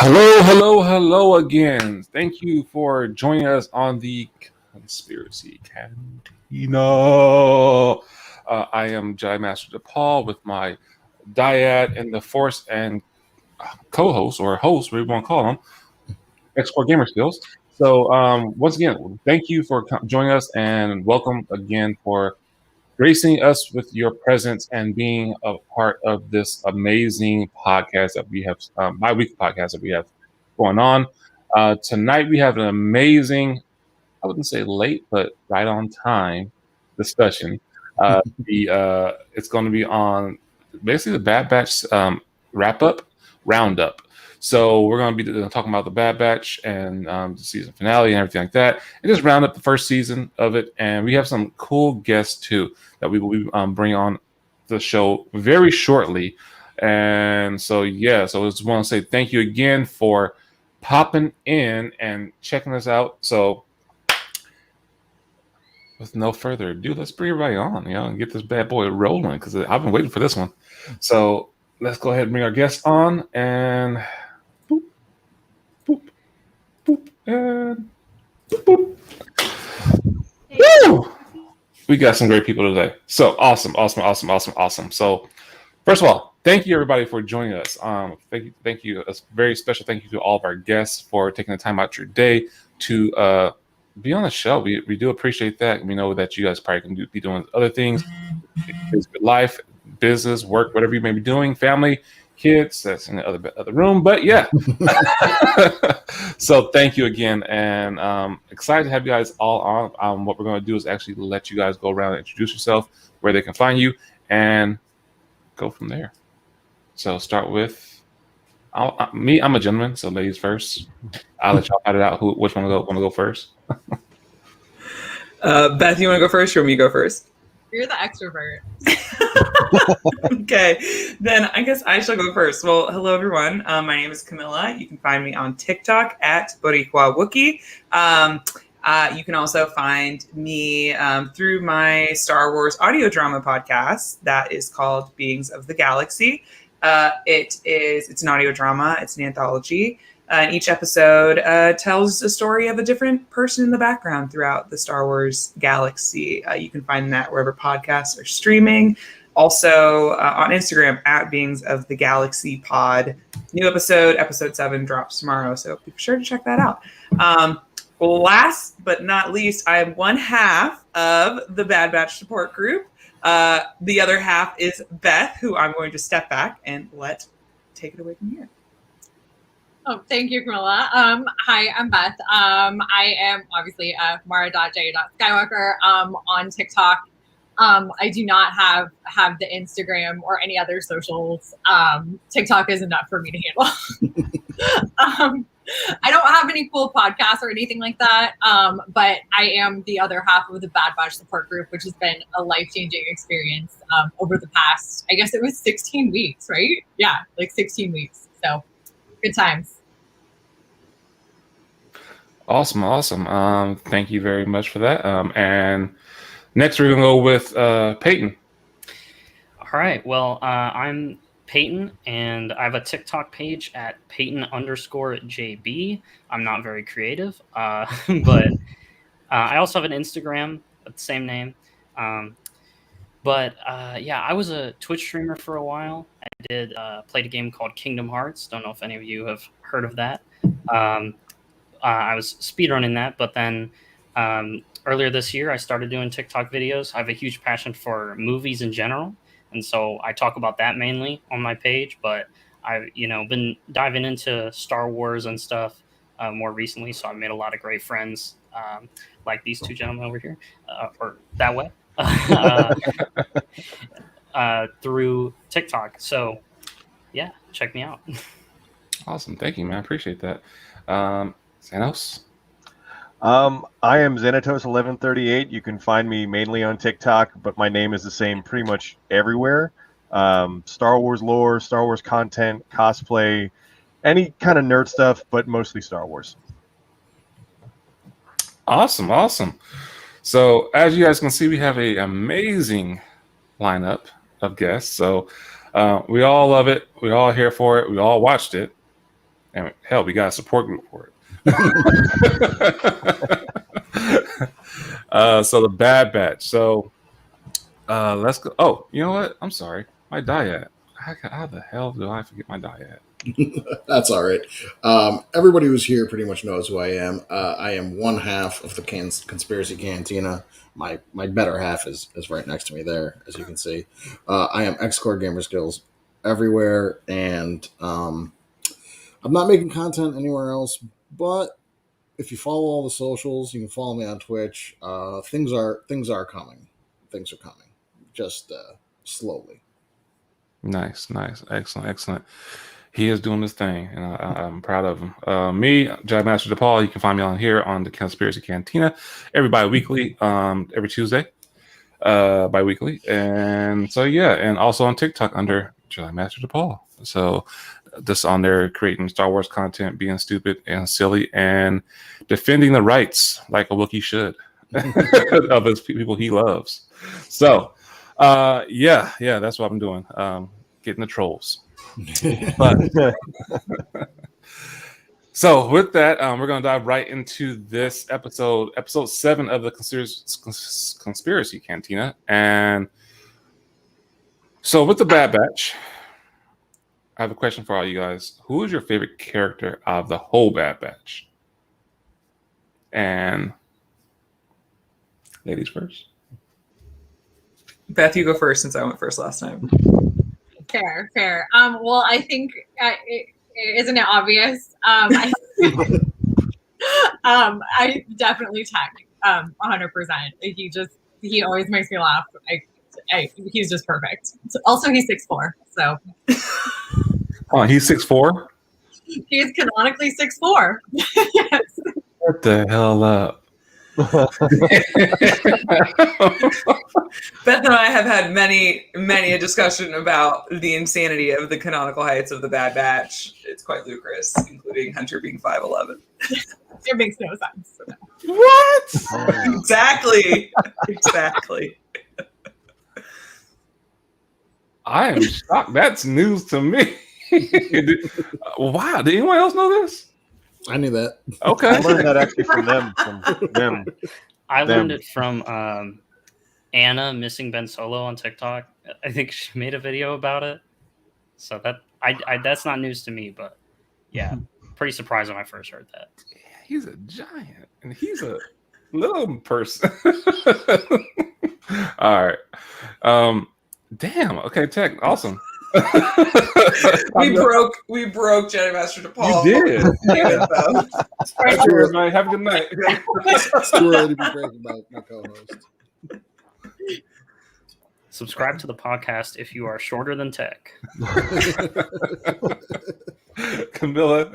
Hello again. Thank you for joining us on the Conspiracy Cantina. I am Jedi Master Depaul with my dyad in the Force and co-host or host, whatever you want to call them, xcoregamerskillz. So once again, thank you for joining us and welcome again for gracing us with your presence and being a part of this amazing podcast that we have, bi-weekly podcast that we have going on. Tonight we have an amazing, I wouldn't say late, but right on time discussion. It's going to be on basically the Bad Batch wrap up roundup. So we're going to be talking about the Bad Batch and the season finale and everything like that, and just round up the first season of it. And we have some cool guests too that we will be bringing on the show very shortly. And so so I just want to say thank you again for popping in and checking us out. So with no further ado, let's bring everybody on, and get this bad boy rolling because I've been waiting for this one. So let's go ahead and bring our guests on and boop, boop, boop, and boop, boop. Woo! We got some great people today. So awesome. So first of all, thank you everybody for joining us. Thank you. A very special thank you to all of our guests for taking the time out your day to be on the show. We do appreciate that. We know that you guys probably can be doing other things, life, business, work, whatever you may be doing, family, kids. That's in the other room. But yeah. So thank you again, and excited to have you guys all on. What we're going to do is actually let you guys go around and introduce yourself, where they can find you, and go from there. So start with me. I'm a gentleman, so ladies first. I'll let y'all find it out which one want to go first. Beth, you want to go first, or me go first? You're the extrovert. Okay, then I guess I shall go first. Well, hello everyone. My name is Camilla. You can find me on TikTok at Boricua Wookie. You can also find me through my Star Wars audio drama podcast that is called Beings of the Galaxy. It's an audio drama. It's an anthology. And each episode tells a story of a different person in the background throughout the Star Wars galaxy. You can find that wherever podcasts are streaming. Also on Instagram at Beings of the Galaxy Pod. New episode 7 drops tomorrow, so be sure to check that out. Last but not least, I am one half of the Bad Batch support group. The other half is Beth, who I'm going to step back and let take it away from here. Oh, thank you, Camilla. Hi, I'm Beth. I am obviously Mara.j.skywalker on TikTok. I do not have the Instagram or any other socials. TikTok is enough for me to handle. I don't have any cool podcasts or anything like that, but I am the other half of the Bad Batch support group, which has been a life-changing experience over the past, I guess it was 16 weeks, right? Yeah, like 16 weeks. So good times. Awesome. Thank you very much for that. And next we're going to go with Peyton. All right. Well, I'm Peyton, and I have a TikTok page at Peyton_JB. I'm not very creative, but I also have an Instagram with the same name. I was a Twitch streamer for a while. I did played a game called Kingdom Hearts. Don't know if any of you have heard of that. I was speedrunning that, but then earlier this year, I started doing TikTok videos. I have a huge passion for movies in general. And so I talk about that mainly on my page, but I've, been diving into Star Wars and stuff more recently. So I've made a lot of great friends, like these two gentlemen over here, or that way, through TikTok. So yeah, check me out. Awesome. Thank you, man. I appreciate that. Xanos? I am Xanatos1138. You can find me mainly on TikTok, but my name is the same pretty much everywhere. Star Wars lore, Star Wars content, cosplay, any kind of nerd stuff, but mostly Star Wars. Awesome. So as you guys can see, we have an amazing lineup of guests. So we all love it. We're all here for it. We all watched it. And hell, we got a support group for it. So the Bad Batch. So let's go. Oh, you know what? I'm sorry. My dyad. How the hell do I forget my dyad? That's all right. Everybody who's here pretty much knows who I am. I am one half of the Conspiracy Cantina. My better half is right next to me there, as you can see. I am xcoregamerskillz everywhere, and I'm not making content anywhere else. But if you follow all the socials, you can follow me on Twitch. Things are coming. Things are coming, just slowly. Nice, excellent. He is doing this thing, and I'm proud of him. Me, Jedi Master Depaul. You can find me on here on the Conspiracy Cantina every bi-weekly, every Tuesday, bi-weekly, and so yeah, and also on TikTok under Jedi Master Depaul. So just on there creating Star Wars content, being stupid and silly, and defending the rights like a Wookiee should of his people he loves. So yeah, that's what I'm doing. Getting the trolls. But so with that, we're going to dive right into this episode 7 of the Conspiracy Cantina. And so with the Bad Batch, I have a question for all you guys. Who is your favorite character of the whole Bad Batch? And ladies first. Beth, you go first since I went first last time. Fair. Well, I think isn't it obvious? I definitely Tech. 100%. He always makes me laugh. He's just perfect. Also, he's 6'4", so. Oh, he's 6'4"? He is canonically 6'4". Yes. What the hell up? Beth and I have had many a discussion about the insanity of the canonical heights of the Bad Batch. It's quite ludicrous, including Hunter being 5'11". It makes no sense. What? Exactly. I am shocked. That's news to me. Wow. Did anyone else know this? I knew that. Okay. I learned that actually from them. I learned it from Anna missing Ben Solo on TikTok. I think she made a video about it. So that that's not news to me, but yeah, pretty surprised when I first heard that. Yeah, he's a giant, and he's a little person. All right. Damn. Okay, Tech. Awesome. we broke Jedi Master Depaul. You did. Right. Everybody, have a good night. It's too early to be breaking my co-host. Subscribe to the podcast if you are shorter than Tech. Camilla.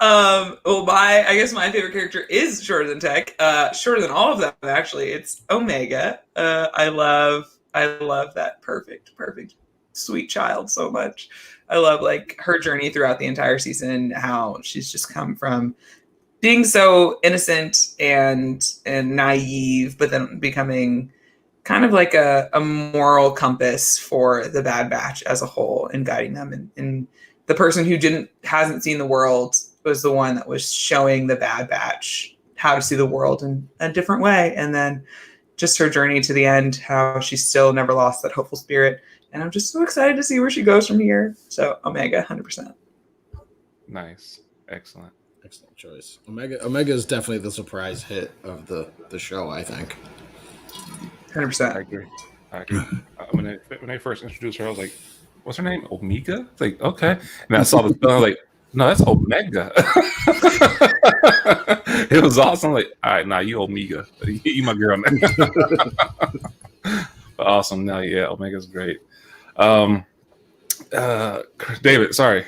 Well, I guess my favorite character is shorter than Tech. Shorter than all of them, actually. It's Omega. I love that perfect sweet child so much. I love like her journey throughout the entire season, how she's just come from being so innocent and naive, but then becoming kind of like a moral compass for the Bad Batch as a whole and guiding them. And the person who hasn't seen the world was the one that was showing the Bad Batch how to see the world in a different way. And then just her journey to the end, how she still never lost that hopeful spirit. And I'm just so excited to see where she goes from here. So Omega, 100%. Nice. Excellent choice. Omega is definitely the surprise hit of the show, I think. 100%. I agree. When they first introduced her, I was like, what's her name? Omega? It's like, okay. And I saw the spelling, like, no, that's Omega. It was awesome. Like, all right, nah, you Omega. You my girl now. But awesome. Now, yeah, Omega's great. David, sorry.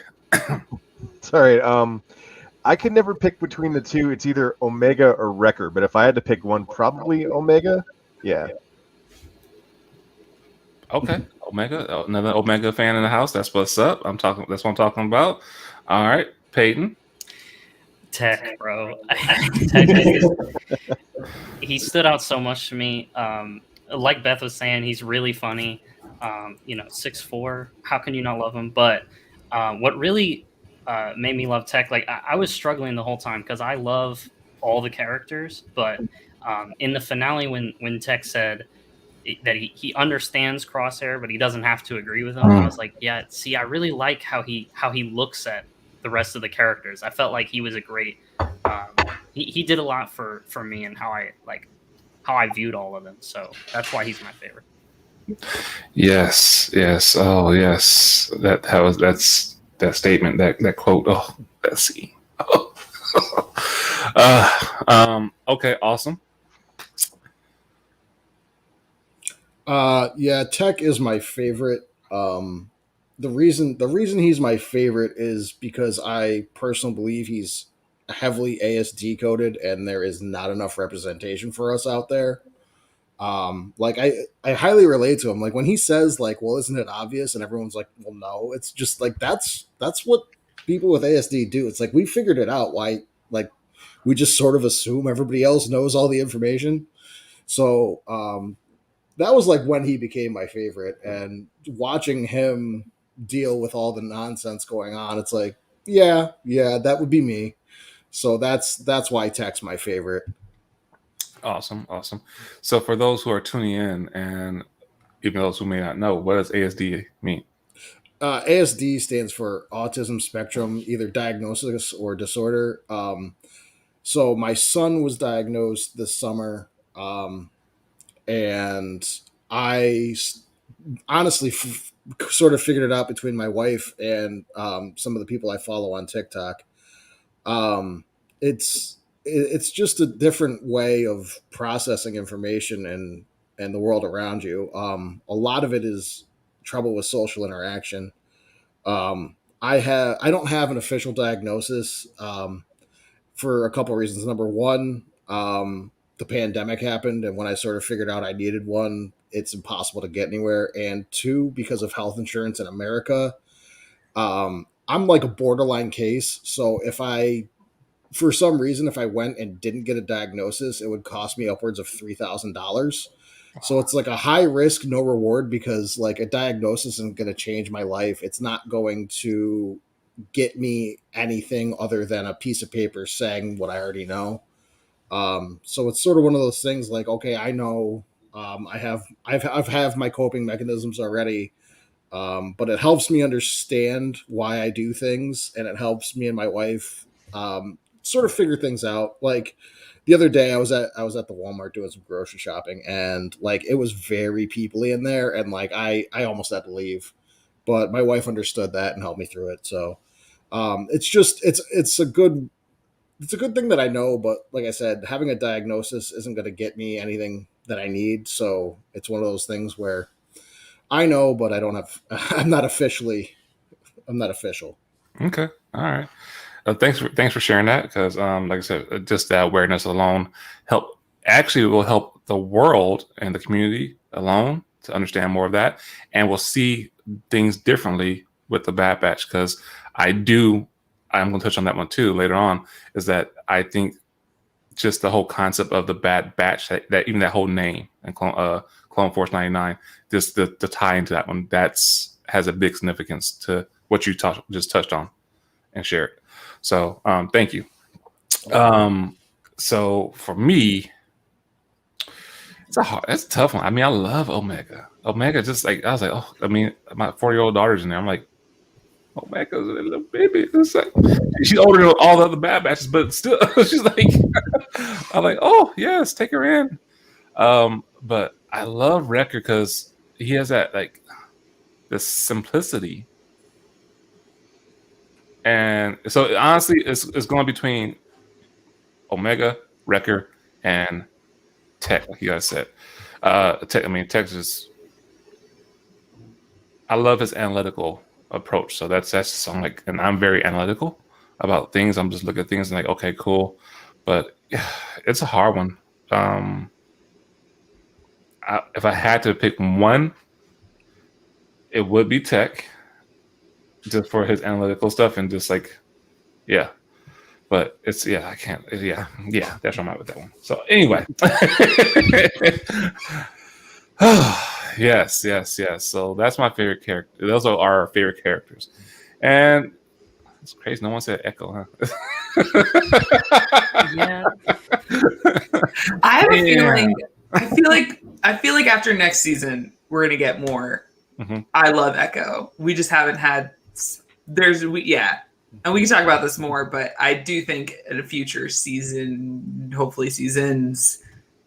Sorry. I could never pick between the two. It's either Omega or Wrecker. But if I had to pick one, probably Omega. Yeah. Okay, Omega. Another Omega fan in the house. That's what's up. That's what I'm talking about. All right, Peyton. Tech, bro. He stood out so much to me. Like Beth was saying, he's really funny. 6'4". How can you not love him? But what really made me love Tech. Like I was struggling the whole time because I love all the characters, but in the finale when Tech said that he understands Crosshair, but he doesn't have to agree with him, I was like, yeah, see, I really like how he looks at the rest of the characters. I felt like he was a great he did a lot for me and how I viewed all of them. So that's why he's my favorite. Yes. Oh, yes. That's that statement, that quote. Oh, that scene. Oh. Okay, awesome. Yeah, Tech is my favorite. The reason he's my favorite is because I personally believe he's heavily ASD coded, and there is not enough representation for us out there. Like I highly relate to him. Like when he says like, "Well, isn't it obvious?" and everyone's like, "Well, no." It's just like that's what people with ASD do. It's like we figured it out. Why like we just sort of assume everybody else knows all the information. So that was like when he became my favorite, and watching him deal with all the nonsense going on, it's like, yeah, that would be me. So that's why Tech's my favorite. Awesome. So for those who are tuning in, and even those who may not know, what does ASD mean? ASD stands for autism spectrum, either diagnosis or disorder. So my son was diagnosed this summer, and I honestly sort of figured it out between my wife and some of the people I follow on TikTok. It's just a different way of processing information and the world around you. A lot of it is trouble with social interaction. I don't have an official diagnosis for a couple of reasons. Number one, the pandemic happened, and when I sort of figured out I needed one, it's impossible to get anywhere. And two, because of health insurance in America, I'm like a borderline case. So for some reason, if I went and didn't get a diagnosis, it would cost me upwards of $3,000. So it's like a high risk, no reward, because like a diagnosis isn't going to change my life. It's not going to get me anything other than a piece of paper saying what I already know. So it's sort of one of those things like, okay, I know, I've have my coping mechanisms already. But it helps me understand why I do things, and it helps me and my wife sort of figure things out. Like the other day, I was at the Walmart doing some grocery shopping, and like it was very peoply in there, and like I almost had to leave, but my wife understood that and helped me through it. So it's a good thing that I know, but like I said, having a diagnosis isn't going to get me anything that I need. So it's one of those things where I know, but I don't have. I'm not official. Okay, all right. Thanks for sharing that, because like I said, just that awareness alone will help the world and the community alone to understand more of that, and we'll see things differently with the Bad Batch. Because I'm going to touch on that one too later on. Is that I think just the whole concept of the Bad Batch, that even that whole name and Clone Force 99, just the tie into that one, has a big significance to what you just touched on and shared. So thank you. So for me, it's a tough one. I mean, I love Omega. Omega, just like I was like, oh, I mean, my 4-year-old daughter's in there. I'm like, Omega's a little baby. It's like, she's older than all the other Bad Batches, but still, she's like, I'm like, oh yes, take her in. But I love Wrecker because he has that like the simplicity. And so honestly, it's going between Omega, Wrecker, and Tech, like you guys said. Tech is. I love his analytical approach. So that's just, I'm like, and I'm very analytical about things. I'm just looking at things and like, okay, cool. But yeah, it's a hard one. If I had to pick one, it would be Tech, just for his analytical stuff and just like, yeah. But I can't. Yeah, that's where I'm at with that one. So anyway, yes. So that's my favorite character. Those are our favorite characters, and It's crazy. No one said Echo, huh? Yeah. I have a feeling. I feel like after next season we're gonna get more. Mhm. I love Echo. We just haven't had. And we can talk about this more, but I do think in a future season, hopefully seasons,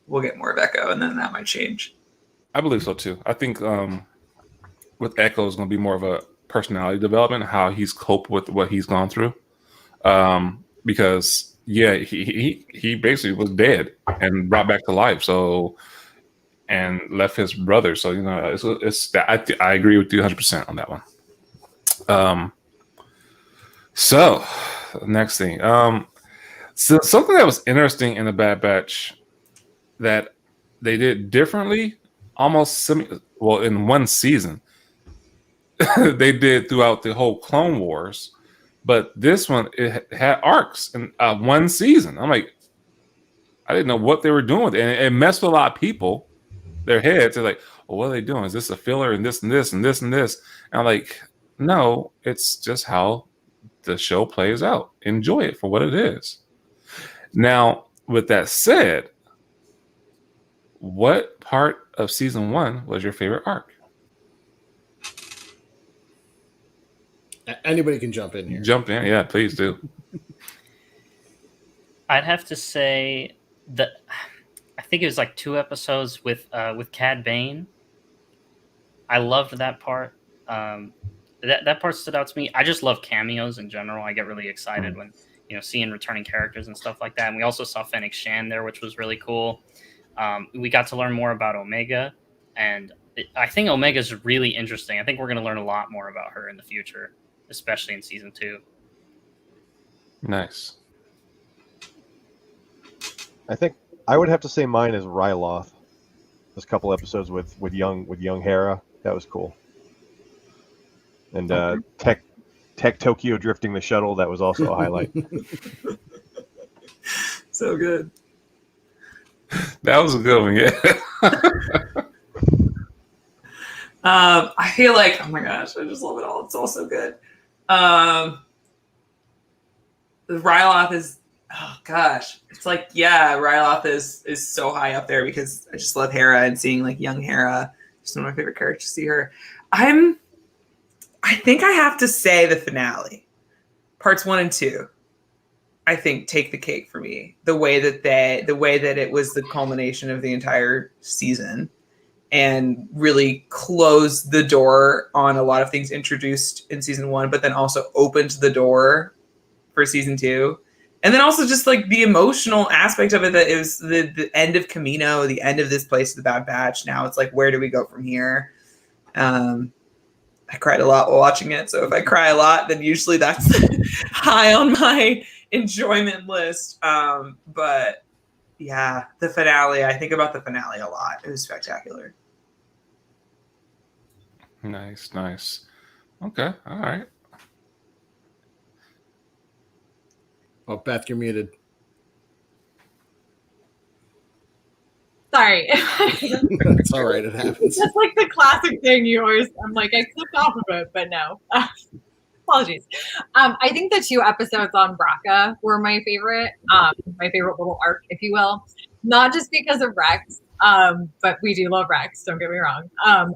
we'll get more of Echo, and then that might change. I believe so too. I think with Echo is going to be more of a personality development, how he's coped with what he's gone through. Because he basically was dead and brought back to life. So and left his brother. So it's that I agree with you 100% on that one. So next thing, so something that was interesting in the Bad Batch that they did differently, almost in one season. They did throughout the whole Clone Wars, but this one it had arcs in one season. I'm like, I didn't know what they were doing with it, and it messed with a lot of people. Their heads are like, well, what are they doing? Is this a filler and this and this and this and this? And I'm like, no, it's just how the show plays out. Enjoy it for what it is. Now, with that said, what part of season 1 was your favorite arc? Anybody can jump in here. Jump in, yeah, please do. I'd have to say that I think it was like 2 episodes with Cad Bane. I loved that part. That part stood out to me. I just love cameos in general. I get really excited when seeing returning characters and stuff like that. And we also saw Fennec Shan there, which was really cool. We got to learn more about Omega, and I think Omega is really interesting. I think we're going to learn a lot more about her in the future, especially in season 2. Nice. I think I would have to say mine is Ryloth. There's a couple episodes with young Hera. That was cool. And Tech Tokyo drifting the shuttle. That was also a highlight. So good. That was a good one, yeah. I feel like, oh my gosh, I just love it all. It's all so good. Ryloth is, oh gosh, it's like, yeah, Ryloth is so high up there because I just love Hera and seeing like young Hera. Just one of my favorite characters to see her. I think I have to say the finale, parts 1 and 2. I think take the cake for me. The way that it was the culmination of the entire season, and really closed the door on a lot of things introduced in season 1, but then also opened the door for season 2. And then also just like the emotional aspect of it, that it was the end of Camino, the end of this place, the Bad Batch. Now it's like, where do we go from here? I cried a lot while watching it. So if I cry a lot, then usually that's high on my enjoyment list. But yeah, the finale, I think about the finale a lot. It was spectacular. Nice. Okay, all right. Oh, Beth, you're muted. Sorry. It's all right. It happens. That's like the classic thing you always, I'm like, I clicked off of it, but no. Apologies. I think the 2 episodes on Braca were my favorite little arc, if you will. Not just because of Rex, but we do love Rex, don't get me wrong.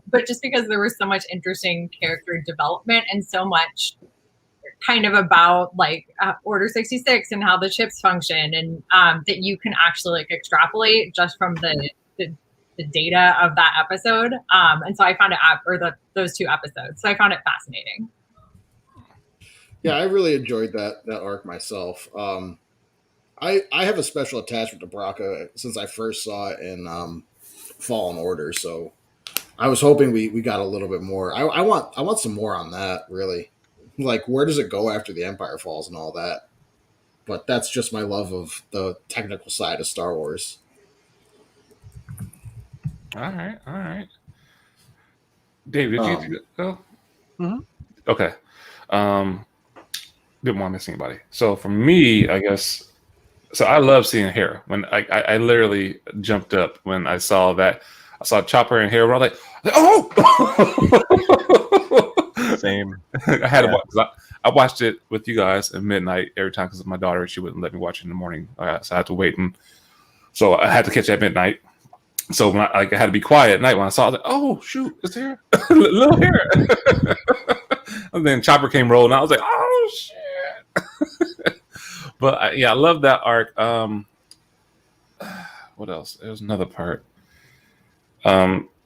But just because there was so much interesting character development and so much kind of about like Order 66 and how the chips function, and that you can actually like extrapolate just from the data of that episode. And so I found it, those 2 episodes. So I found it fascinating. Yeah, I really enjoyed that arc myself. I have a special attachment to Braca since I first saw it in Fallen Order. So I was hoping we got a little bit more. I want some more on that, really. Like, where does it go after the Empire falls and all that? But that's just my love of the technical side of Star Wars. All right. Dave, did you go? Mm-hmm. Okay. Didn't want to miss anybody. So for me, I guess, so I love seeing Hera. When I literally jumped up when I saw that. I saw Chopper and Hera. I was like, oh! Same. I had to watch. I watched it with you guys at midnight every time because of my daughter. She wouldn't let me watch it in the morning, so I had to wait, and so I had to catch it at midnight. So when I had to be quiet at night when I saw it, I was like, oh shoot, it's there, little hair. And then Chopper came rolling. I was like, oh shit. But I love that arc. What else? There was another part.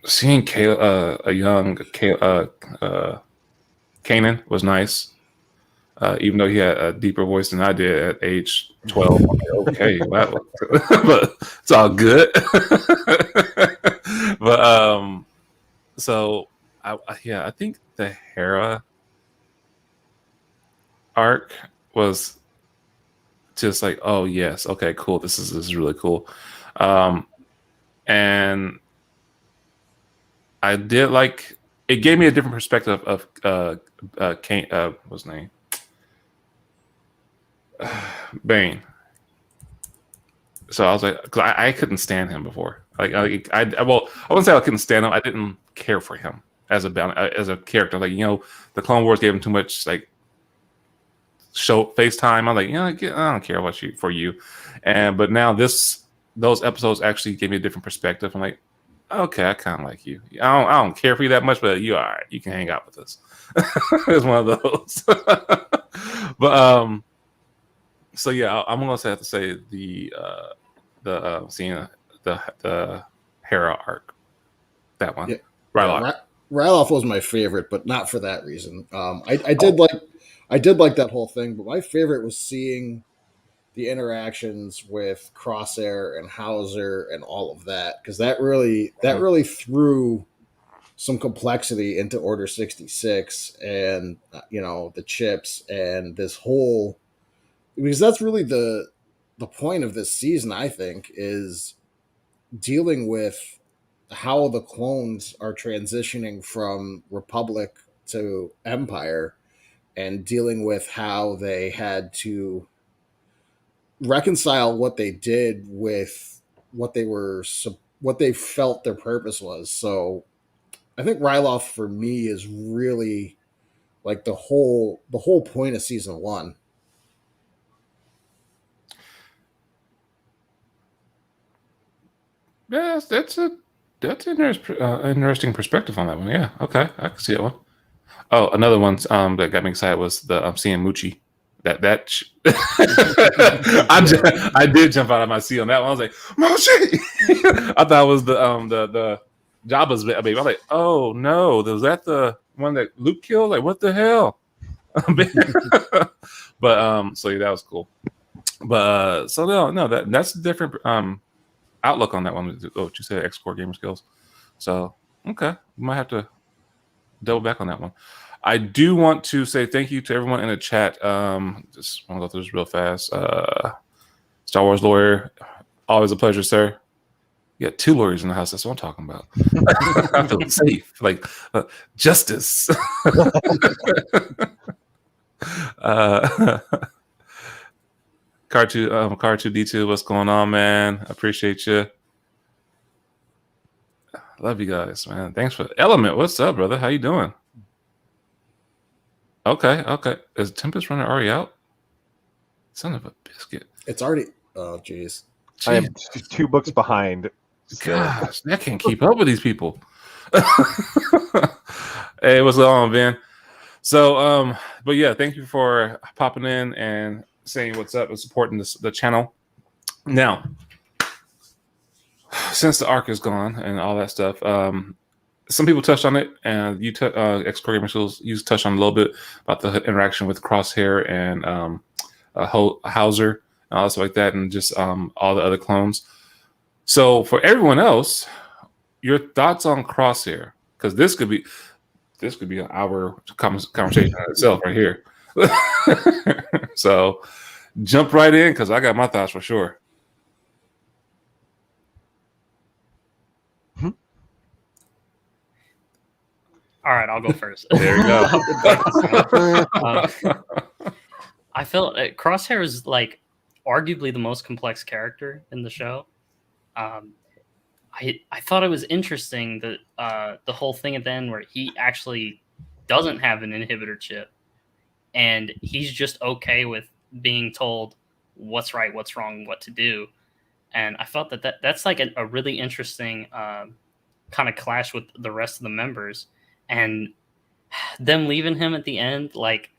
Seeing a young Kanan was nice. Even though he had a deeper voice than I did at age 12. Okay, wow. But it's all good. But so I think the Hera arc was just like, oh yes, okay, cool. This is really cool. And I did like it. Gave me a different perspective of Kane. What's his name? Bane. So I was like, because I couldn't stand him before. I wouldn't say I couldn't stand him. I didn't care for him as a character. Like, the Clone Wars gave him too much like show FaceTime. I'm like, I don't care about you. But now those episodes actually gave me a different perspective. I'm like, okay, I kind of like you. I don't care for you that much, but you all right. You can hang out with us. It's one of those. But so yeah, I'm gonna have to say the seeing the Hera arc, that one. Yeah. Ryloth. Ryloth was my favorite, but not for that reason. I did like that whole thing, but my favorite was seeing the interactions with Crosshair and Hauser and all of that, because that really threw some complexity into Order 66 and the chips and this whole, because that's really the point of this season, I think, is dealing with how the clones are transitioning from Republic to Empire, and dealing with how they had to reconcile what they did with what they felt their purpose was. So I think Ryloth for me is really like the whole point of season 1. Yeah, that's an interesting perspective on that one. Yeah, okay, I can see that one. Oh, another one that got me excited was the seeing Muchi. I did jump out of my seat on that one. I was like, Muchi. I thought it was the Jabba's baby. I was like, oh no, was that the one that Luke killed? Like, what the hell? But so yeah, that was cool. But so no, that's a different outlook on that one. What you said, xcoregamerskillz. So okay, we might have to double back on that one. I do want to say thank you to everyone in the chat. Just want to go through this real fast. Star Wars lawyer, always a pleasure, sir. You got 2 lawyers in the house. That's what I'm talking about. I feel safe, like justice. Car2D2, what's going on, man? I appreciate you. Love you guys, man. Thanks for Element. What's up, brother? How you doing? Okay. Is Tempest Runner already out? Son of a biscuit. It's already. Oh, jeez. I am 2 books behind. Gosh, I can't keep up with these people. Hey, what's going on, Ben? So, but yeah, thank you for popping in and saying what's up and supporting the channel. Now, since the arc is gone and all that stuff, some people touched on it, and you xcoregamerskillz, you touched on a little bit about the interaction with Crosshair and Hauser and all stuff like that, and just all the other clones. So for everyone else, your thoughts on Crosshair, because this could be an hour conversation in itself right here. So jump right in, because I got my thoughts for sure. All right, I'll go first. There you go. I felt Crosshair is like arguably the most complex character in the show. I thought it was interesting that the whole thing at the end where he actually doesn't have an inhibitor chip, and he's just okay with being told what's right, what's wrong, what to do. And I felt that's like a really interesting kind of clash with the rest of the members, and them leaving him at the end. Like,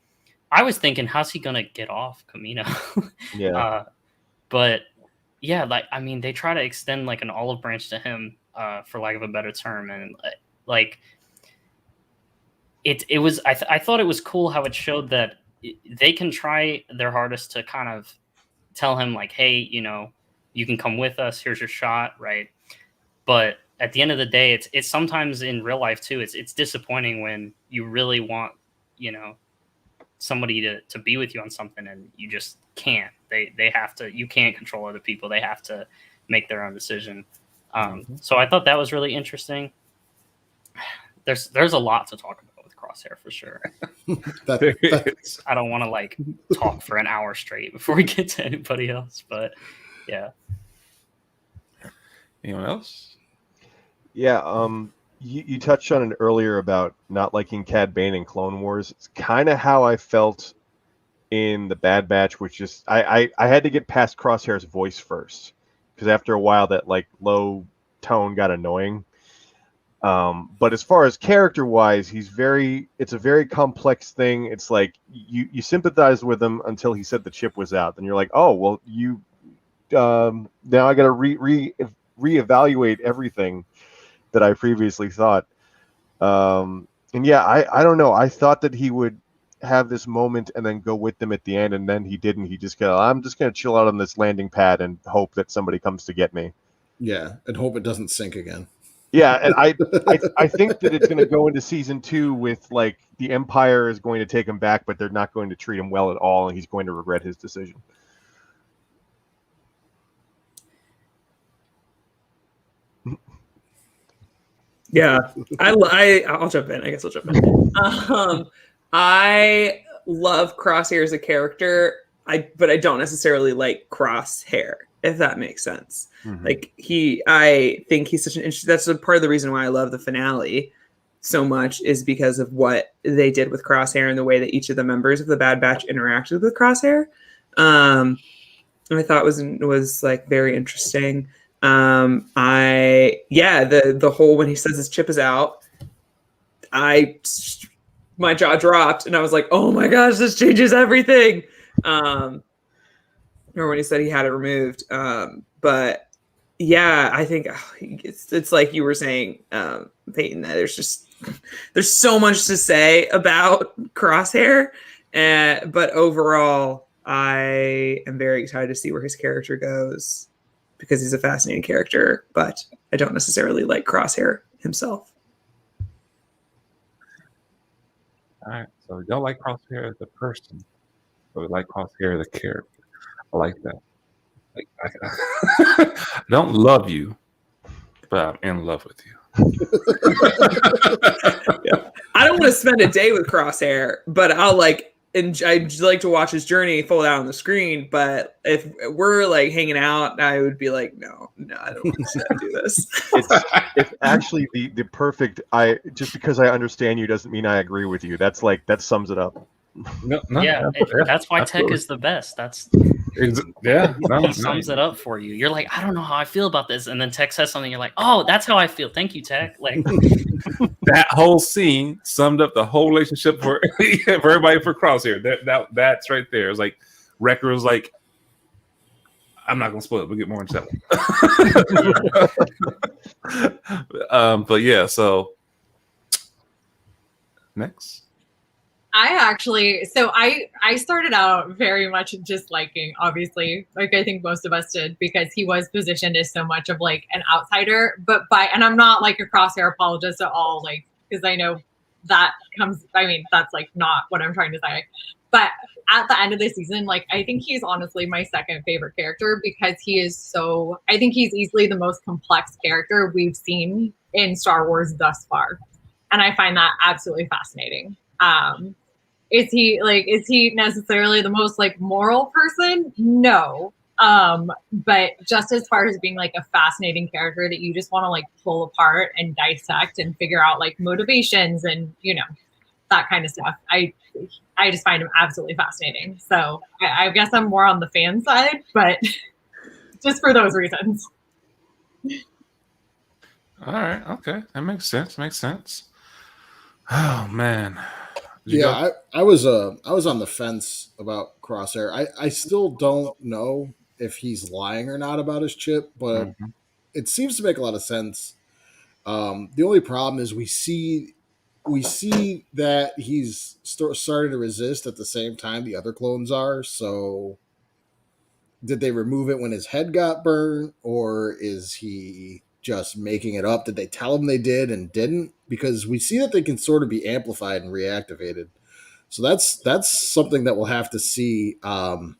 I was thinking, how's he gonna get off Camino? Yeah. But yeah, like, I mean, they try to extend like an olive branch to him, for lack of a better term, and like it was. I thought it was cool how it showed that they can try their hardest to kind of tell him like, hey, you know, you can come with us. Here's your shot, right? But at the end of the day, it's sometimes in real life too. It's disappointing when you really want, you know, somebody to be with you on something and you just can't. They have to. You can't control other people. They have to make their own decision. So I thought that was really interesting. There's a lot to talk about with Crosshair for sure. I don't want to like talk for an hour straight before we get to anybody else, but yeah. Anyone else? Yeah, you touched on it earlier about not liking Cad Bane in Clone Wars. It's kind of how I felt in the Bad Batch, which is I had to get past Crosshair's voice first, because after a while that like low tone got annoying. But as far as character-wise, it's a very complex thing. It's like you sympathize with him until he said the chip was out. Then you're like, oh, well, now I got to reevaluate everything that I previously thought. And yeah, I don't know. I thought that he would have this moment and then go with them at the end, and then he didn't. He just I'm just going to chill out on this landing pad and hope that somebody comes to get me. Yeah, and hope it doesn't sink again. Yeah, and I think that it's going to go into season 2 with like the Empire is going to take him back, but they're not going to treat him well at all, and he's going to regret his decision. Yeah, I'll jump in. I guess I'll jump in. I love Crosshair as a character, but I don't necessarily like Crosshair, if that makes sense. Mm-hmm. Like I think he's such an interesting. That's a part of the reason why I love the finale so much, is because of what they did with Crosshair and the way that each of the members of the Bad Batch interacted with Crosshair. I thought was like very interesting. The whole when he says his chip is out, my jaw dropped and I was like, oh my gosh, this changes everything. Or when he said he had it removed. But yeah, I think it's like you were saying, Peyton, that there's so much to say about Crosshair, but overall I am very excited to see where his character goes, because he's a fascinating character, but I don't necessarily like Crosshair himself. All right, so we don't like Crosshair as a person, but we like Crosshair as a character. I like that. Like, I don't love you, but I'm in love with you. Yeah. I don't want to spend a day with Crosshair, but I'd like to watch his journey fold out on the screen. But if we're like hanging out, I would be like, no, I don't want to do this. It's actually the perfect. Just because I understand you doesn't mean I agree with you. That sums it up. No, Yeah, that's why absolutely. Tech is the best. He sums it up for you. You're like, I don't know how I feel about this, and then Tech says something. You're like, oh, that's how I feel. Thank you, Tech. Like that whole scene summed up the whole relationship for everybody for Crosshair. That's right there. It's like Wrecker was like, I'm not gonna spoil it. We'll get more into that. But yeah, so next. I started out very much disliking, obviously, like I think most of us did, because he was positioned as so much of like an outsider, and I'm not like a Crosshair apologist at all, like, because I know that's like not what I'm trying to say. But at the end of the season, like, I think he's honestly my second favorite character, because I think he's easily the most complex character we've seen in Star Wars thus far. And I find that absolutely fascinating. Is he necessarily the most like moral person? No. But just as far as being like a fascinating character that you just want to like pull apart and dissect and figure out like motivations and, that kind of stuff. I just find him absolutely fascinating. So I guess I'm more on the fan side, but just for those reasons. All right. Okay. That makes sense. Makes sense. Oh man. Yeah, I was on the fence about Crosshair. I still don't know if he's lying or not about his chip, but it seems to make a lot of sense. The only problem is we see that he's starting to resist at the same time the other clones are. So did they remove it when his head got burned, or is he just making it up? Did they tell him they did and didn't? Because we see that they can sort of be amplified and reactivated. So that's something that we'll have to see. Element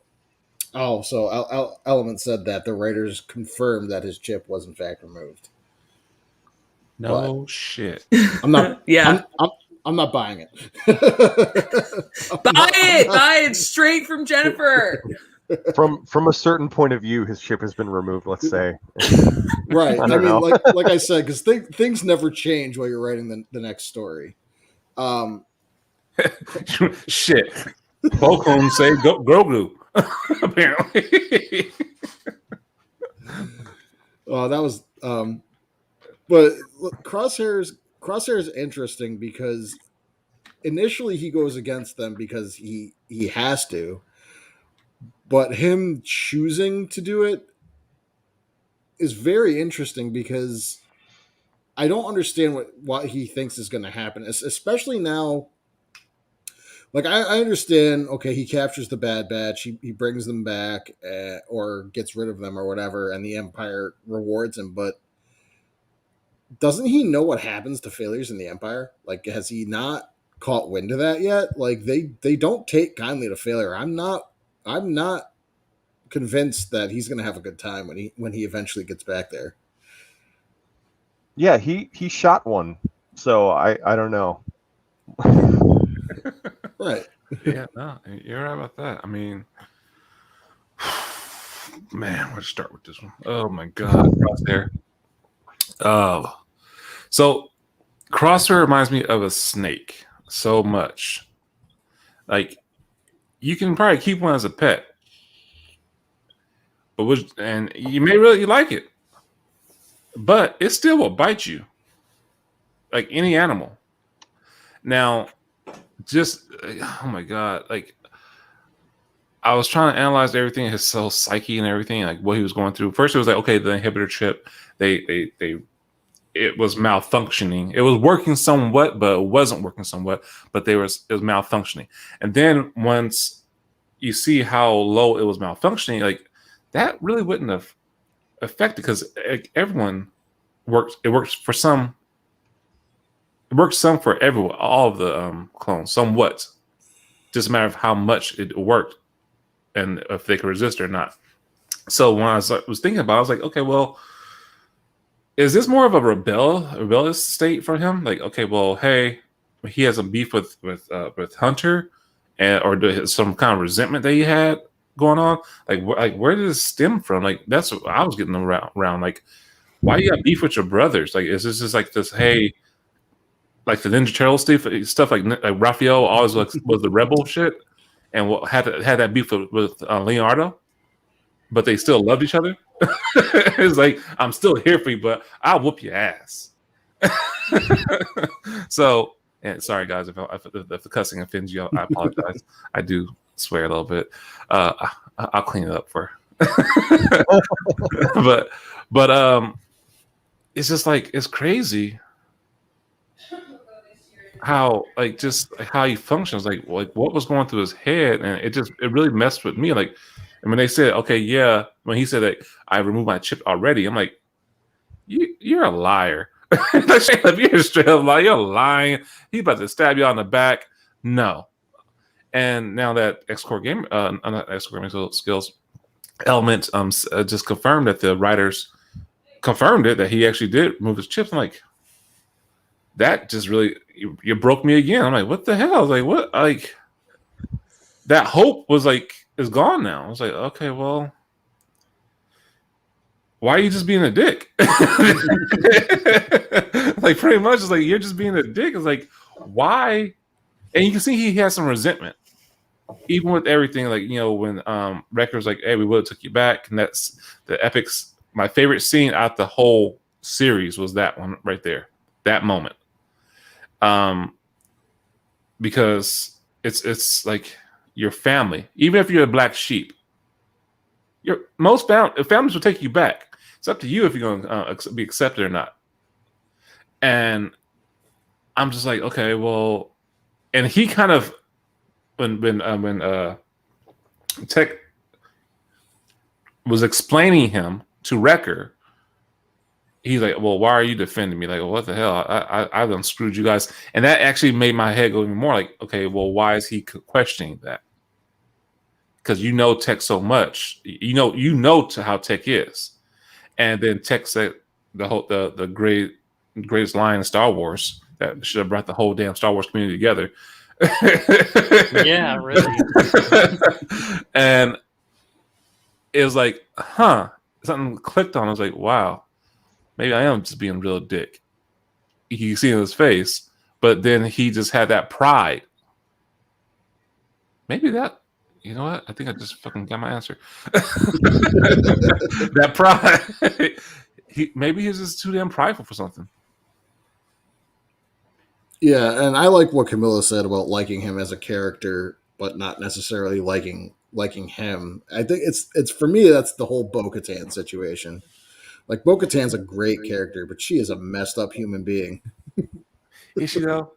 said that the writers confirmed that his chip was in fact removed. No shit. I'm not. Yeah. I'm not buying it. Buy it straight from Jennifer. From a certain point of view, his chip has been removed. Let's say. Right. I I mean, know. like I said, because things never change while you're writing the next story. Shit. Volcom say Grogu. Apparently. That was. But look, Crosshair is interesting because initially he goes against them because he has to, but him choosing to do it is very interesting because I don't understand what he thinks is going to happen, especially now. Like I understand, okay, he captures the Bad Batch, he brings them back or gets rid of them or whatever, and the Empire rewards him, but doesn't he know what happens to failures in the Empire? Like, has he not caught wind of that yet? Like, they don't take kindly to failure. I'm not convinced that he's going to have a good time when he eventually gets back there. Yeah, he shot one, so I don't know. Right. Yeah, no, you're right about that. I mean, man, let's start with this one. Oh my god, Crosshair. Oh, so Crosshair reminds me of a snake so much. Like, you can probably keep one as a pet, and you may really like it, but it still will bite you, like any animal. Now, just oh my god, like I was trying to analyze everything, his whole psyche and everything, like what he was going through. First, it was like, okay, the inhibitor chip, it was malfunctioning. It was working somewhat, but it wasn't working somewhat. But it was malfunctioning. And then once you see how low it was malfunctioning, like that really wouldn't have affected because everyone works. It works for some. It works some for everyone, all of the clones, somewhat. Just a matter of how much it worked and if they could resist or not. So when I was thinking about it, I was like, okay, well, is this more of a rebellious state for him? Like, okay, well, hey, he has a beef with Hunter, or some kind of resentment that he had going on. Like where did this stem from? Like, that's what I was getting around. Like, why you got beef with your brothers? Like, is this just like this? Hey, like the Ninja Turtle stuff like Raphael always was the rebel shit, and had that beef with Leonardo, but they still loved each other. It's like, I'm still here for you, but I'll whoop your ass. So, and sorry guys if the cussing offends you, I apologize. I do swear a little bit. I'll clean it up for. but it's just like, it's crazy how just how he functions, like what was going through his head, and it really messed with me. Like, and when they said, okay, yeah, when he said that I removed my chip already, I'm like, you're a liar. You're a straight up liar. You're lying. He's about to stab you on the back. No. And now that xcoregamerskillz element just confirmed that the writers confirmed it, that he actually did move his chips. I'm like, that just really, you broke me again. I'm like, what the hell? I was like, what? Like, that hope was like, is gone now. I was like, okay, well, why are you just being a dick? Like, pretty much, it's like, you're just being a dick. It's like, why And you can see he has some resentment, even with everything. Like, you know, when Wrecker's like, "Hey, we would have took you back," and that's the epics. My favorite scene out the whole series was that one right there, that moment. Because it's like your family, even if you're a black sheep. Most families will take you back. It's up to you if you're going to be accepted or not. And I'm just like, okay, well, and he kind of when Tech was explaining him to Wrecker, he's like, well, why are you defending me? Like, well, what the hell? I done screwed you guys. And that actually made my head go even more like, okay, well, why is he questioning that? Because you know Tech so much. You know to how Tech is. And then Tech said the greatest line in Star Wars that should have brought the whole damn Star Wars community together. Yeah, really. And it was like, something clicked on. I was like, wow, maybe I am just being a real dick. You see in his face, but then he just had that pride. Maybe that, you know what? I think I just fucking got my answer. That pride. Maybe he's just too damn prideful for something. Yeah, and I like what Camilla said about liking him as a character, but not necessarily liking him. I think it's for me, that's the whole Bo-Katan situation. Like, Bo-Katan's a great character, but she is a messed up human being. Is she though?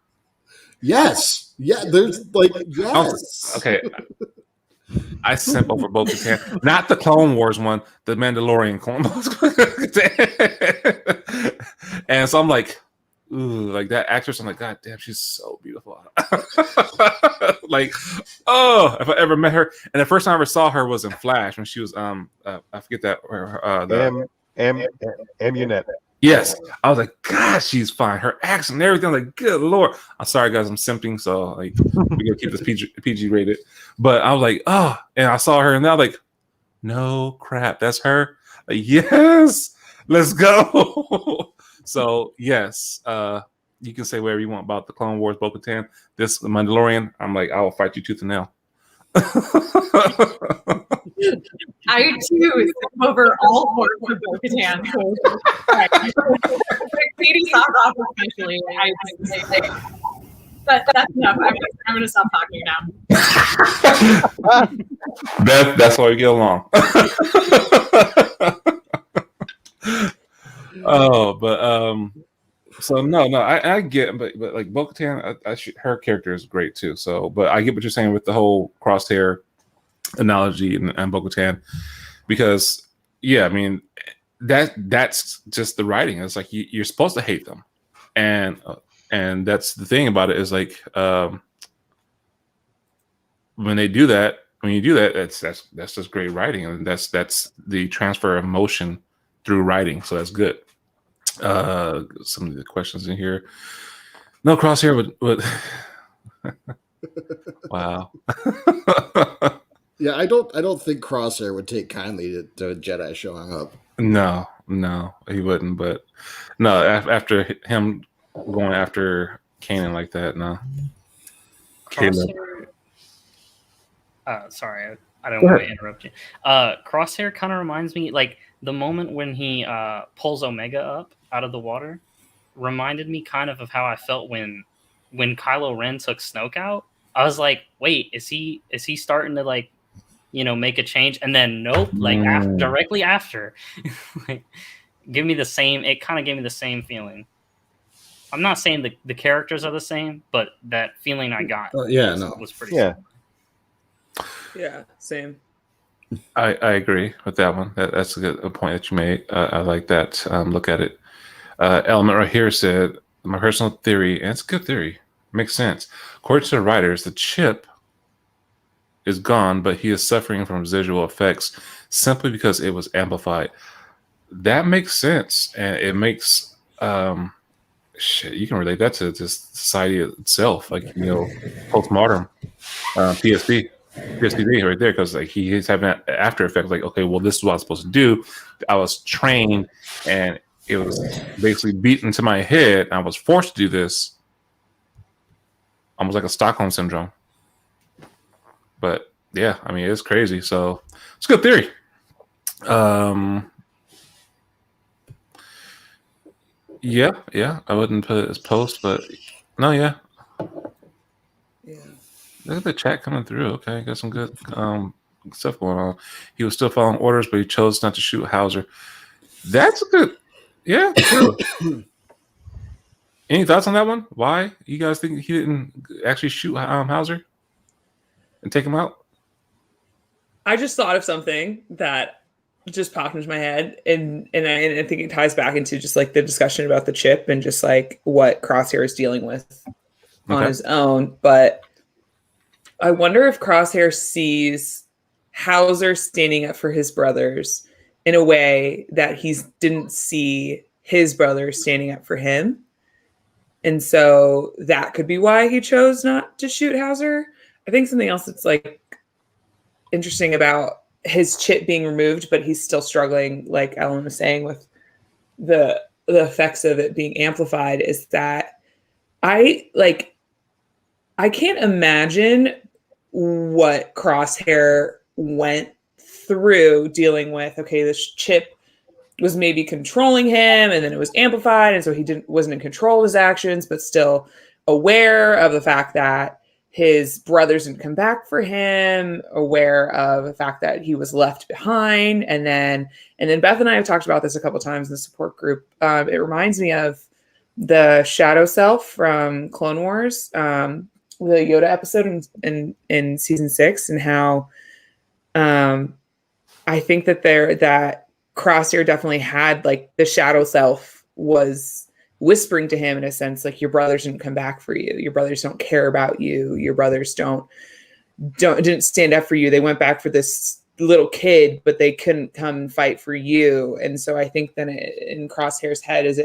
Yes. Yeah, there's like, yes. Okay. I simp over Bo-Katan. Not the Clone Wars one, the Mandalorian Clone Wars. And so I'm like, ooh, like that actress, I'm like, God damn, she's so beautiful. Like, oh, if I ever met her. And the first time I ever saw her was in Flash when she was I forget that Amunet. Yes. I was like, God, she's fine. Her accent and everything. I'm like, good Lord. I'm sorry, guys, I'm simping, so like we're gonna keep this PG rated. But I was like, oh, and I saw her and I was like, no crap, that's her. Like, yes, let's go. So yes, you can say whatever you want about the Clone Wars, Bo-Katan, this the Mandalorian. I'm like, I will fight you tooth and nail. I too skip over all forms of Bo-Katan. Katie stopped off especially. But that's enough. I'm going to stop talking now. That's why we get along. Oh, but so no, I get, but like Bo-Katan, her character is great too. So, but I get what you're saying with the whole crosshair analogy and Bo-Katan, because yeah, I mean that's just the writing. It's like you're supposed to hate them, and that's the thing about it is like when you do that, that's just great writing, and that's the transfer of emotion through writing. So that's good. Some of the questions in here. No, crosshair would wow. Yeah, I don't think Crosshair would take kindly to a Jedi showing up. No, he wouldn't. But no, after him going after Kanan like that, no. Crosshair. Sorry, I don't want to interrupt you. Crosshair kind of reminds me, like the moment when he pulls Omega up out of the water, reminded me kind of how I felt when Kylo Ren took Snoke out. I was like, wait, is he starting to like, make a change? And then nope, like directly after, like, it kind of gave me the same feeling. I'm not saying the characters are the same, but that feeling I got was pretty similar. Yeah, same. I agree with that one. That's a good point that you made. I like that. Look at it. Element right here said, my personal theory, and it's a good theory, makes sense. According to the writers, the chip is gone, but he is suffering from residual effects simply because it was amplified. That makes sense, and it makes you can relate that to just society itself, like postmodern PSPD right there, because like he's having that after effect. Like, okay, well, this is what I was supposed to do. I was trained, and it was basically beaten to my head. And I was forced to do this almost like a Stockholm syndrome. But yeah, I mean, it's crazy. So it's a good theory. Yeah, I wouldn't put it as post, but no, yeah. Look at the chat coming through. Okay, got some good stuff going on. He was still following orders, but he chose not to shoot Hauser. That's a good, yeah. True. Any thoughts on that one? Why you guys think he didn't actually shoot Hauser and take him out? I just thought of something that just popped into my head, and I think it ties back into just like the discussion about the chip and just like what Crosshair is dealing with on his own. But I wonder if Crosshair sees Hauser standing up for his brothers in a way that he didn't see his brothers standing up for him. And so that could be why he chose not to shoot Hauser. I think something else that's like interesting about his chip being removed, but he's still struggling, like Ellen was saying, with the effects of it being amplified, is that I can't imagine what Crosshair went through dealing with, okay, this chip was maybe controlling him and then it was amplified, and so he wasn't in control of his actions, but still aware of the fact that his brothers didn't come back for him, aware of the fact that he was left behind. And then Beth and I have talked about this a couple of times in the support group. It reminds me of the Shadow Self from Clone Wars, the Yoda episode in season 6, and how I think that Crosshair definitely had, like, the Shadow Self was whispering to him in a sense, like, your brothers didn't come back for you. Your brothers don't care about you. Your brothers didn't stand up for you. They went back for this little kid, but they couldn't come and fight for you. And so I think that in Crosshair's head is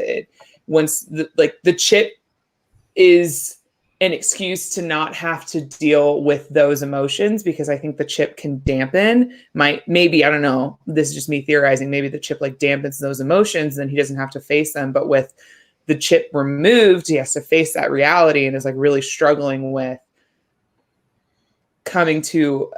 once the chip is an excuse to not have to deal with those emotions, because I think the chip can dampen maybe, I don't know, this is just me theorizing, maybe the chip like dampens those emotions and he doesn't have to face them. But with the chip removed, he has to face that reality and is like really struggling with coming to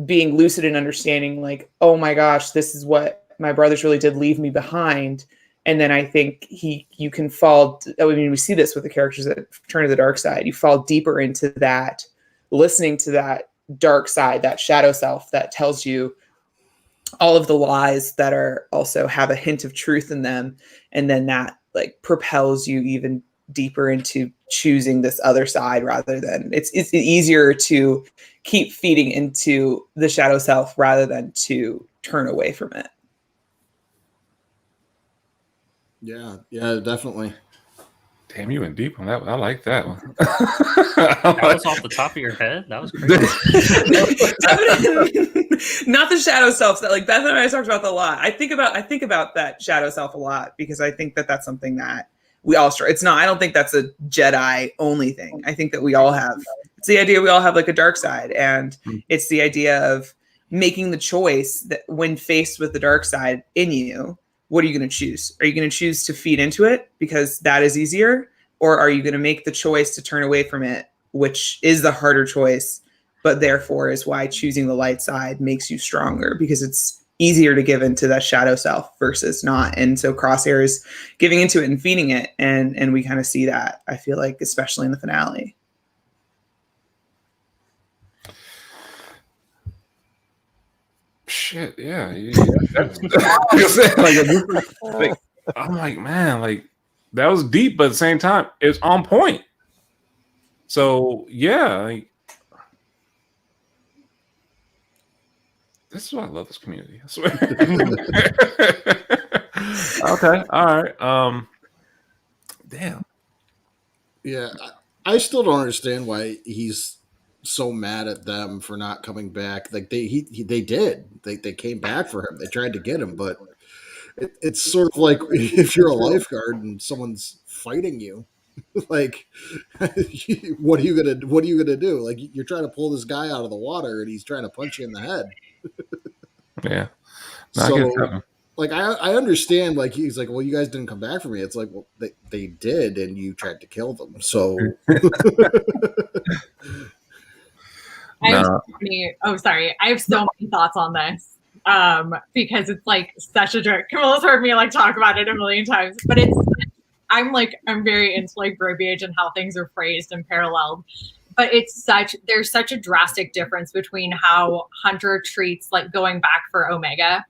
being lucid and understanding, like, oh my gosh, this is what my brothers really did leave me behind. And then I think you can fall. I mean, we see this with the characters that turn to the dark side. You fall deeper into that, listening to that dark side, that shadow self that tells you all of the lies that are also have a hint of truth in them. And then that like propels you even deeper into choosing this other side, rather than it's easier to keep feeding into the shadow self rather than to turn away from it. Yeah, definitely. Damn, you went deep on that one. I like that one. That was off the top of your head? That was crazy. Not the shadow self that, like, Beth and I talked about that a lot. I think about that shadow self a lot, because I think that that's something that we all struggle. It's not, I don't think that's a Jedi only thing. I think that we all have, it's the idea we all have like a dark side, and it's the idea of making the choice that when faced with the dark side in you, what are you going to choose? Are you going to choose to feed into it because that is easier? Or are you going to make the choice to turn away from it, which is the harder choice, but therefore is why choosing the light side makes you stronger, because it's easier to give into that shadow self versus not. And so Crosshair is giving into it and feeding it. And we kind of see that, I feel like, especially in the finale. Shit, yeah. Like, I'm like, man, like that was deep, but at the same time, it's on point. So yeah, like, this is why I love this community. I swear. Okay, all right. Damn. Yeah, I still don't understand why he's so mad at them for not coming back. Like they did. They came back for him. They tried to get him, but it's sort of like if you're a lifeguard and someone's fighting you, like what are you gonna do? Like you're trying to pull this guy out of the water and he's trying to punch you in the head. Yeah. No, so like I understand. Like he's like, well, you guys didn't come back for me. It's like, well, they did, and you tried to kill them. So I have No. sorry. I have so many thoughts on this. Because it's like such a joke. Camilla's heard me like talk about it a million times, but I'm very into like verbiage and how things are phrased and paralleled. But there's such a drastic difference between how Hunter treats like going back for Omega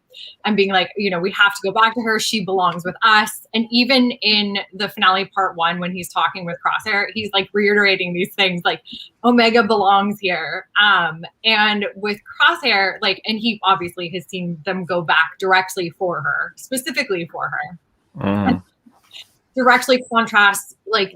and being like, you know, we have to go back to her. She belongs with us. And even in the finale part 1, when he's talking with Crosshair, he's like reiterating these things like Omega belongs here. And with Crosshair, like, and he obviously has seen them go back directly for her, specifically for her. Mm. Directly contrasts like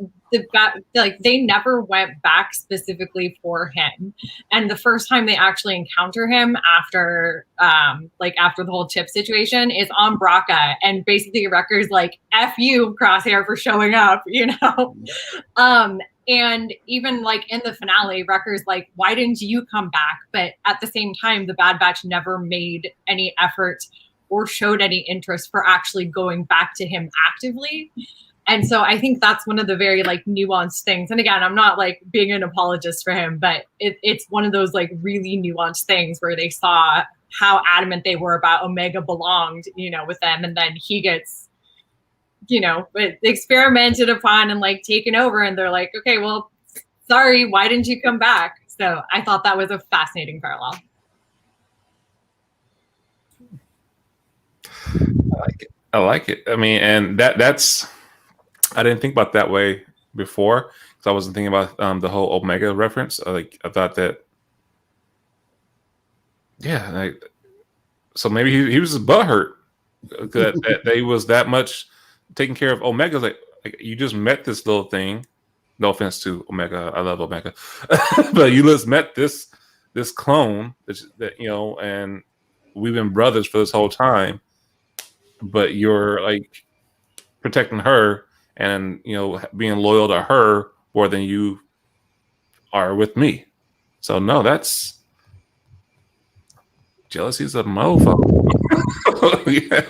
they never went back specifically for him, and the first time they actually encounter him after the whole chip situation is on Braca, and basically Wrecker's like, F you, Crosshair, for showing up, you know. And even like in the finale, Wrecker's like, why didn't you come back? But at the same time, the Bad Batch never made any effort or showed any interest for actually going back to him actively. And so I think that's one of the very like nuanced things. And again, I'm not like being an apologist for him, but it's one of those like really nuanced things where they saw how adamant they were about Omega belonged, you know, with them. And then he gets, you know, experimented upon and like taken over. And they're like, okay, well, sorry, why didn't you come back? So I thought that was a fascinating parallel. I like it. I mean, and that's, I didn't think about that way before because I wasn't thinking about the whole Omega reference. I thought that, yeah. So maybe he was just butthurt that they was that much taking care of Omega. Like you just met this little thing. No offense to Omega, I love Omega, but you just met this clone that you know, and we've been brothers for this whole time. But you're like protecting her. And, you know, being loyal to her more than you are with me. So, no, that's jealousy's a mofo. Yeah.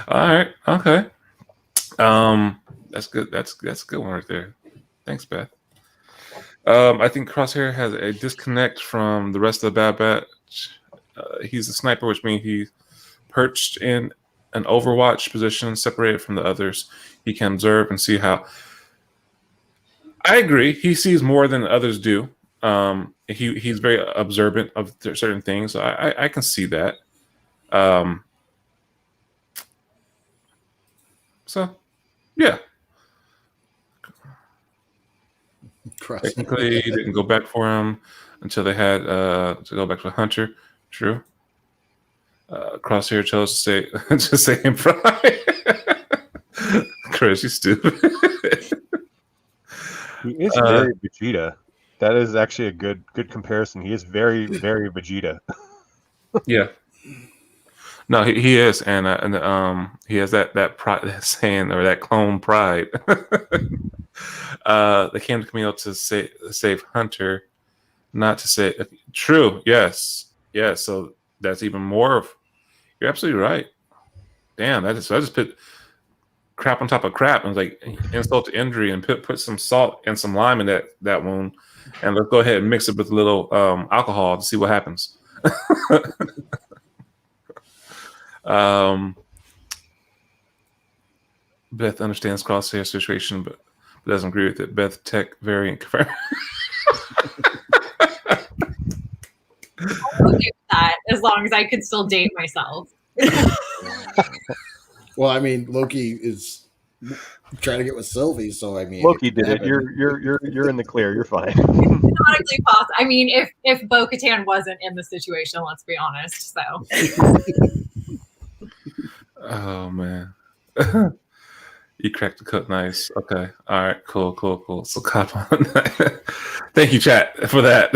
All right. Okay. That's good. That's a good one right there. Thanks, Beth. I think Crosshair has a disconnect from the rest of the Bad Batch. He's a sniper, which means he's perched in an overwatch position, separated from the others. He can observe and see how. I agree. He sees more than others do. He's very observant of certain things. So I can see that. So, yeah. Technically, didn't go back for him until they had to go back for Hunter. True. Crosshair chose to say him pride. Chris, you stupid. He is very Vegeta. That is actually a good comparison. He is very, very Vegeta. Yeah. No, he is, and he has that pride, that saying, or that clone pride. They came to Camino to save Hunter, not to say true. Yes. So that's even more of. You're absolutely right. Damn, I just put crap on top of crap and was like insult to injury and put some salt and some lime in that wound, and let's go ahead and mix it with a little alcohol to see what happens. Beth understands Crosshair situation, but doesn't agree with it. Beth Tech variant. I'm okay with that, as long as I could still date myself. Well, I mean, Loki is trying to get with Sylvie, so I mean, Loki did it. You're in the clear. You're fine. Canonically possible. I mean, if Bo-Katan wasn't in the situation, let's be honest. So. Oh man. You cracked the code nice. Okay. All right. Cool. So cop on that. Thank you, chat, for that.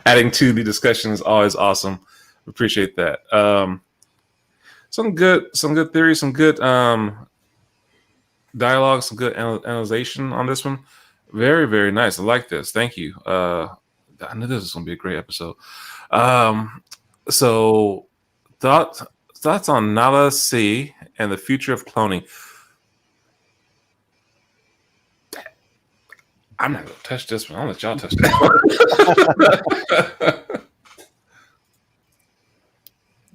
Adding to the discussion is always awesome. Appreciate that. Some good theories, some good dialogue, some good analyzation on this one. Very, very nice. I like this. Thank you. I knew this was gonna be a great episode. So thoughts thoughts on Nala C and the future of cloning. I'm not going to touch this one. I'll let y'all touch that one.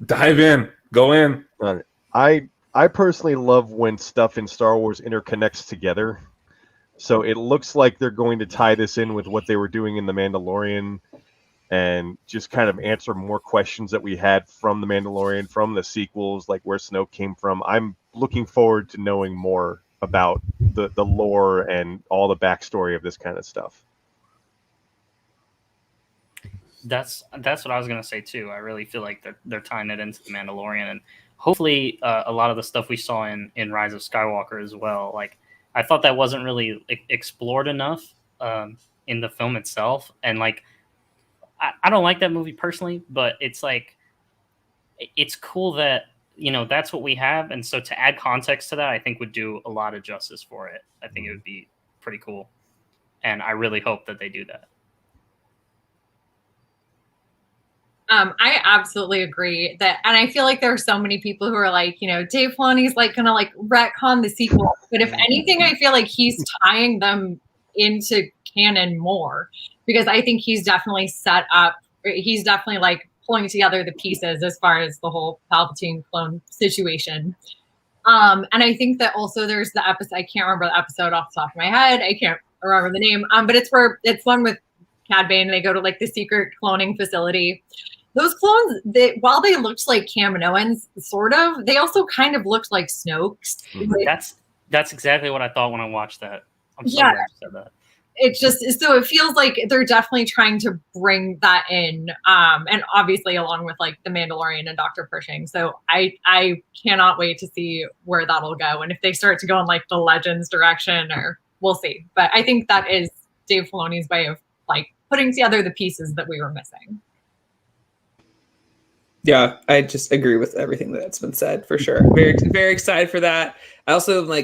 Dive in. Go in. I personally love when stuff in Star Wars interconnects together. So it looks like they're going to tie this in with what they were doing in The Mandalorian and just kind of answer more questions that we had from The Mandalorian, from the sequels, like where Snoke came from. I'm looking forward to knowing more about the lore and all the backstory of this kind of stuff. That's what I was gonna say too. I really feel like they're tying it into the Mandalorian, and hopefully a lot of the stuff we saw in Rise of Skywalker as well. Like I thought that wasn't really explored enough in the film itself, and like I don't like that movie personally, but it's like it's cool that that's what we have, and so to add context to that, I think would do a lot of justice for it. I think it would be pretty cool, and I really hope that they do that. I absolutely agree that, and I feel like there are so many people who are like, Dave Filoni's like gonna like retcon the sequel, but if anything, I feel like he's tying them into canon more because I think he's definitely set up. He's definitely like pulling together the pieces as far as the whole Palpatine clone situation. And I think that also there's the episode. I can't remember the episode off the top of my head. I can't remember the name. But it's one with Cad Bane. They go to like the secret cloning facility. Those clones, while they looked like Kaminoans, sort of, they also kind of looked like Snokes. That's exactly what I thought when I watched that. I'm so glad you said that. It just so it feels like they're definitely trying to bring that in, and obviously along with like the Mandalorian and Dr. Pershing. So I cannot wait to see where that'll go, and if they start to go in like the Legends direction, or we'll see. But I think that is Dave Filoni's way of like putting together the pieces that we were missing. Yeah, I just agree with everything that's been said for sure. Very, very excited for that. I also I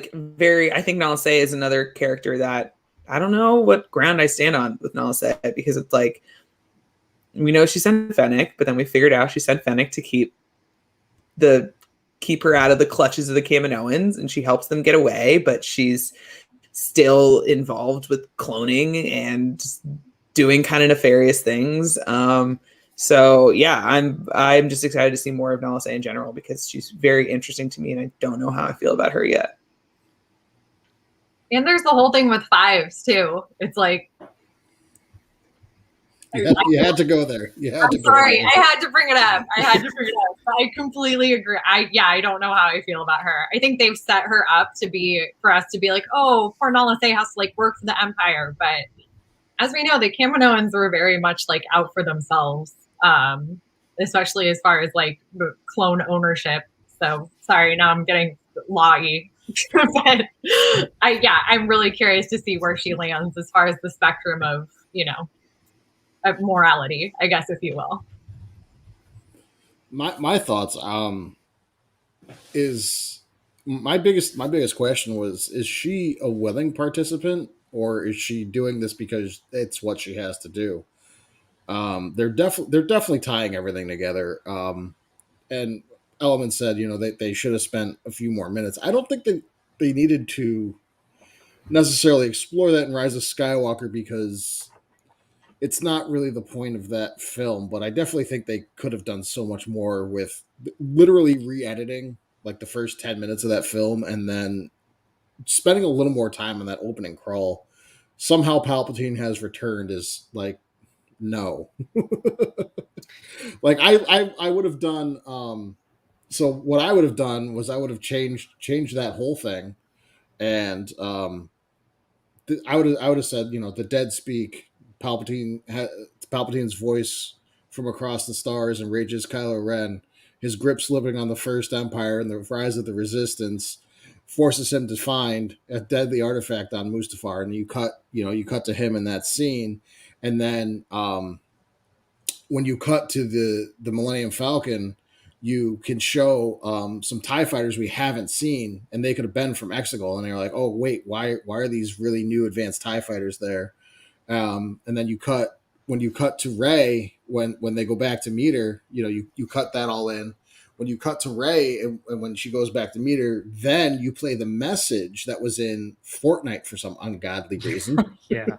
think Nala Se is another character that I don't know what ground I stand on with Nala Se, because it's like, we know she sent Fennec, but then we figured out she sent Fennec to keep her out of the clutches of the Kaminoans, and she helps them get away, but she's still involved with cloning and doing kind of nefarious things. So yeah, I'm just excited to see more of Nala Se in general because she's very interesting to me, and I don't know how I feel about her yet. And there's the whole thing with fives too. It's like you had to go there. I'm sorry, I had to bring it up. I completely agree. I don't know how I feel about her. I think they've set her up for us to be like, oh, poor Nala Se has to like work for the Empire, but as we know, the Kaminoans were very much like out for themselves. Especially as far as like clone ownership. So sorry, now I'm getting loggy. But I'm really curious to see where she lands as far as the spectrum of, of morality, I guess, if you will. My thoughts is my biggest question was, is she a willing participant, or is she doing this because it's what she has to do? They're definitely tying everything together. And Element said, they should have spent a few more minutes. I don't think that they needed to necessarily explore that in Rise of Skywalker because it's not really the point of that film. But I definitely think they could have done so much more with literally re-editing like the first 10 minutes of that film and then spending a little more time on that opening crawl. Somehow Palpatine has returned is like, no. Like I would have done so what I would have done was I would have changed that whole thing, and I would have said, the dead speak. Palpatine's voice from across the stars enrages Kylo Ren. His grip slipping on the First Empire and the rise of the Resistance forces him to find a deadly artifact on Mustafar, and you cut to him in that scene, and then when you cut to the Millennium Falcon, you can show some TIE fighters we haven't seen, and they could have been from Exegol, and they're like, oh wait, why are these really new advanced TIE fighters there? And then when you cut to Rey when they go back to meet her, you cut that all in. when you cut to Rey and when she goes back to meet her, then you play the message that was in Fortnite for some ungodly reason. Yeah.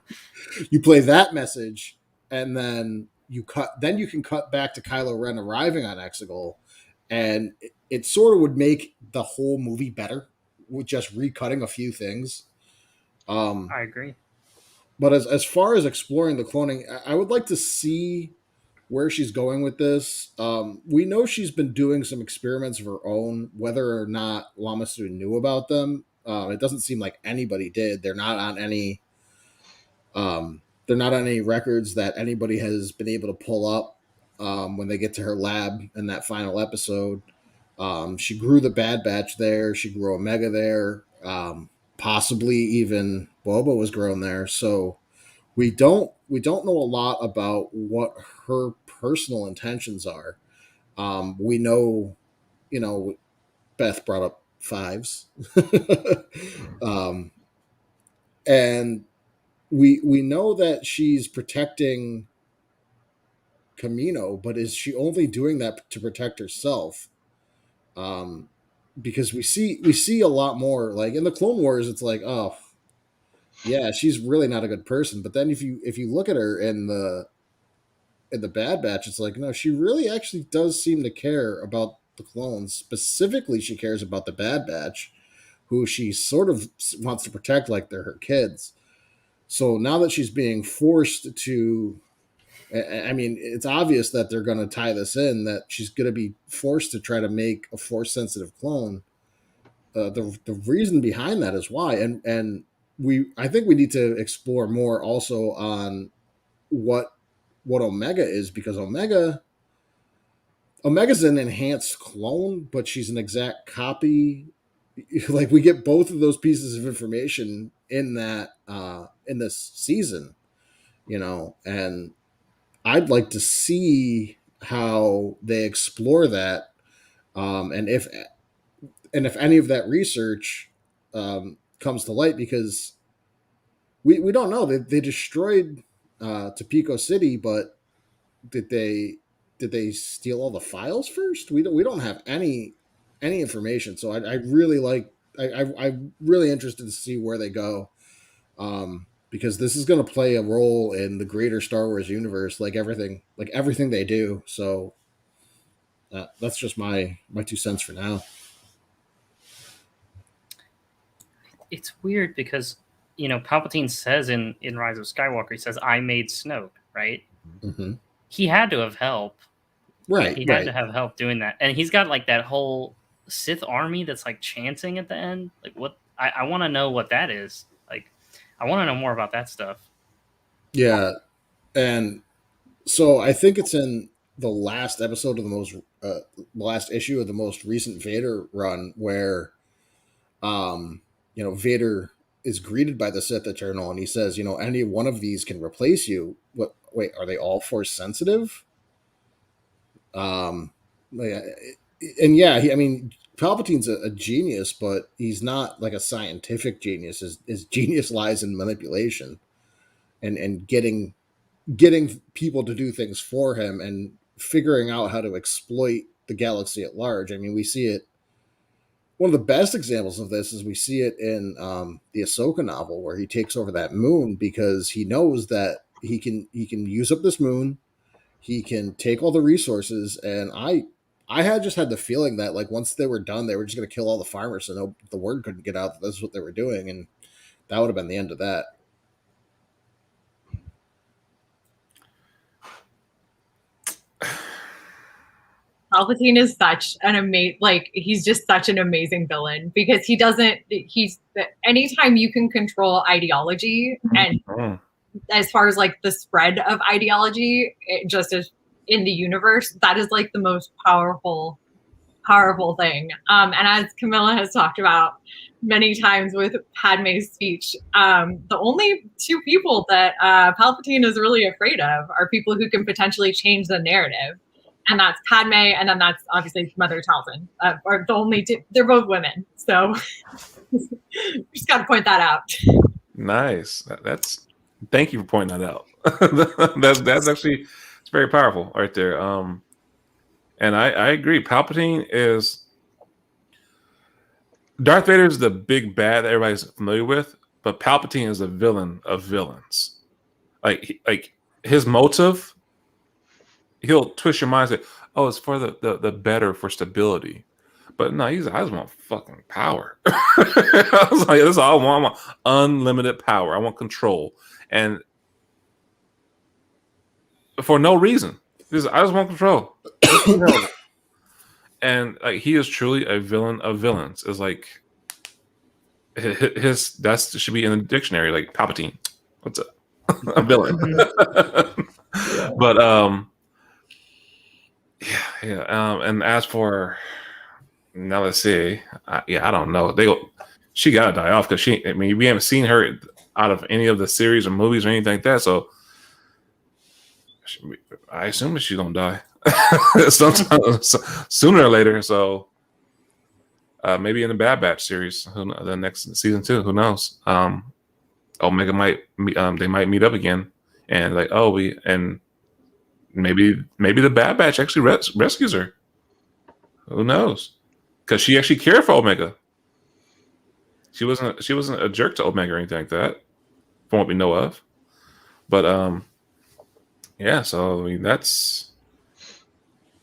You play that message, and then you can cut back to Kylo Ren arriving on Exegol, and it sort of would make the whole movie better with just recutting a few things. I agree. But as far as exploring the cloning, I would like to see where she's going with this. We know she's been doing some experiments of her own, whether or not Lamasu knew about them. It doesn't seem like anybody did. They're not on any records that anybody has been able to pull up when they get to her lab in that final episode. She grew the Bad Batch there. She grew Omega there. Possibly even Boba was grown there. So we don't know a lot about what her personal intentions are. We know, Beth brought up fives, and we know that she's protecting Camino, but is she only doing that to protect herself? Because we see a lot more, like in the Clone Wars, it's like, oh yeah, she's really not a good person. But then if you look at her in the Bad Batch, it's like, no, she really actually does seem to care about the clones. Specifically, she cares about the Bad Batch, who she sort of wants to protect like they're her kids. So now that she's being forced to, I mean, it's obvious that they're going to tie this in, that she's going to be forced to try to make a Force-sensitive clone. The reason behind that is why, and I think we need to explore more also on what Omega is, because Omega's an enhanced clone, but she's an exact copy. Like, we get both of those pieces of information in that in this season, and I'd like to see how they explore that, and if any of that research comes to light, because we don't know. They destroyed Topeka City, but did they steal all the files first? We don't have any information. So I really I'm really interested to see where they go, because this is going to play a role in the greater Star Wars universe, like everything they do. So that's just my 2 cents for now. It's weird because, Palpatine says in Rise of Skywalker, he says, "I made Snoke," right? Mm-hmm. He had to have help. Right. He had to have help doing that. And he's got like that whole Sith army that's like chanting at the end. Like, what? I want to know what that is. Like, I want to know more about that stuff. Yeah. And so I think it's in the last episode of the last issue of the most recent Vader run, where Vader is greeted by the Sith Eternal, and he says, any one of these can replace you. What? Wait, are they all Force sensitive? And yeah, Palpatine's a genius, but he's not like a scientific genius. His genius lies in manipulation and getting people to do things for him and figuring out how to exploit the galaxy at large. I mean, we see it. One of the best examples of this is we see it in the Ahsoka novel, where he takes over that moon because he knows that he can use up this moon. He can take all the resources, and I had the feeling that, like, once they were done, they were just going to kill all the farmers, so the word couldn't get out that this is what they were doing, and that would have been the end of that. Palpatine is such an he's just such an amazing villain, because anytime you can control ideology, and as far as like the spread of ideology, just as in the universe, that is like the most powerful thing. And as Camilla has talked about many times with Padme's speech, the only two people that Palpatine is really afraid of are people who can potentially change the narrative. And that's Padme, and then that's obviously Mother Talzin. Are the only two. They're both women, so just got to point that out. Nice. Thank you for pointing that out. that's actually, it's very powerful right there. And I agree. Palpatine is Darth Vader is the big bad that everybody's familiar with, but Palpatine is a villain of villains. Like his motive, he'll twist your mind and say, "Oh, it's for the better, for stability." But no, I just want fucking power. I was like, this is all I want. I want unlimited power. I want control, and for no reason. I just want control. And like he is truly a villain of villains. It's like his that should be in the dictionary, like Palpatine. What's a villain? But and as for now, let's see. I don't know. She gotta die off because I mean, we haven't seen her out of any of the series or movies or anything like that. So I assume that she's gonna die sometime sooner or later. So maybe in the Bad Batch series, the next season 2. Who knows? Omega might they might meet up again, and like maybe the Bad Batch actually rescues her. Who knows? Because she actually cared for Omega. She wasn't a jerk to Omega or anything like that, from what we know of. But yeah. So I mean, that's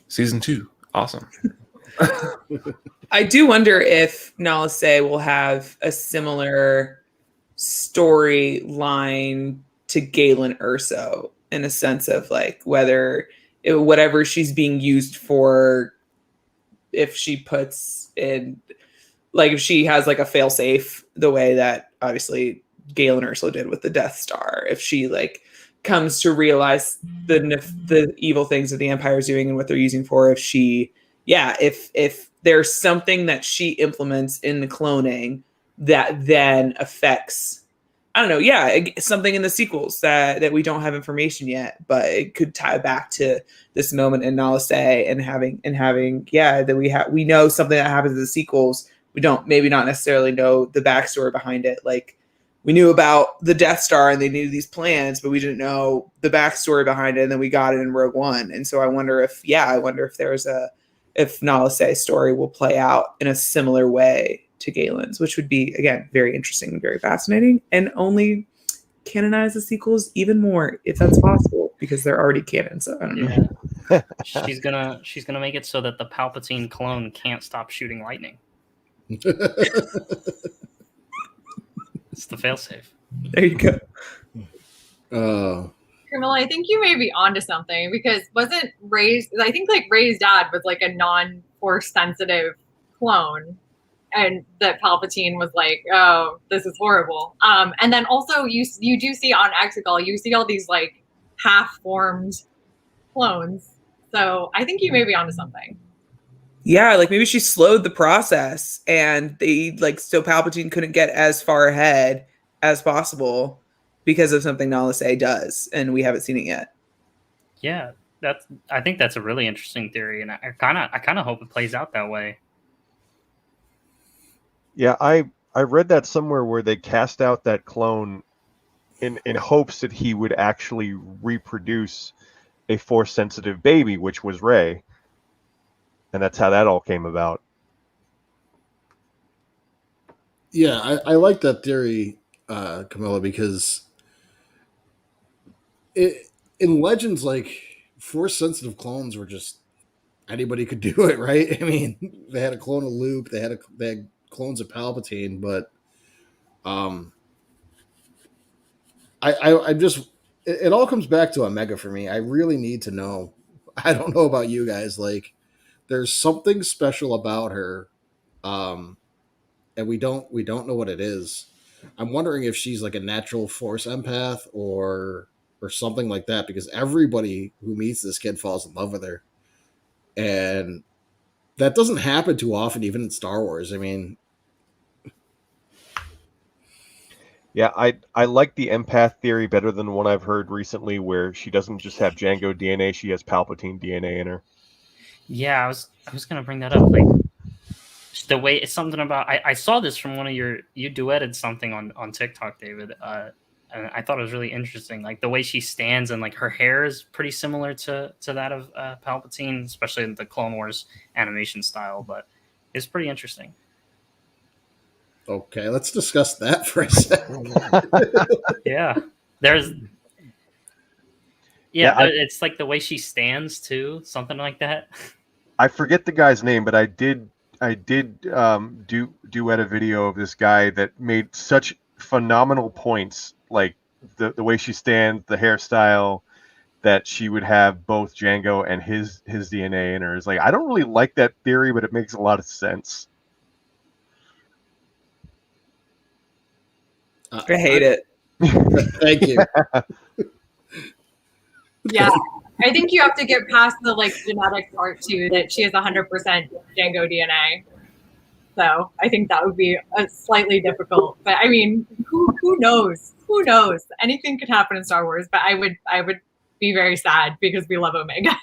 season 2. Awesome. I do wonder if Nala Se will have a similar storyline to Galen Erso in a sense of like whatever she's being used for, if she puts in, like if she has like a failsafe the way that obviously Galen Erso did with the Death Star, if she like comes to realize the evil things that the Empire is doing and what they're using for, if there's something that she implements in the cloning that then affects, I don't know, something in the sequels that we don't have information yet, but it could tie back to this moment in Nala Se and having that we know something that happens in the sequels. We don't maybe not necessarily know the backstory behind it. Like we knew about the Death Star and they knew these plans, but we didn't know the backstory behind it. And then we got it in Rogue One. And so I wonder if Nala Se's story will play out in a similar way to Galen's, which would be, again, very interesting and very fascinating, and only canonize the sequels even more if that's possible, because they're already canon. So I don't know. Yeah. she's gonna make it so that the Palpatine clone can't stop shooting lightning. It's the failsafe. There you go. Camilla, I think you may be onto something, because I think like Rey's dad was like a non-force sensitive clone, and that Palpatine was like, oh, this is horrible. And then also you do see on Exegol, you see all these like half-formed clones. So I think you may be onto something. Yeah, like maybe she slowed the process and so Palpatine couldn't get as far ahead as possible because of something Nala Se does, and we haven't seen it yet. Yeah, I think that's a really interesting theory, and I kind of hope it plays out that way. Yeah, I read that somewhere where they cast out that clone in hopes that he would actually reproduce a force-sensitive baby, which was Rey. And that's how that all came about. Yeah, I like that theory, Camilla, because in Legends, like, force-sensitive clones were just anybody could do it, right? I mean, they had a clone of Luke, they had clones of Palpatine, but I just, it all comes back to Omega for me. I really need to know. I don't know about you guys. Like, there's something special about her, and we don't know what it is. I'm wondering if she's like a natural force empath or something like that, because everybody who meets this kid falls in love with her, and that doesn't happen too often, even in Star Wars. I mean, yeah, I like the empath theory better than the one I've heard recently, where she doesn't just have Jango DNA, she has Palpatine DNA in her. Yeah, I was gonna bring that up. Like the way it's something about I saw this from one of you duetted something on TikTok, David. and I thought it was really interesting. Like the way she stands and like her hair is pretty similar to that of Palpatine, especially in the Clone Wars animation style. But it's pretty interesting. Okay, let's discuss that for a second. Yeah, it's like the way she stands too, something like that. I forget the guy's name, but I did duet a video of this guy that made such phenomenal points, like the way she stands, the hairstyle, that she would have both Jango and his DNA in her. Is like, I don't really like that theory, but it makes a lot of sense. I hate it. Thank you. Yeah, I think you have to get past the like genetic part too, that she has 100% Django DNA. So I think that would be slightly difficult. But I mean, who knows? Who knows? Anything could happen in Star Wars. But I would be very sad because we love Omega.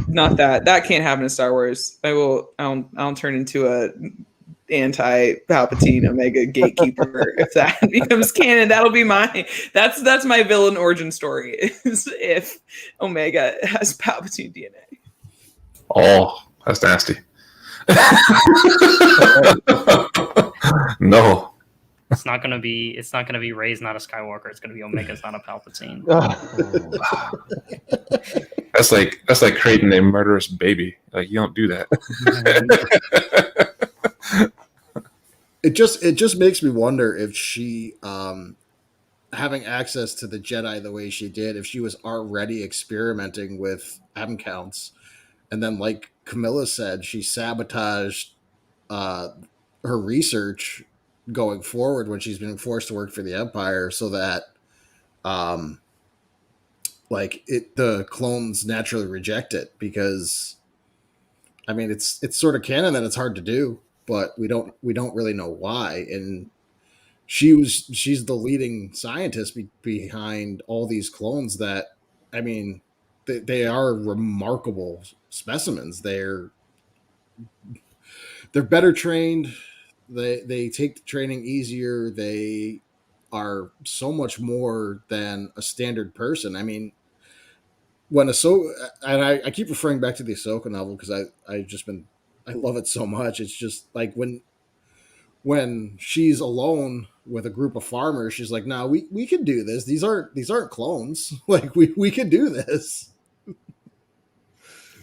Not that can't happen in Star Wars. I'll turn into a anti-Palpatine Omega gatekeeper if that becomes canon. That'll be that's my villain origin story, is if Omega has Palpatine DNA. Oh, that's nasty. No. It's not gonna be Rey's not a Skywalker. It's gonna be Omega's not a Palpatine. That's like creating a murderous baby. Like, you don't do that. It just makes me wonder if she, having access to the Jedi the way she did, if she was already experimenting with M counts, and then, like Camilla said, she sabotaged her research going forward when she's been forced to work for the Empire, so that the clones naturally reject it, because I mean it's sort of canon that it's hard to do, but we don't really know why. And she's the leading scientist behind all these clones that, I mean, they are remarkable specimens. They're better trained. They take the training easier. They are so much more than a standard person. I mean, when Ahsoka, and I keep referring back to the Ahsoka novel because I love it so much. It's just like when she's alone with a group of farmers, she's like, "No, we can do this. These aren't clones. Like we can do this."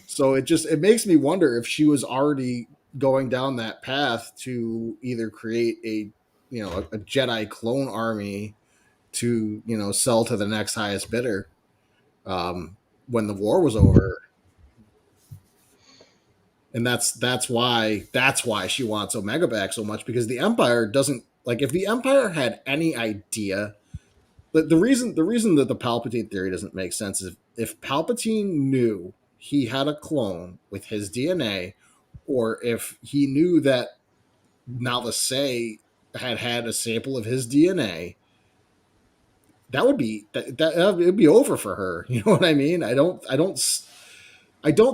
So it makes me wonder if she was already going down that path to either create a Jedi clone army to sell to the next highest bidder when the war was over. And that's why she wants Omega back so much, because the Empire doesn't, like, if the Empire had any idea, the reason that the Palpatine theory doesn't make sense is if Palpatine knew he had a clone with his DNA, or if he knew that Nala Se had a sample of his DNA, that would be it'd be over for her. You know what I mean? I don't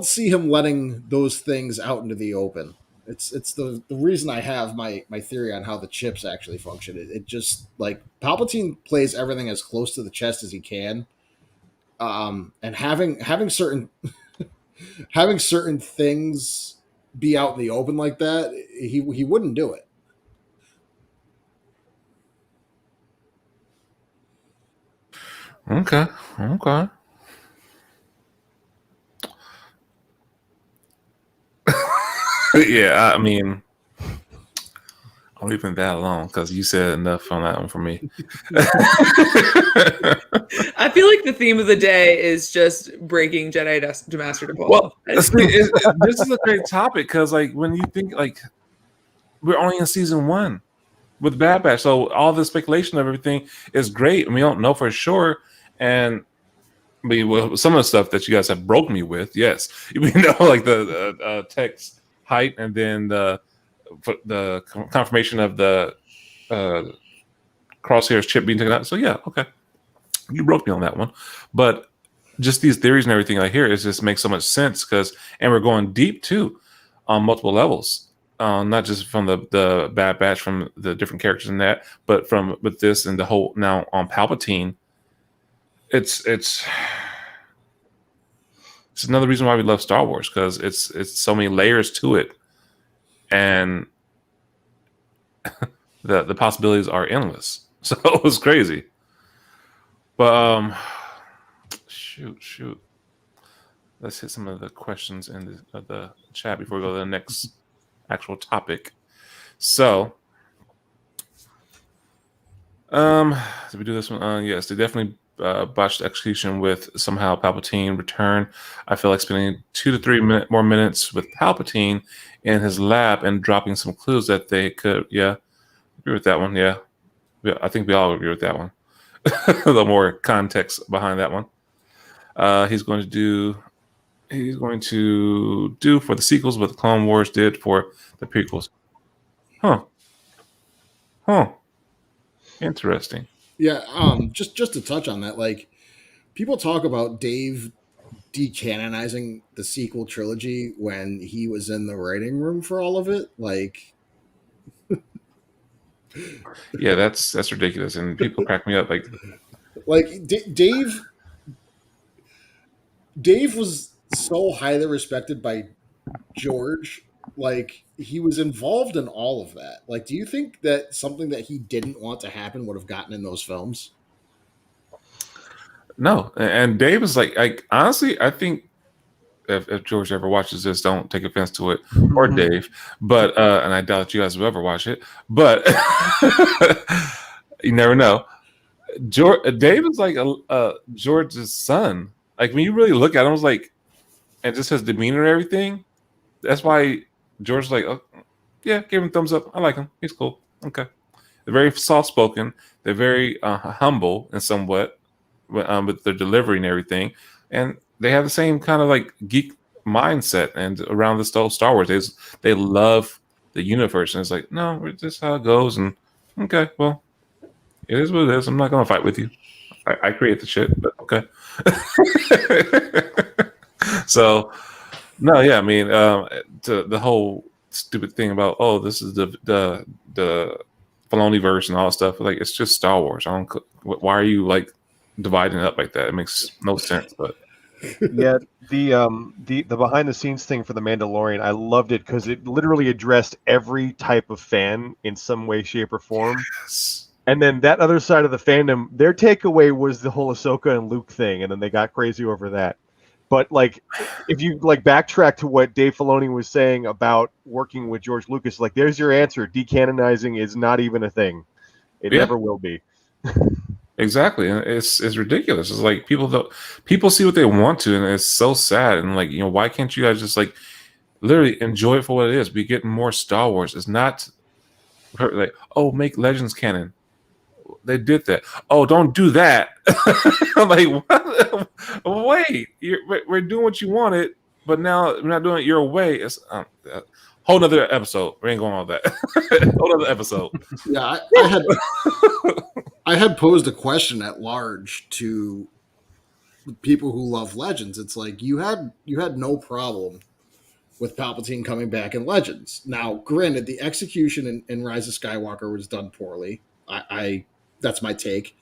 see him letting those things out into the open. It's the reason I have my theory on how the chips actually function. It just, like, Palpatine plays everything as close to the chest as he can, and having certain things be out in the open like that, he wouldn't do it. Okay. Yeah, I mean, I'm leaving that alone because you said enough on that one for me. I feel like the theme of the day is just breaking Jedi to Master Depaul. Well, this is a great topic because, like, when you think, like, we're only in season 1 with Bad Batch, so all the speculation of everything is great, and we don't know for sure. And I mean, well, some of the stuff that you guys have broke me with, yes, we know, like the text height, and then the confirmation of the Crosshair's chip being taken out. So yeah, okay, you broke me on that one. But just these theories and everything I hear, it just makes so much sense, and we're going deep too on multiple levels. not just from the Bad Batch, from the different characters in that, but with this and the whole now on Palpatine. It's another reason why we love Star Wars, because it's so many layers to it, and the possibilities are endless. So it was crazy. But shoot. Let's hit some of the questions in the chat before we go to the next actual topic. So, did we do this one? Yes, they definitely botched execution with somehow Palpatine return. I feel like spending 2 to 3 more minutes with Palpatine in his lab and dropping some clues that they could. Yeah, agree with that one. Yeah, I think we all agree with that one. A little more context behind that one. He's going to do for the sequels what the Clone Wars did for the prequels. Huh. Interesting. Yeah, just to touch on that, like, people talk about Dave decanonizing the sequel trilogy when he was in the writing room for all of it. Like, yeah, that's ridiculous, and people crack me up. Like Dave was so highly respected by George. Like, he was involved in all of that. Like, do you think that something that he didn't want to happen would have gotten in those films? No, and Dave is like honestly, I think if George ever watches this, don't take offense to it, or Dave, but and I doubt you guys will ever watch it, but you never know. Dave is like George's son. Like, when you really look at him, it's like, and just his demeanor and everything. That's why George's like, oh, yeah, give him a thumbs up. I like him. He's cool. Okay. They're very soft spoken. They're very humble in somewhat with their delivery and everything, and they have the same kind of like geek mindset. And around this whole Star Wars, they love the universe, and it's like, no, it's just how it goes. And okay, well, it is what it is. I'm not gonna fight with you. I create the shit, but okay. So, no, yeah, I mean, the whole stupid thing about, oh, this is the Filoni verse and all that stuff. Like, it's just Star Wars. Why are you like dividing it up like that? It makes no sense. But yeah, the behind the scenes thing for the Mandalorian, I loved it because it literally addressed every type of fan in some way, shape, or form. yes. And then that other side of the fandom, their takeaway was the whole Ahsoka and Luke thing, and then they got crazy over that. But like, if you like backtrack to what Dave Filoni was saying about working with George Lucas, like, there's your answer. Decanonizing is not even a thing. It never will be. Exactly, and it's ridiculous. It's like people see what they want to, and it's so sad. And like, why can't you guys just like literally enjoy it for what it is? We get more Star Wars. It's not like, oh, make Legends canon. They did that. Oh, don't do that. I'm like, what? Wait, we're doing what you wanted, but now we're not doing it your way. It's whole nother episode. We ain't going on that. Whole nother episode. Yeah, I had posed a question at large to people who love Legends. It's like, you had no problem with Palpatine coming back in Legends. Now, granted, the execution in Rise of Skywalker was done poorly. I that's my take.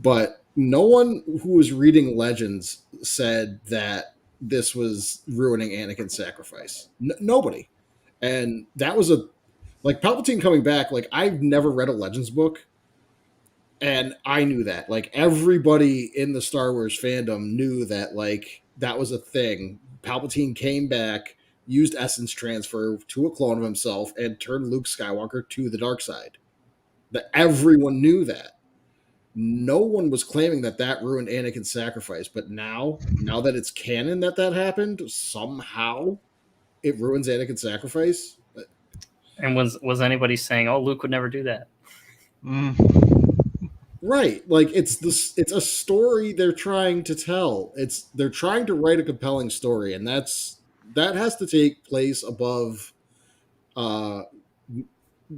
But no one who was reading Legends said that this was ruining Anakin's sacrifice. Nobody. And that was like, Palpatine coming back. Like, I've never read a Legends book, and I knew that. Like, everybody in the Star Wars fandom knew that, like, that was a thing. Palpatine came back, used essence transfer to a clone of himself, and turned Luke Skywalker to the dark side. That everyone knew that. No one was claiming that ruined Anakin's sacrifice, but now that it's canon that happened, somehow it ruins Anakin's sacrifice. And was anybody saying, "Oh, Luke would never do that"? Right, like, it's a story they're trying to tell. They're trying to write a compelling story, and that has to take place above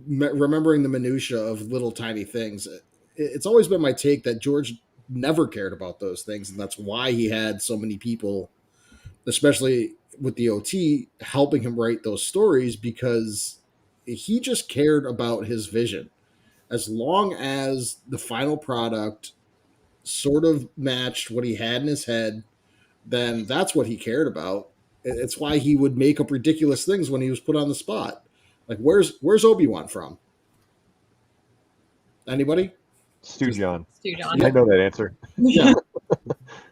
remembering the minutia of little tiny things. It's always been my take that George never cared about those things, and that's why he had so many people, especially with the OT, helping him write those stories, because he just cared about his vision. As long as the final product sort of matched what he had in his head, then that's what he cared about. It's why he would make up ridiculous things when he was put on the spot. Like, where's Obi-Wan from? Anybody? Stu John. Stu John. I know that answer. Yeah.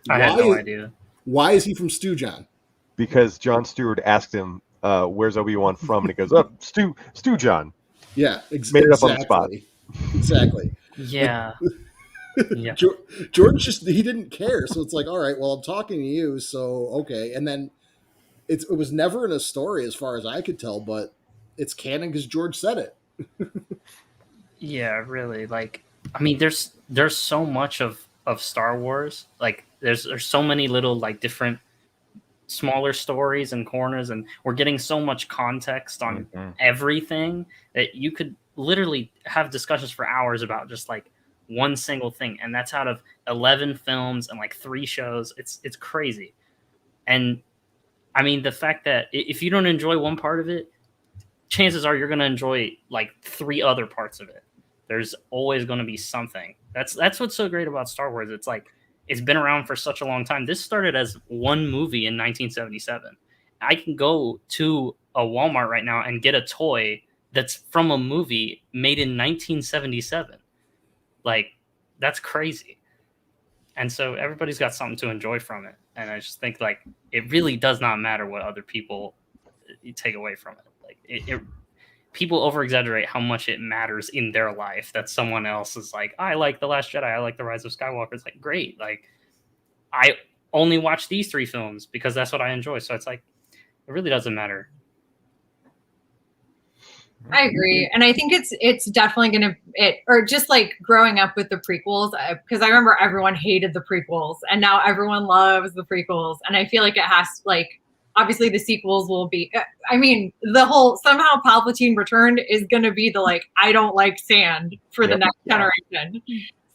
I had no idea. Why is he from Stu John? Because Jon Stewart asked him, "Where's Obi-Wan from?" And he goes, "Oh, Stu John." Yeah, made it up on the spot. Exactly. Yeah. Yeah. George he didn't care, so it's like, all right, well, I'm talking to you, so okay. And then it was never in a story as far as I could tell, but it's canon because George said it. Yeah, really. Like, I mean, there's so much of Star Wars. Like, there's so many little like different smaller stories and corners, and we're getting so much context on everything that you could literally have discussions for hours about just like one single thing, and that's out of 11 films and like 3 shows. It's crazy. And I mean, the fact that if you don't enjoy one part of it, chances are you're going to enjoy like 3 other parts of it. There's always going to be something. That's what's so great about Star Wars. It's like, it's been around for such a long time. This started as one movie in 1977. I can go to a Walmart right now and get a toy that's from a movie made in 1977. Like, that's crazy. And so everybody's got something to enjoy from it. And I just think, like, it really does not matter what other people take away from it. Like, people over-exaggerate how much it matters in their life that someone else is like, I like The Last Jedi, I like The Rise of Skywalker. It's like, great. Like, I only watch these 3 films because that's what I enjoy. So it's like, it really doesn't matter. I agree. And I think it's definitely going to, or just like growing up with the prequels, because I remember everyone hated the prequels and now everyone loves the prequels. And I feel like it has, like, obviously the sequels will be, I mean, the whole somehow Palpatine returned is going to be the, like, I don't like sand for the next generation.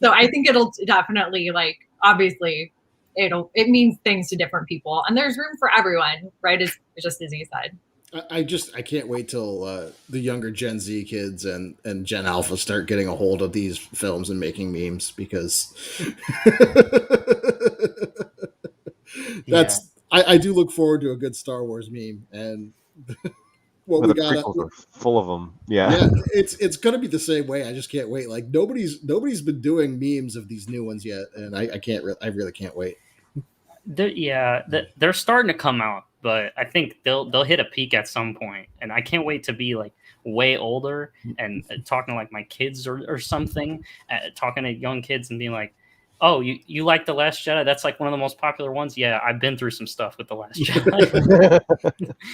So I think it'll definitely, like, obviously it means things to different people, and there's room for everyone, right? It's just as you said. I can't wait till the younger Gen Z kids and Gen Alpha start getting a hold of these films and making memes, because that's I do look forward to a good Star Wars meme, and what we the got prequels are full of them. Yeah, it's gonna be the same way. I just can't wait. Like, nobody's been doing memes of these new ones yet, and I really can't wait. They're starting to come out, but I think they'll hit a peak at some point, and I can't wait to be like way older and talking to like my kids or something, talking to young kids and being like, oh, you like The Last Jedi? That's like one of the most popular ones. Yeah, I've been through some stuff with The Last Jedi.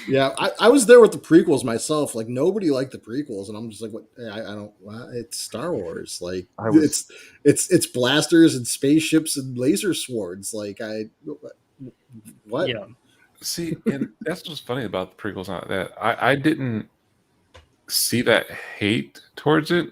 Yeah, I was there with the prequels myself. Like, nobody liked the prequels, and I'm just like, what? I don't. It's Star Wars. Like, it's blasters and spaceships and laser swords. Like, what? Yeah. See, and that's what's funny about the prequels. That I didn't see that hate towards it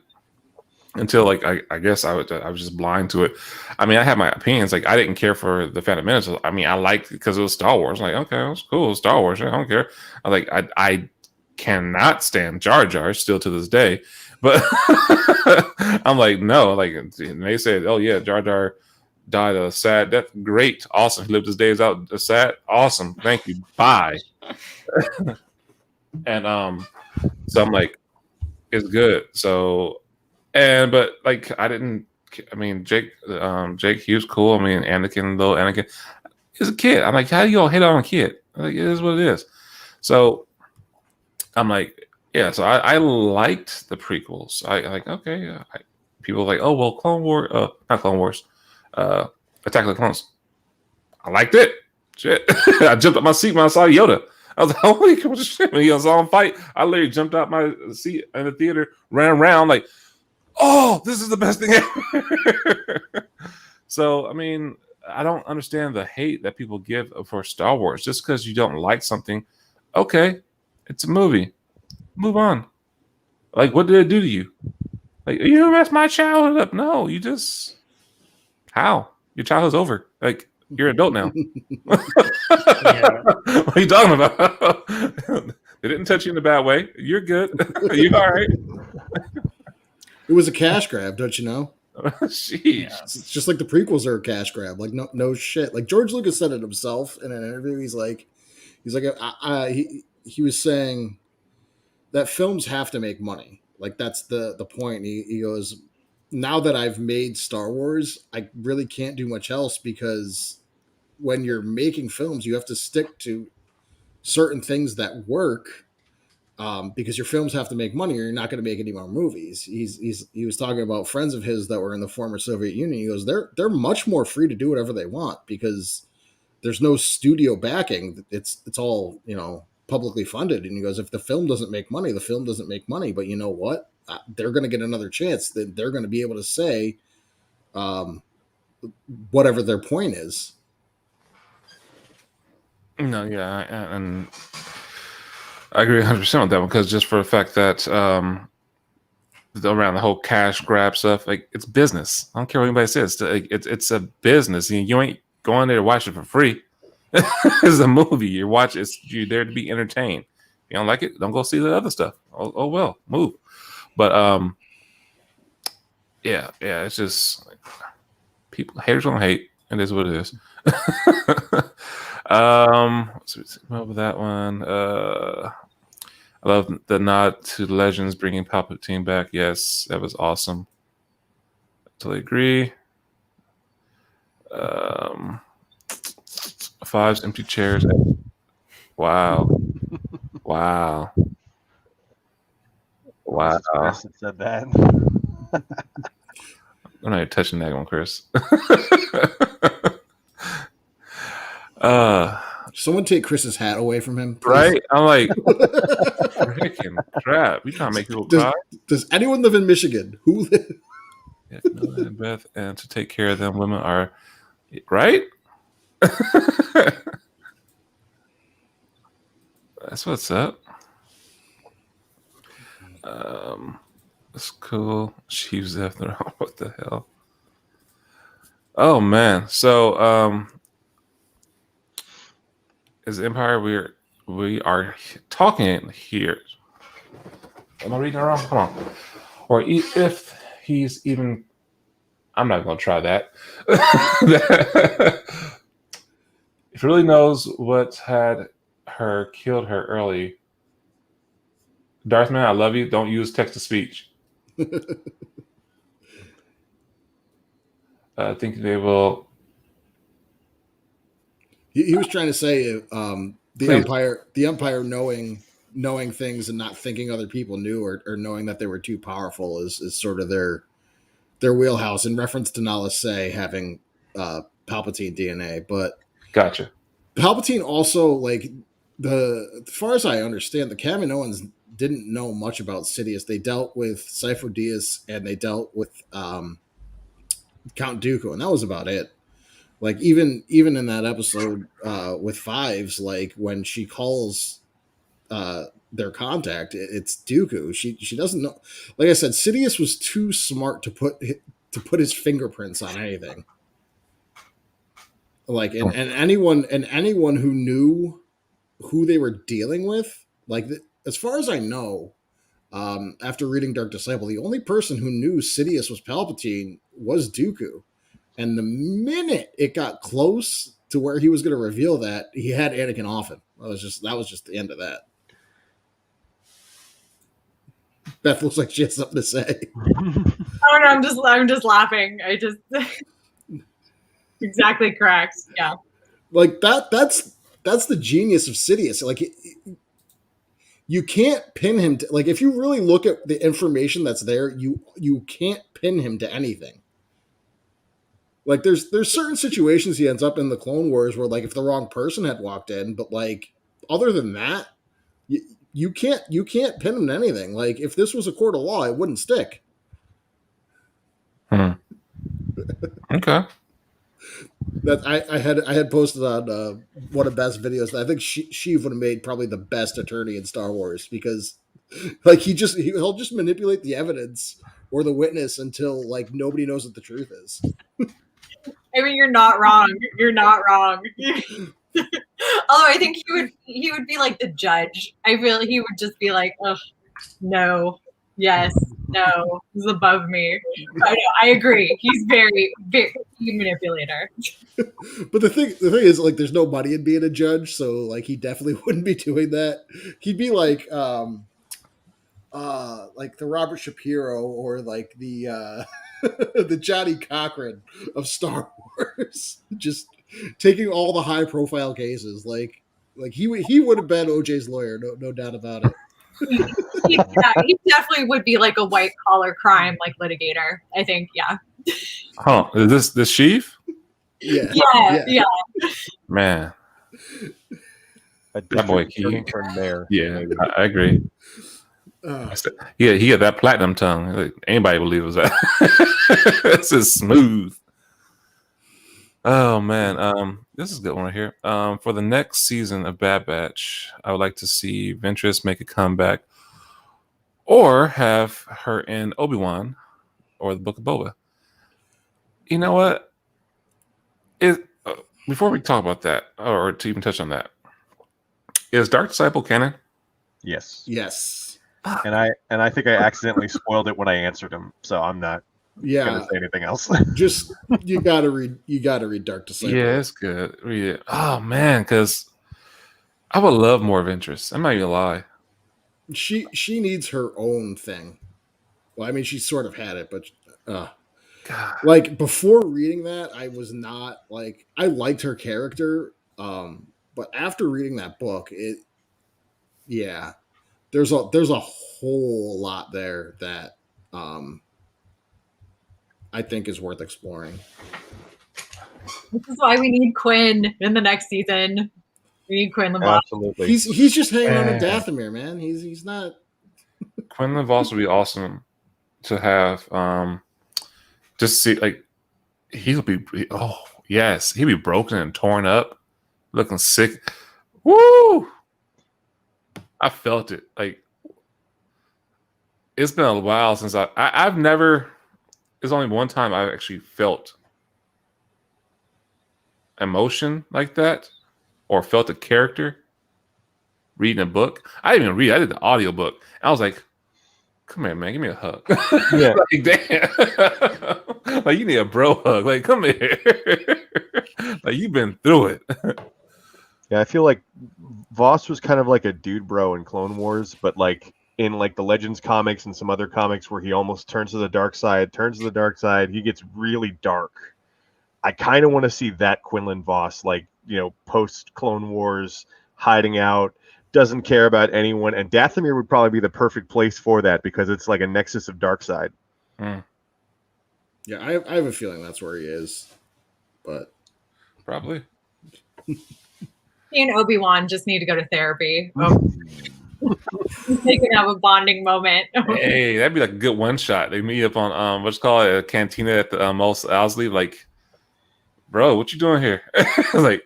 until, like, I guess I was just blind to it. I mean, I had my opinions. Like, I didn't care for the Phantom Menace. I mean, I liked it because it was Star Wars. Like, okay, it was cool, Star Wars. I don't care. I cannot stand Jar Jar still to this day. But I'm like, no. Like, and they said, oh yeah, Jar Jar died a sad death. Great, awesome. He lived his days out sad. Awesome, thank you. Bye. And so I'm like, it's good. So. But like, I mean, Jake, he was cool. I mean, Anakin is a kid. I'm like, how do you all hate on a kid? Like, it is what it is. So I'm like, yeah. So I liked the prequels. I like, okay. People are like, oh well, not Clone Wars, Attack of the Clones. I liked it. Shit, I jumped up my seat when I saw Yoda. I was like, holy shit! When he saw him fight, I literally jumped out my seat in the theater, ran around like, oh, this is the best thing ever. So, I mean, I don't understand the hate that people give for Star Wars. Just because you don't like something, okay, it's a movie. Move on. Like, what did it do to you? Like, you messed my childhood up. No, you just... How? Your childhood's over. Like, you're an adult now. What are you talking about? It didn't touch you in a bad way. You're good. You all right? It was a cash grab, don't you know? Sheesh. It's just like the prequels are a cash grab. Like no shit. Like George Lucas said it himself in an interview. He's like, he was saying that films have to make money. Like that's the point. He goes, now that I've made Star Wars, I really can't do much else because when you're making films, you have to stick to certain things that work. Because your films have to make money, or you're not going to make any more movies. He was talking about friends of his that were in the former Soviet Union. He goes, they're much more free to do whatever they want because there's no studio backing. It's all publicly funded. And he goes, if the film doesn't make money, the film doesn't make money. But you know what? They're going to get another chance. They're going to be able to say whatever their point is. No, yeah, and I agree 100% with that one because just for the fact that around the whole cash grab stuff, like it's business. I don't care what anybody says. It's a business. You ain't going there to watch it for free. It's a movie. You're there to be entertained. If you don't like it, don't go see the other stuff. Oh well, move. But yeah, it's just like, haters gonna hate. It is what it is. Over that one. I love the nod to the legends bringing Palpatine back. Yes, that was awesome. Totally agree. Five's empty chairs. Wow. Wow. Chris that said that. I'm not touching that one, Chris. Someone take Chris's hat away from him, please. Right? I'm like, freaking crap. We trying to make people cry. Does anyone live in Michigan? Who live? Yeah, Mila and Beth, and to take care of them, women are right. That's what's up. That's cool. She's after all. What the hell? Oh man. So as Empire, we are talking here. Am I reading it wrong? Come on. Or if he's even, I'm not going to try that. If he really knows what had her killed her early, Darthman, I love you. Don't use text to speech. I think they will. He was trying to say the Please. Empire knowing things and not thinking other people knew, or knowing that they were too powerful is sort of their wheelhouse, in reference to Nala Se having Palpatine DNA. But Gotcha. Palpatine also, like, as far as I understand, the Kaminoans didn't know much about Sidious. They dealt with Sifo Dyas and they dealt with Count Dooku, and that was about it. Like even in that episode with Fives, like when she calls their contact, it's Dooku. She doesn't know. Like I said, Sidious was too smart to put his fingerprints on anything. Like and anyone who knew who they were dealing with, like as far as I know, after reading Dark Disciple, the only person who knew Sidious was Palpatine was Dooku. And the minute it got close to where he was going to reveal that, he had Anakin off him. That was just the end of that. Beth looks like she has something to say. Oh no, I'm just laughing. I just exactly correct. Yeah. Like that's the genius of Sidious. Like you can't pin him to, like, if you really look at the information that's there, you can't pin him to anything. Like there's certain situations he ends up in the Clone Wars where, like, if the wrong person had walked in, but like other than that, you can't pin him to anything. Like if this was a court of law, it wouldn't stick. Okay. That I had posted on one of Beth's videos. I think she would have made probably the best attorney in Star Wars, because like he'll just manipulate the evidence or the witness until like nobody knows what the truth is. I mean, you're not wrong. You're not wrong. Although I think he would be like the judge. I feel like he would just be like, oh, no, yes, no, this is above me. I agree. He's very, very manipulator. But the thing is, like, there's no money in being a judge, so like he definitely wouldn't be doing that. He'd be like the Robert Shapiro or like the the Johnny Cochran of Star Wars, just taking all the high profile cases. Like he would have been OJ's lawyer, no doubt about it. He definitely would be like a white collar crime like litigator. I think, yeah. Huh? Is this Sheev? Yeah. Man, that boy Key. From there. Yeah, I agree. He had that platinum tongue. Like, anybody believes that. It's just smooth. Oh man, this is a good one right here. For the next season of Bad Batch, I would like to see Ventress make a comeback, or have her in Obi-Wan or the Book of Boba. You know what? Before we talk about that, or to even touch on that, is Dark Disciple canon? Yes. Yes. And I think I accidentally spoiled it when I answered him, so I'm not gonna say anything else. Just you gotta read Dark Disciple. Yeah, it's good. Read it. Oh man, because I would love more Ventress. I'm not even gonna lie. She needs her own thing. Well, I mean, she sort of had it, but God. like before reading that, I was not like, I liked her character, but after reading that book, there's a whole lot there that I think is worth exploring. This is why we need Quinn in the next season. We need Quinn LeVoss. Absolutely. He's just hanging on to Dathomir, man. He's not. Quinlan Voss would be awesome to have. Just see, like, he'll be. Oh yes, he'll be broken and torn up, looking sick. Woo! I felt it. Like, it's been a while since I've never. There's only one time I've actually felt emotion like that, or felt a character reading a book. I didn't even read. I did the audiobook. I was like, come here, man, give me a hug. Yeah. Like, damn. Like, you need a bro hug. Like, come here. Like, you've been through it. Yeah, I feel like Voss was kind of like a dude bro in Clone Wars, but like in like the Legends comics and some other comics where he almost turns to the dark side, he gets really dark. I kind of want to see that Quinlan Voss, like, you know, post Clone Wars, hiding out, doesn't care about anyone, and Dathomir would probably be the perfect place for that because it's like a nexus of dark side. Mm, Yeah, I have a feeling that's where he is, but probably. He and Obi-Wan just need to go to therapy. They can have a bonding moment. Hey, that'd be like a good one shot. They meet up on what's called a cantina at the most Owsley. Like, bro, what you doing here? Like,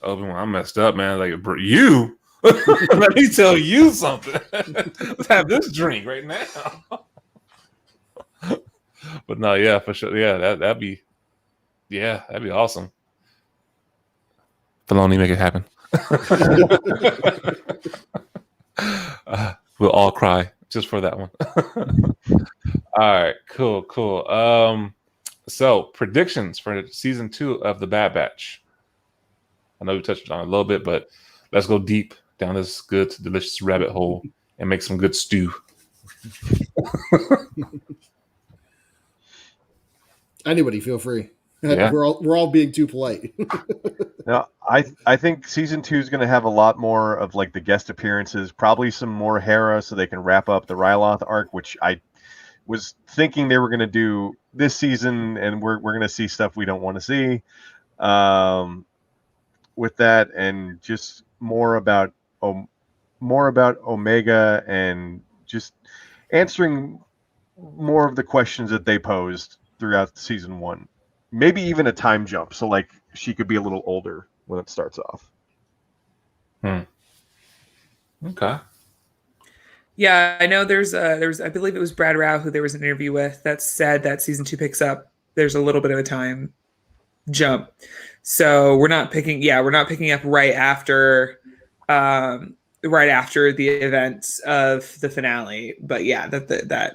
Obi-Wan, I'm messed up, man. Like, bro, you. Let me tell you something. Let's have this drink right now. But no, yeah, for sure. Yeah, that'd be awesome. Filoni, make it happen. We'll all cry just for that one. All right, cool. So predictions for season 2 of the Bad Batch. I know we touched on it a little bit, but let's go deep down this good, delicious rabbit hole and make some good stew. anybody feel free. Yeah. We're all being too polite. Now, I think season 2 is going to have a lot more of like the guest appearances, probably some more Hera, so they can wrap up the Ryloth arc, which I was thinking they were going to do this season, and we're going to see stuff we don't want to see with that, and just more about Omega, and just answering more of the questions that they posed throughout season 1. Maybe even a time jump, so like she could be a little older when it starts off. Okay. Yeah, I know there's I believe it was Brad Rao who there was an interview with that said that season 2 picks up. There's a little bit of a time jump. So we're not picking up right after the events of the finale. But yeah, that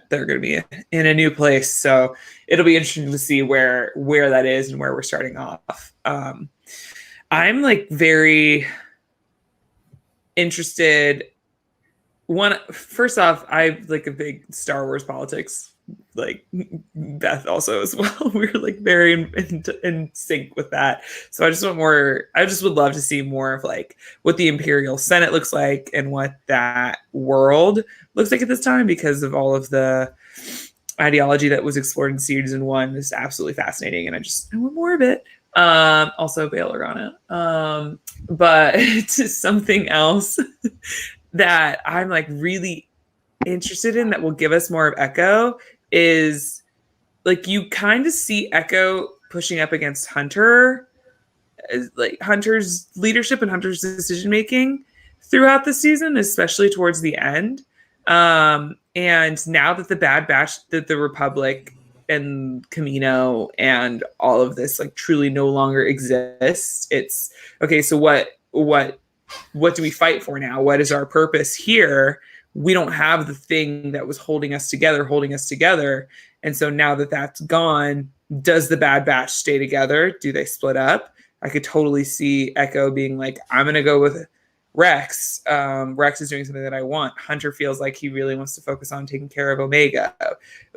they're going to be in a new place. So it'll be interesting to see where that is and where we're starting off. I'm like very interested. First off, I'm like a big Star Wars politics, like Beth also as well. We're like very in sync with that. So I just would love to see more of like what the Imperial Senate looks like and what that world looks like at this time, because of all of the ideology that was explored in season 1 is absolutely fascinating, and I want more of it. Also Bail Organa. But to something else that I'm like really interested in that will give us more of Echo is like you kind of see Echo pushing up against Hunter, like Hunter's leadership and Hunter's decision making throughout the season, especially towards the end. And now that the Bad Batch, that the Republic and Camino and all of this like truly no longer exists, it's okay. So what do we fight for now? What is our purpose here? We don't have the thing that was holding us together. And so now that that's gone, does the Bad Batch stay together? Do they split up? I could totally see Echo being like, I'm going to go with Rex. Rex is doing something that I want. Hunter feels like he really wants to focus on taking care of Omega.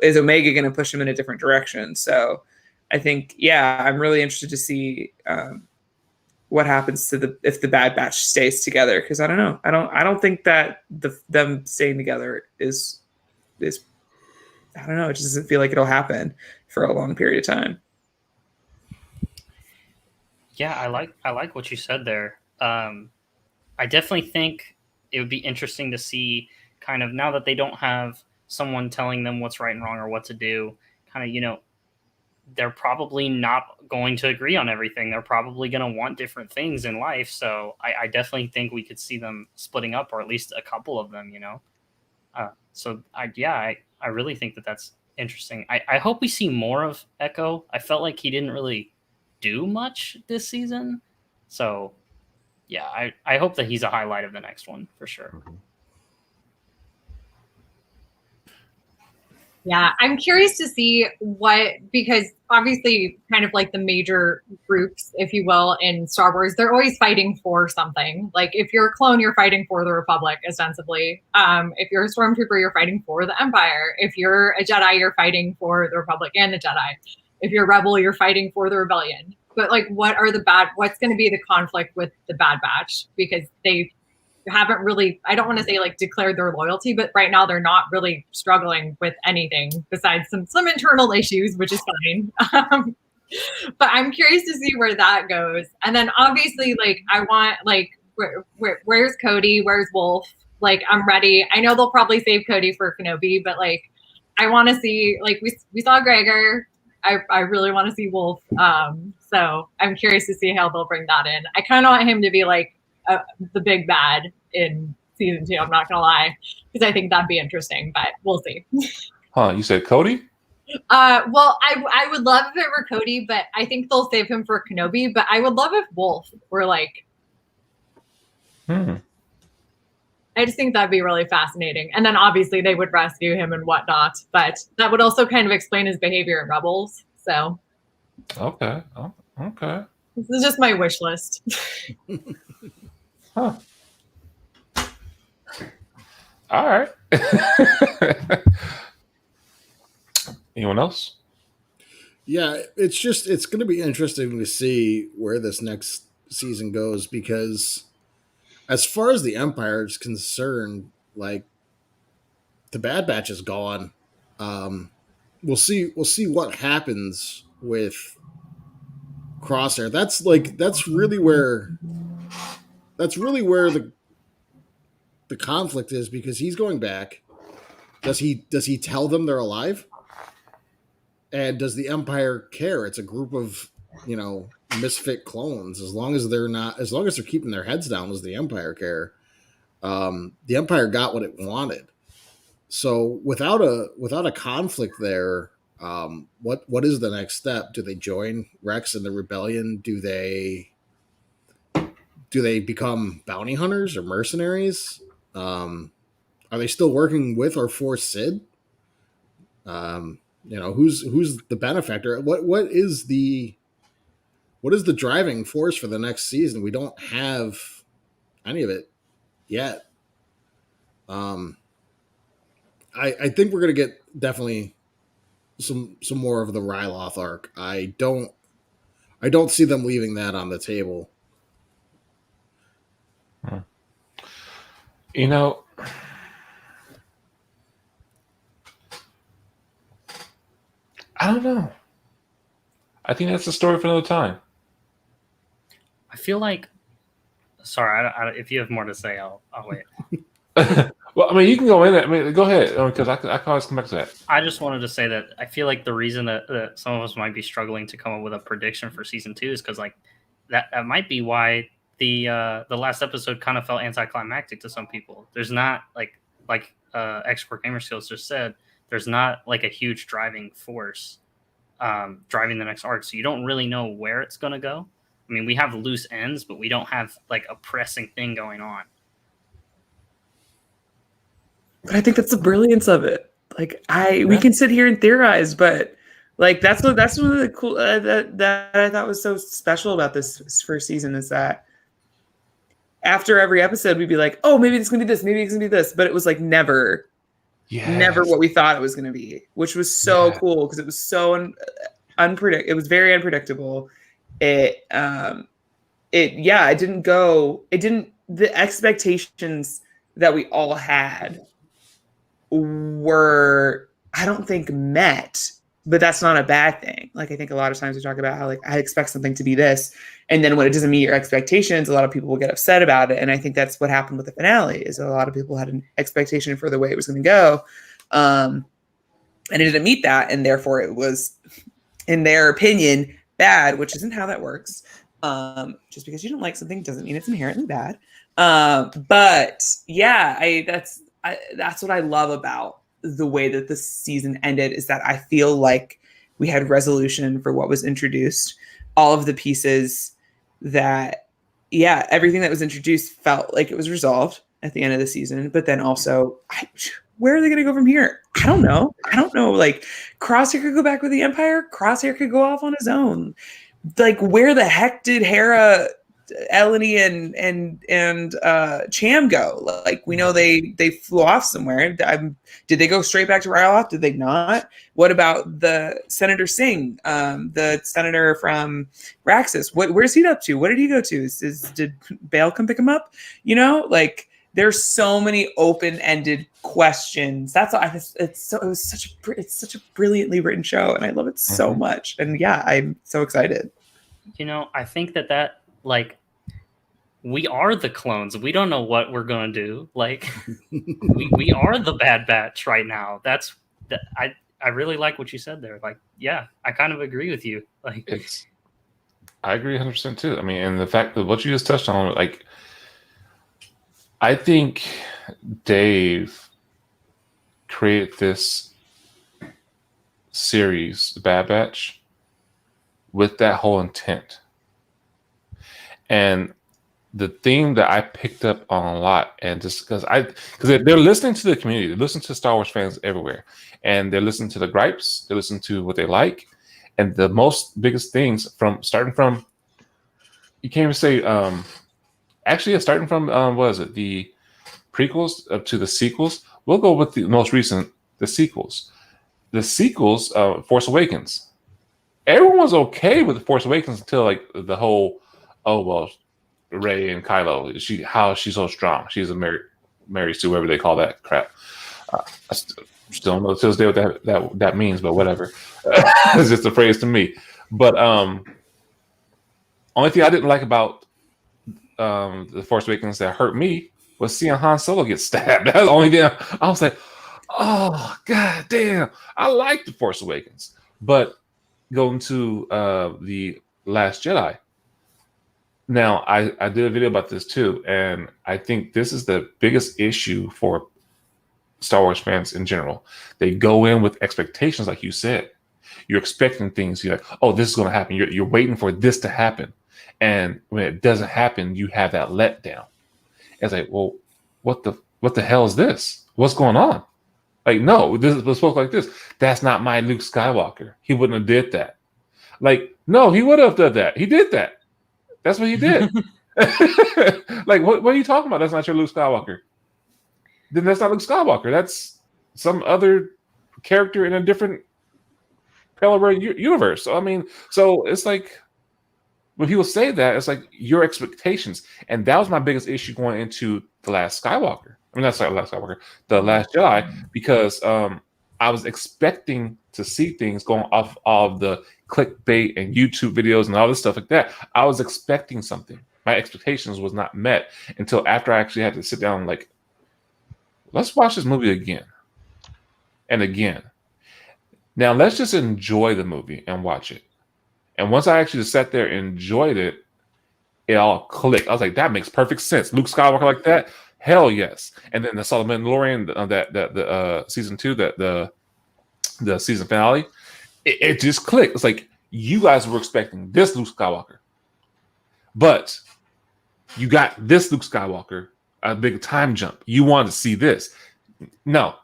Is Omega going to push him in a different direction? So I think, yeah, I'm really interested to see what happens to if the Bad Batch stays together, because I don't know. I don't think that them staying together is I don't know. It just doesn't feel like it'll happen for a long period of time. Yeah, I like what you said there. I definitely think it would be interesting to see kind of, now that they don't have someone telling them what's right and wrong or what to do, kind of, you know, they're probably not going to agree on everything. They're probably going to want different things in life. So I definitely think we could see them splitting up, or at least a couple of them, you know? I really think that that's interesting. I hope we see more of Echo. I felt like he didn't really do much this season. So yeah, I hope that he's a highlight of the next one for sure. Yeah, I'm curious to see because obviously kind of like the major groups, if you will, in Star Wars, they're always fighting for something. Like if you're a clone, you're fighting for the Republic, ostensibly. If you're a Stormtrooper, you're fighting for the Empire. If you're a Jedi, you're fighting for the Republic and the Jedi. If you're a Rebel, you're fighting for the Rebellion. But like, what's going to be the conflict with the Bad Batch? Because they haven't really, I don't want to say like declared their loyalty, but right now they're not really struggling with anything besides some internal issues, which is fine. But I'm curious to see where that goes. And then obviously, like, I want, like, where's Cody? Where's Wolf? Like, I'm ready. I know they'll probably save Cody for Kenobi, but like, I want to see, like, we saw Gregor. I really want to see Wolf. So I'm curious to see how they'll bring that in. I kind of want him to be like the big bad in season 2. I'm not gonna lie, because I think that'd be interesting, but we'll see. Huh? You said Cody? Well, I would love if it were Cody, but I think they'll save him for Kenobi. But I would love if Wolf were like. I just think that'd be really fascinating. And then obviously they would rescue him and whatnot, but that would also kind of explain his behavior in Rebels. So. Okay. Oh, okay. This is just my wish list. Huh. All right. Anyone else? Yeah, it's going to be interesting to see where this next season goes, because as far as the Empire is concerned, like, the Bad Batch is gone. We'll see what happens with Crosshair. That's really where the conflict is, because he's going back. Does he tell them they're alive? And does the Empire care? It's a group of, misfit clones. As long as they're keeping their heads down, does the Empire care? The Empire got what it wanted. So without a conflict there, What is the next step? Do they join Rex in the rebellion? Do they become bounty hunters or mercenaries? Are they still working with or for Sid? Who's the benefactor? What is the driving force for the next season? We don't have any of it yet. I think we're gonna get definitely some more of the Ryloth arc. I don't see them leaving that on the table. You know, I don't know. I think that's a story for another time. I feel like, sorry, if you have more to say, I'll wait. Well, I mean, you can go in it. I mean, go ahead, because I can always come back to that. I just wanted to say that I feel like the reason that some of us might be struggling to come up with a prediction for season 2 is because like that might be why the last episode kind of felt anticlimactic to some people. There's not like xcoregamerskillz just said, there's not like a huge driving force driving the next arc, so you don't really know where it's going to go. I mean, we have loose ends, but we don't have like a pressing thing going on. But I think that's the brilliance of it. Like we can sit here and theorize, but like that's one of the cool that I thought was so special about this first season is that after every episode we'd be like, oh, maybe it's gonna be this, maybe it's gonna be this, but it was like never what we thought it was gonna be, which was so cool because it was so unpredictable. It was very unpredictable. The expectations that we all had were, I don't think, met, but that's not a bad thing. Like, I think a lot of times we talk about how like I expect something to be this, and then when it doesn't meet your expectations, a lot of people will get upset about it. And I think that's what happened with the finale is a lot of people had an expectation for the way it was going to go, and it didn't meet that, and therefore it was, in their opinion, bad, which isn't how that works. Just because you don't like something doesn't mean it's inherently bad. But yeah, that's what I love about the way that this season ended is that I feel like we had resolution for what was introduced. All of the pieces that, everything that was introduced felt like it was resolved at the end of the season. But then also, where are they going to go from here? I don't know. Like, Crosshair could go back with the Empire. Crosshair could go off on his own. Like, where the heck did Hera, Eleni, and Cham go? Like, we know they flew off somewhere. Did they go straight back to Ryloth? Did they not? What about the Senator Singh, the senator from Raxus? Where's he up to? What did he go to? Did Bale come pick him up? Like, there's so many open-ended questions. That's all. It's such a brilliantly written show, and I love it so much. And I'm so excited. I think that like we are the clones. We don't know what we're gonna do. Like we are the Bad Batch right now. I really like what you said there. Like, I kind of agree with you. Like, I agree 100% too. I mean, and the fact that what you just touched on, like, I think Dave created this series, The Bad Batch, with that whole intent. And the thing that I picked up on a lot, and just because they're listening to the community, they're listening to Star Wars fans everywhere, and they're listening to the gripes, they're listening to what they like, and the biggest things starting from you can't even say starting from what is it, the prequels up to the sequels. We'll go with the most recent, the sequels. The sequels, Force Awakens. Everyone was okay with the Force Awakens until like the whole, Rey and Kylo. She's so strong. She's a Mary Sue, whatever they call that crap. I still don't know to this day what that means, but whatever. It's just a phrase to me. But only thing I didn't like about the Force Awakens that hurt me was seeing Han Solo get stabbed. That's the only thing I was like, oh god damn. I like the Force Awakens, but going to the Last Jedi. Now, I did a video about this too, and I think this is the biggest issue for Star Wars fans in general. They go in with expectations, like you said, You're expecting things. You're like, oh, this is going to happen. You're waiting for this to happen. And when it doesn't happen, you have that letdown. It's like, well, what the hell is this? What's going on? Like, no, this is supposed like this. That's not my Luke Skywalker. He wouldn't have did that. Like, no, he would have done that. He did that. That's what he did. Like, what are you talking about? That's not your Luke Skywalker. Then that's not Luke Skywalker. That's some other character in a different parallel universe. So, I mean, so it's like when people say that, it's like your expectations. And that was my biggest issue going into The Last Skywalker. I mean, that's not Last Skywalker, The Last Jedi, because I was expecting to see things going off of the clickbait and YouTube videos and all this stuff like that. I was expecting something. My expectations was not met until after I actually had to sit down and like, let's watch this movie again and again. Now let's just enjoy the movie and watch it. And once I actually sat there and enjoyed it, it all clicked. I was like, that makes perfect sense. Luke Skywalker like that? Hell yes. And then I saw the Mandalorian, the season 2, the season finale. It just clicked. It's like you guys were expecting this Luke Skywalker, but you got this Luke Skywalker, a big time jump. You wanted to see this. No.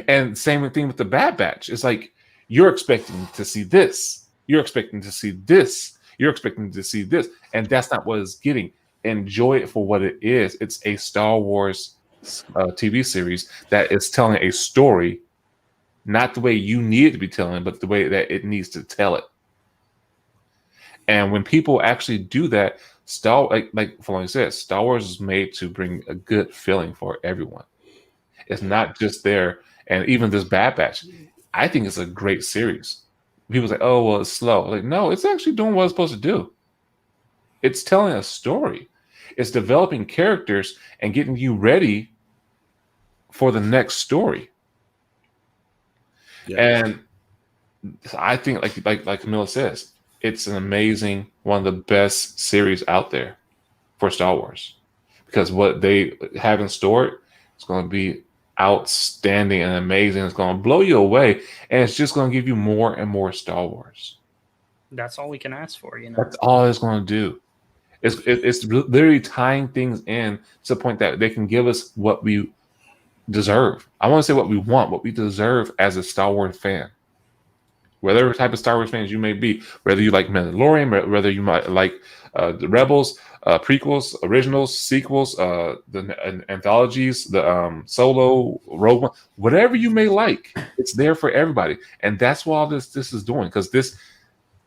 And same thing with the Bad Batch. It's like you're expecting to see this. You're expecting to see this. You're expecting to see this. And that's not what it's getting. Enjoy it for what it is. It's a Star Wars TV series that is telling a story, not the way you need it to be telling, but the way that it needs to tell it. And when people actually do that, like Filoni said, Star Wars is made to bring a good feeling for everyone. It's not just there. And even this Bad Batch, I think it's a great series. People say, oh, well, it's slow. Like, no, it's actually doing what it's supposed to do. It's telling a story. It's developing characters and getting you ready for the next story. Yeah. And I think, like Camilla says, it's an amazing, one of the best series out there for Star Wars, because what they have in store is going to be outstanding and amazing. It's going to blow you away, and it's just going to give you more and more Star Wars. That's all we can ask for, you know. That's all it's going to do. It's literally tying things in to the point that they can give us what we deserve. I want to say what we want, what we deserve as a Star Wars fan. Whatever type of Star Wars fans you may be, whether you like Mandalorian, whether you might like the Rebels, prequels, originals, sequels, the anthologies, the Solo, Rogue One, whatever you may like, it's there for everybody. And that's what all this is doing, because this,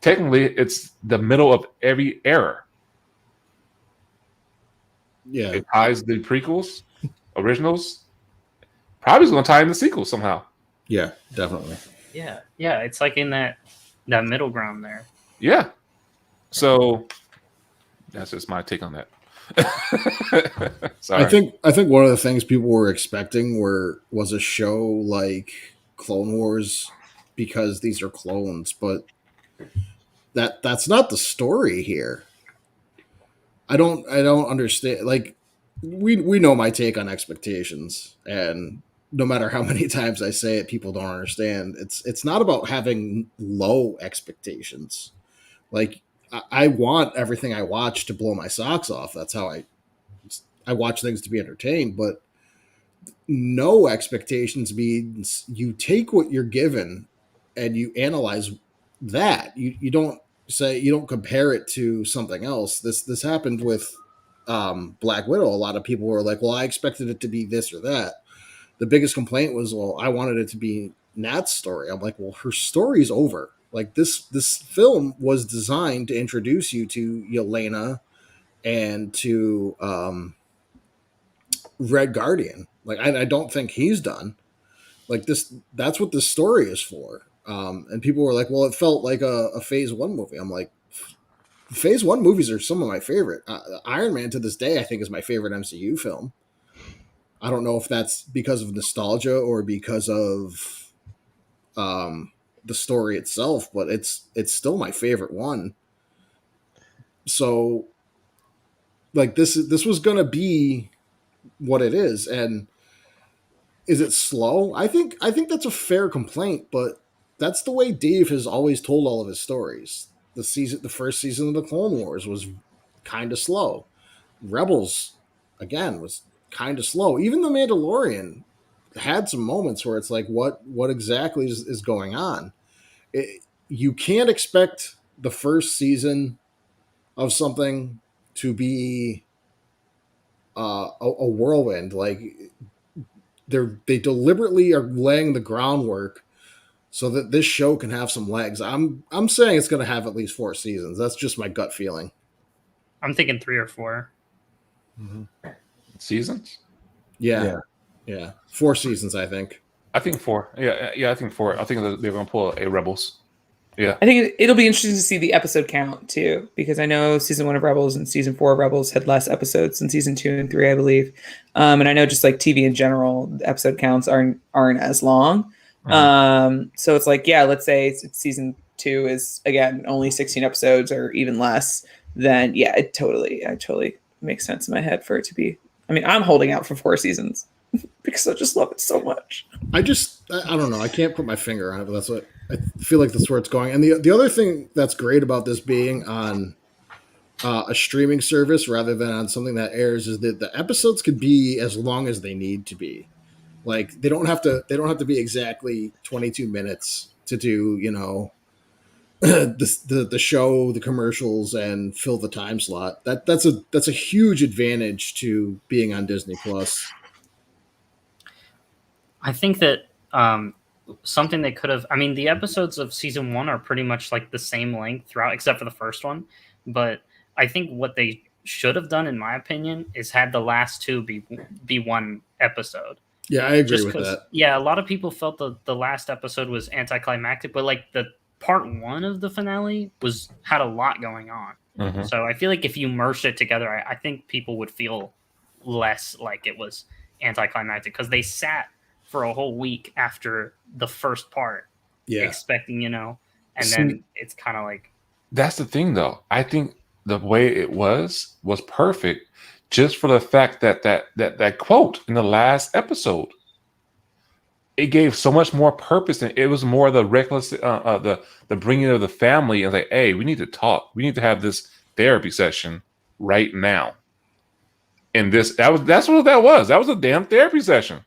technically, it's the middle of every era. Yeah. It ties the prequels, originals, probably is going to tie in the sequels somehow. Yeah, definitely. Yeah, it's like in that middle ground there. Yeah. So that's just my take on that. Sorry. I think one of the things people were expecting was a show like Clone Wars, because these are clones, but that's not the story here. I don't understand. Like, we know my take on expectations, and no matter how many times I say it, people don't understand. It's not about having low expectations. Like, I want everything I watch to blow my socks off. That's how I watch things to be entertained. But no expectations means you take what you're given and you analyze that. You don't compare it to something else. This happened with Black Widow. A lot of people were like, well, I expected it to be this or that. The biggest complaint was, well, I wanted it to be Nat's story. I'm like, well, her story's over. Like, this film was designed to introduce you to Yelena and to Red Guardian. Like, I don't think he's done. Like, that's what this story is for. And people were like, well, it felt like a Phase 1 movie. I'm like, Phase 1 movies are some of my favorite. Iron Man, to this day, I think, is my favorite MCU film. I don't know if that's because of nostalgia or because of the story itself, but it's still my favorite one. So, like, this was going to be what it is. And is it slow? I think that's a fair complaint, but that's the way Dave has always told all of his stories. The first season of the Clone Wars was kind of slow. Rebels, again, was kind of slow. Even the Mandalorian had some moments where it's like, what exactly is going on? You can't expect the first season of something to be a whirlwind. Like they deliberately are laying the groundwork so that this show can have some legs. I'm saying it's going to have at least 4 seasons. That's just my gut feeling. I'm thinking 3 or 4 seasons. Yeah. 4 seasons, I think. I think 4. Yeah, I think 4. I think they're going to pull a Rebels. Yeah, I think it'll be interesting to see the episode count too, because I know season 1 of Rebels and season 4 of Rebels had less episodes than season 2 and 3, I believe. And I know just like TV in general, the episode counts aren't as long. So it's like, yeah, let's say season 2 is again only 16 episodes or even less. Then yeah, it totally makes sense in my head for it to be. I mean, I'm holding out for 4 seasons because I just love it so much. I don't know. I can't put my finger on it, but I feel like that's where it's going. And the other thing that's great about this being on a streaming service rather than on something that airs is that the episodes could be as long as they need to be. Like they don't have to be exactly 22 minutes to do, the show, the commercials, and fill the time slot. That's a huge advantage to being on Disney Plus. I think that something they could have. I mean, the episodes of season 1 are pretty much like the same length throughout, except for the first one. But I think what they should have done, in my opinion, is had the last 2 be one episode. Yeah, I agree with that. Yeah, a lot of people felt the last episode was anticlimactic, but like the part 1 of the finale had a lot going on. Mm-hmm. So I feel like if you merged it together, I think people would feel less like it was anticlimactic because they sat for a whole week after the first part, expecting, and then it's kind of like. That's the thing, though. I think the way it was perfect, just for the fact that quote in the last episode, it gave so much more purpose, and it was more the reckless, the bringing of the family, and like, hey, we need to talk. We need to have this therapy session right now. And that's what that was. That was a damn therapy session.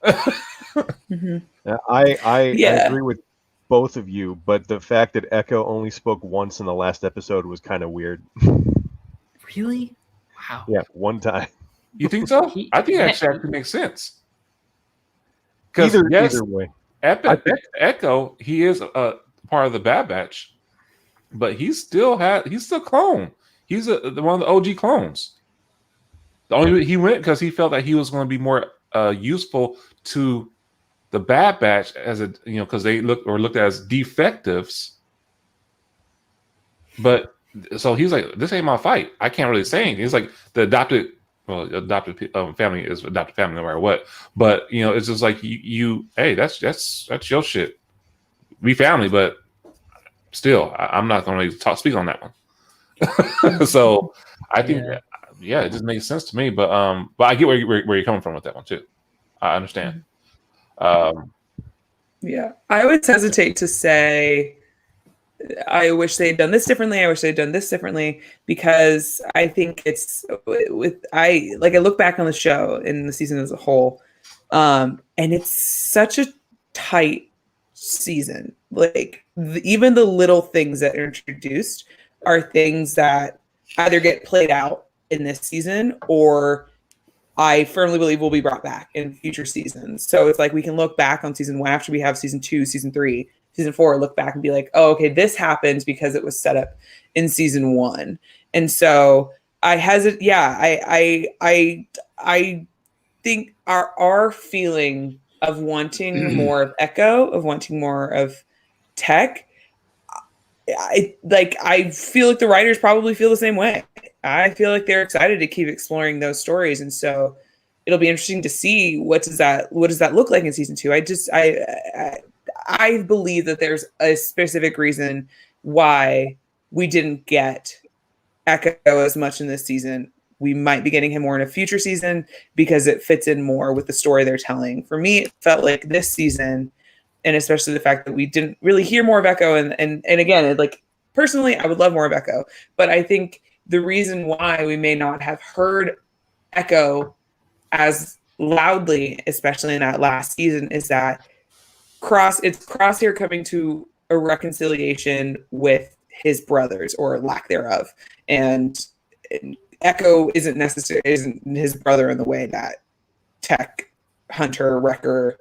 Mm-hmm. I agree with both of you, but the fact that Echo only spoke once in the last episode was kind of weird. Really? Wow. Yeah, one time. You think so? I think that actually makes sense. Either way, Echo, he is a part of the Bad Batch, but he's still clone. He's one of the OG clones. The only he went because he felt that he was going to be more useful to the Bad Batch as because they looked as defectives. But so he's like, this ain't my fight. I can't really say anything. He's like the adopted family is adopted family no matter what. But it's just like hey, that's your shit. We family, but still, I'm not going to speak on that one. So I think it just makes sense to me. But I get where you're coming from with that one too. I understand. Yeah, I always hesitate to say I wish they'd done this differently. I wish they'd done this differently because I think I look back on the show and the season as a whole, and it's such a tight season. Like even the little things that are introduced are things that either get played out in this season or I firmly believe will be brought back in future seasons. So it's like we can look back on season 1 after we have season 2, season 3, season 4, look back and be like, oh, okay, this happens because it was set up in season 1. And so I hesitate. Yeah, I think our feeling of wanting more of Echo, of wanting more of Tech, I feel like the writers probably feel the same way. I feel like they're excited to keep exploring those stories, and so it'll be interesting to see what does that look like in season 2. I believe that there's a specific reason why we didn't get Echo as much in this season. We might be getting him more in a future season because it fits in more with the story they're telling. For me, it felt like this season, and especially the fact that we didn't really hear more of Echo. And again, like personally, I would love more of Echo, but I think the reason why we may not have heard Echo as loudly, especially in that last season, is that it's Crosshair coming to a reconciliation with his brothers or lack thereof, and Echo isn't his brother in the way that Tech, Hunter, Wrecker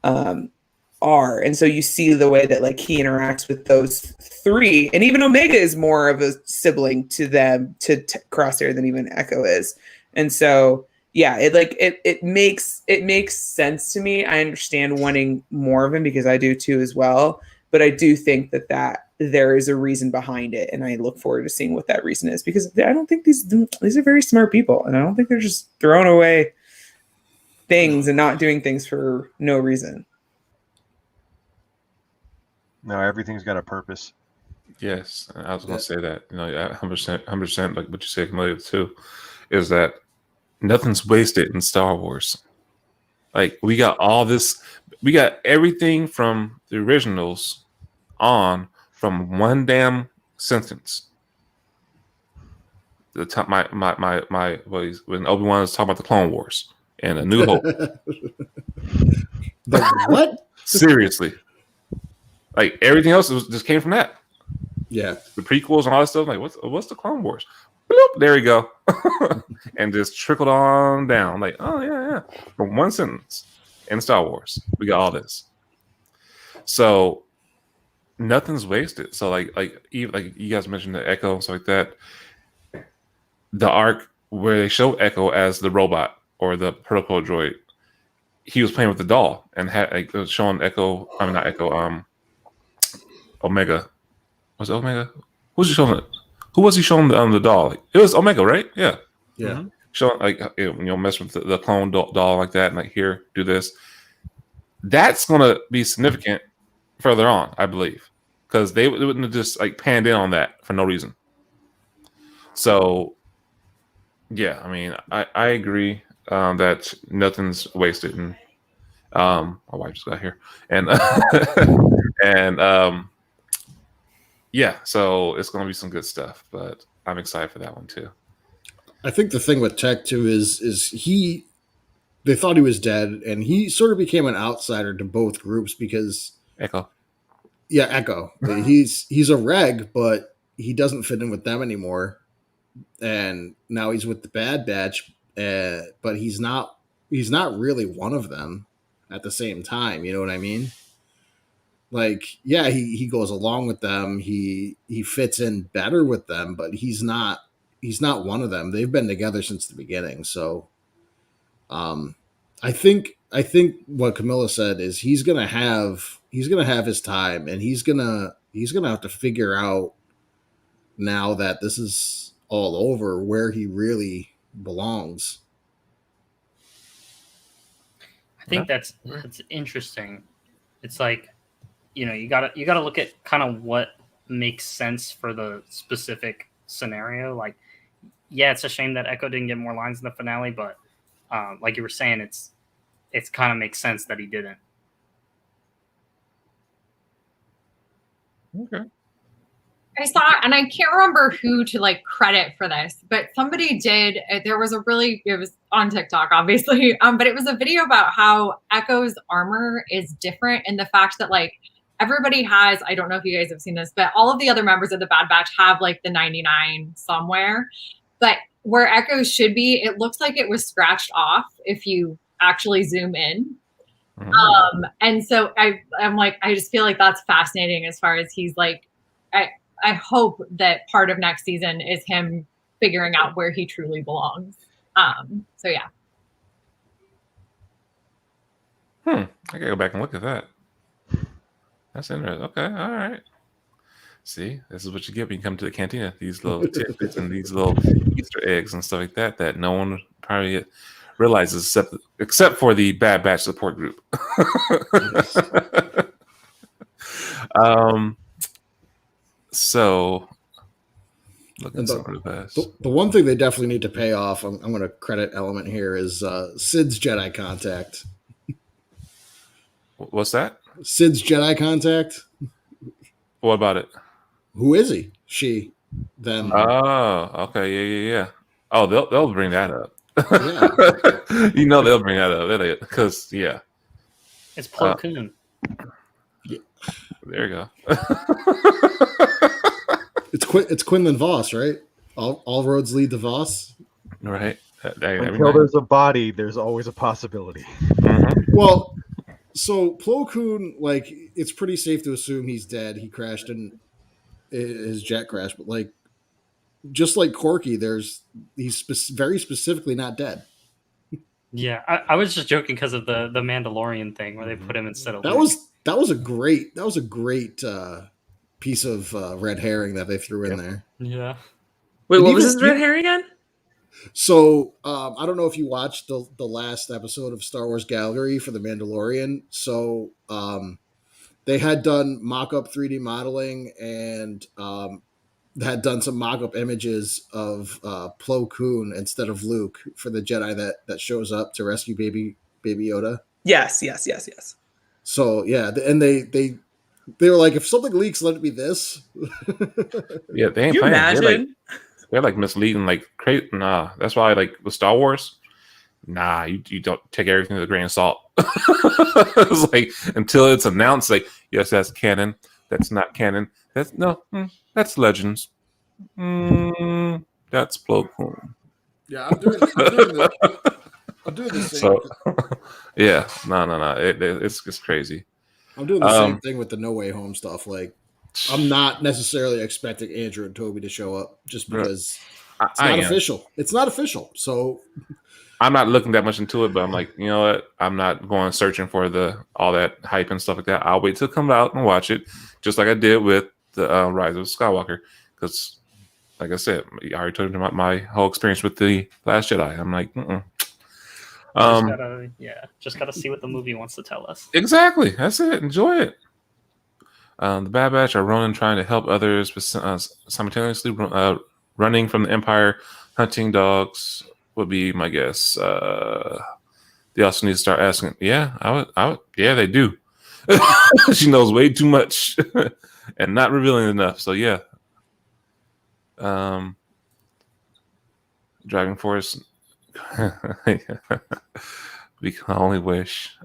are. And so you see the way that like he interacts with those three, and even Omega is more of a sibling to them, to Crosshair, than even Echo is. And so yeah, it makes sense to me. I understand wanting more of him because I do too as well. But I do think that there is a reason behind it, and I look forward to seeing what that reason is, because I don't think these are very smart people, and I don't think they're just throwing away things and not doing things for no reason. No, everything's got a purpose. Yes, I was going to say that. 100%, like what you said, Camilla, too, is that nothing's wasted in Star Wars. Like we got everything from the originals on from one damn sentence. The top, when Obi-Wan was talking about the Clone Wars and A New Hope. The what? Seriously, like everything else just came from that. Yeah, the prequels and all that stuff. Like what's the Clone Wars? Bloop, there you go, and just trickled on down. Like yeah, from one sentence in Star Wars, we got all this. So nothing's wasted. So like you guys mentioned the Echo and stuff like that. The arc where they show Echo as the robot or the protocol droid, he was playing with the doll and had showing Echo. I mean not Echo. Omega. Was it Omega? Who was he showing the doll? Like, it was Omega, right? Yeah. Yeah. Mm-hmm. Showing mess with the clone doll like that, and like here, do this. That's gonna be significant further on, I believe, because they wouldn't have just like panned in on that for no reason. So, yeah, I mean, I agree that nothing's wasted, and my wife just got here, and and yeah, so it's going to be some good stuff, but I'm excited for that one too. I think the thing with Tech too is they thought he was dead, and he sort of became an outsider to both groups because Echo. Yeah, Echo. He's a reg, but he doesn't fit in with them anymore. And now he's with the Bad Batch, but he's not really one of them at the same time. You know what I mean? Like, yeah, he goes along with them. He fits in better with them, but he's not one of them. They've been together since the beginning. So, I think what Camilla said is he's gonna have his time, and he's gonna have to figure out now that this is all over where he really belongs. I think that's interesting. It's like, you gotta look at kind of what makes sense for the specific scenario. Like, yeah, it's a shame that Echo didn't get more lines in the finale, but like you were saying, it's kind of makes sense that he didn't. Okay. I saw, and I can't remember who to like credit for this, but somebody did. It was on TikTok, obviously, but it was a video about how Echo's armor is different in the fact that like everybody has, I don't know if you guys have seen this, but all of the other members of the Bad Batch have like the 99 somewhere, but where Echo should be, it looks like it was scratched off if you actually zoom in. Mm-hmm. And so I'm like, I just feel like that's fascinating as far as he's like, I hope that part of next season is him figuring out where he truly belongs. So yeah. I gotta go back and look at that. That's interesting. Okay, all right. See, this is what you get when you come to the cantina. These little tidbits and these little Easter eggs and stuff like that no one probably realizes except for the Bad Batch support group. So, looking somewhere fast. The one thing they definitely need to pay off, I'm going to credit Element here, is Sid's Jedi contact. What's that? Sid's Jedi contact. What about it? Who is he? She. Them. Oh, okay, yeah. Oh, they'll bring that up. Yeah. You know they'll bring that up because It's Plo Koon. there you go. It's Quinlan Voss, right? All roads lead to Voss. Right. Until there's a body, there's always a possibility. Well, so Plo Koon, like, it's pretty safe to assume he's dead. He crashed in his jet crash, but like, just like Corky, he's very specifically not dead. Yeah, I was just joking because of the Mandalorian thing where they put him instead of that Luke. was a great piece of red herring that they threw in there. Yeah. Wait, And what was even- his red herring again? So I don't know if you watched the last episode of Star Wars Gallery for the Mandalorian. So they had done mock-up 3D modeling and had done some mock-up images of Plo Koon instead of Luke for the Jedi that shows up to rescue baby Yoda. Yes. So yeah, and they were like, if something leaks, let it be this. Yeah, they ain't Can you playing. imagine? They're like misleading, like crazy. Nah, that's why like with Star Wars, nah, you don't take everything with a grain of salt. It's like until it's announced, like yes, that's canon. That's not canon. That's Legends. That's Plo Koon. Yeah, I'm doing the same. So yeah, no. It's crazy. I'm doing the same thing with the No Way Home stuff. Like, I'm not necessarily expecting Andrew and Toby to show up just because it's not official. It's not official. So I'm not looking that much into it, but I'm like, you know what? I'm not going searching for all that hype and stuff like that. I'll wait till it comes out and watch it, just like I did with the Rise of Skywalker. Because, like I said, I already told you about my whole experience with the Last Jedi. I'm like, just gotta see what the movie wants to tell us. Exactly. That's it. Enjoy it. The Bad Batch are Ronin trying to help others, but simultaneously running from the Empire, hunting dogs would be my guess. They also need to start asking. Yeah, I would. Yeah, they do. She knows way too much and not revealing enough. So yeah. Driving Force. We can only wish.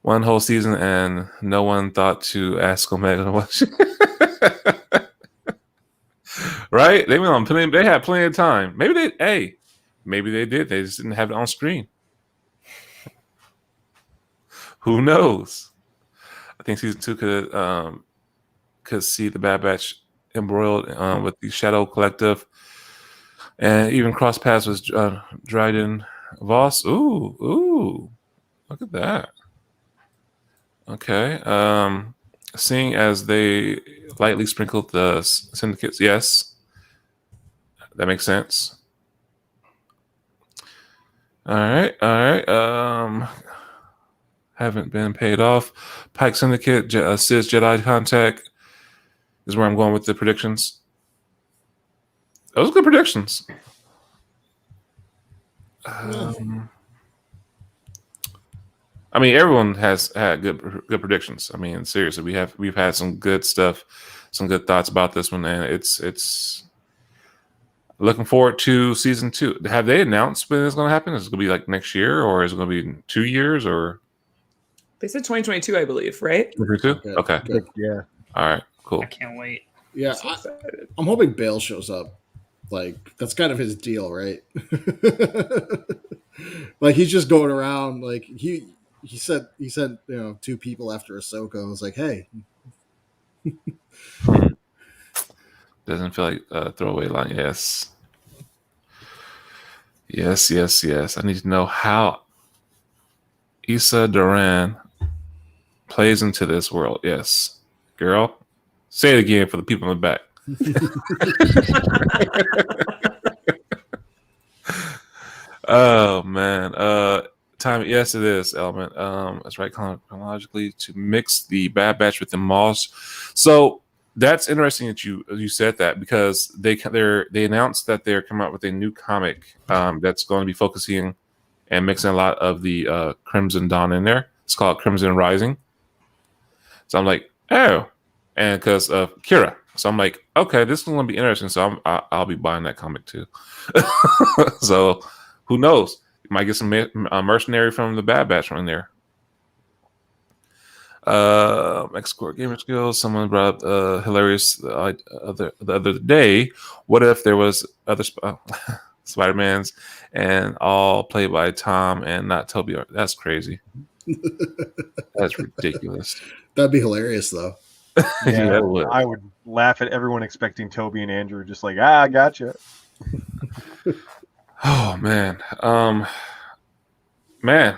One whole season and no one thought to ask Omega what she... Right? They went on plenty. They had plenty of time. Maybe they did. They just didn't have it on screen. Who knows? I think season 2 could see the Bad Batch embroiled with the Shadow Collective, and even cross paths with Dryden Voss. Ooh, look at that. Okay. Seeing as they lightly sprinkled the syndicates, yes, that makes sense. All right. Haven't been paid off. Pike Syndicate, Sid's Jedi Contact is where I'm going with the predictions. Those are good predictions. I mean, everyone has had good predictions. I mean, seriously, we've had some good stuff, some good thoughts about this one, and it's looking forward to season 2. Have they announced when it's going to happen? Is it going to be like next year, or is it going to be 2 years, or? They said 2022, I believe, right? 2022? Okay. Yeah. All right. Cool. I can't wait. Yeah, So excited. I'm hoping Bale shows up. Like, that's kind of his deal, right? Like, he's just going around. Like, he said, 2 people after Ahsoka. I was like, hey. Doesn't feel like a throwaway line. Yes. I need to know how Issa Duran plays into this world. Yes. Girl, say it again for the people in the back. Oh man. Time. Yes, it is. Element. That's right. Chronologically, to mix the Bad Batch with the Moss. So that's interesting that you said that, because they announced that they're coming out with a new comic that's going to be focusing and mixing a lot of the Crimson Dawn in there. It's called Crimson Rising. So I'm like, oh, and because of Kira, so I'm like, okay, this is going to be interesting. So I'll be buying that comic too. So who knows? You might get some mercenary from the Bad Batch from there. Xcore Gamerskillz. Someone brought up hilarious the other day. What if there was other Spider-Mans and all played by Tom and not Toby? That's crazy. That's ridiculous. That'd be hilarious, though. Yeah, I would laugh at everyone expecting Toby and Andrew, just like, I gotcha. Oh man, man,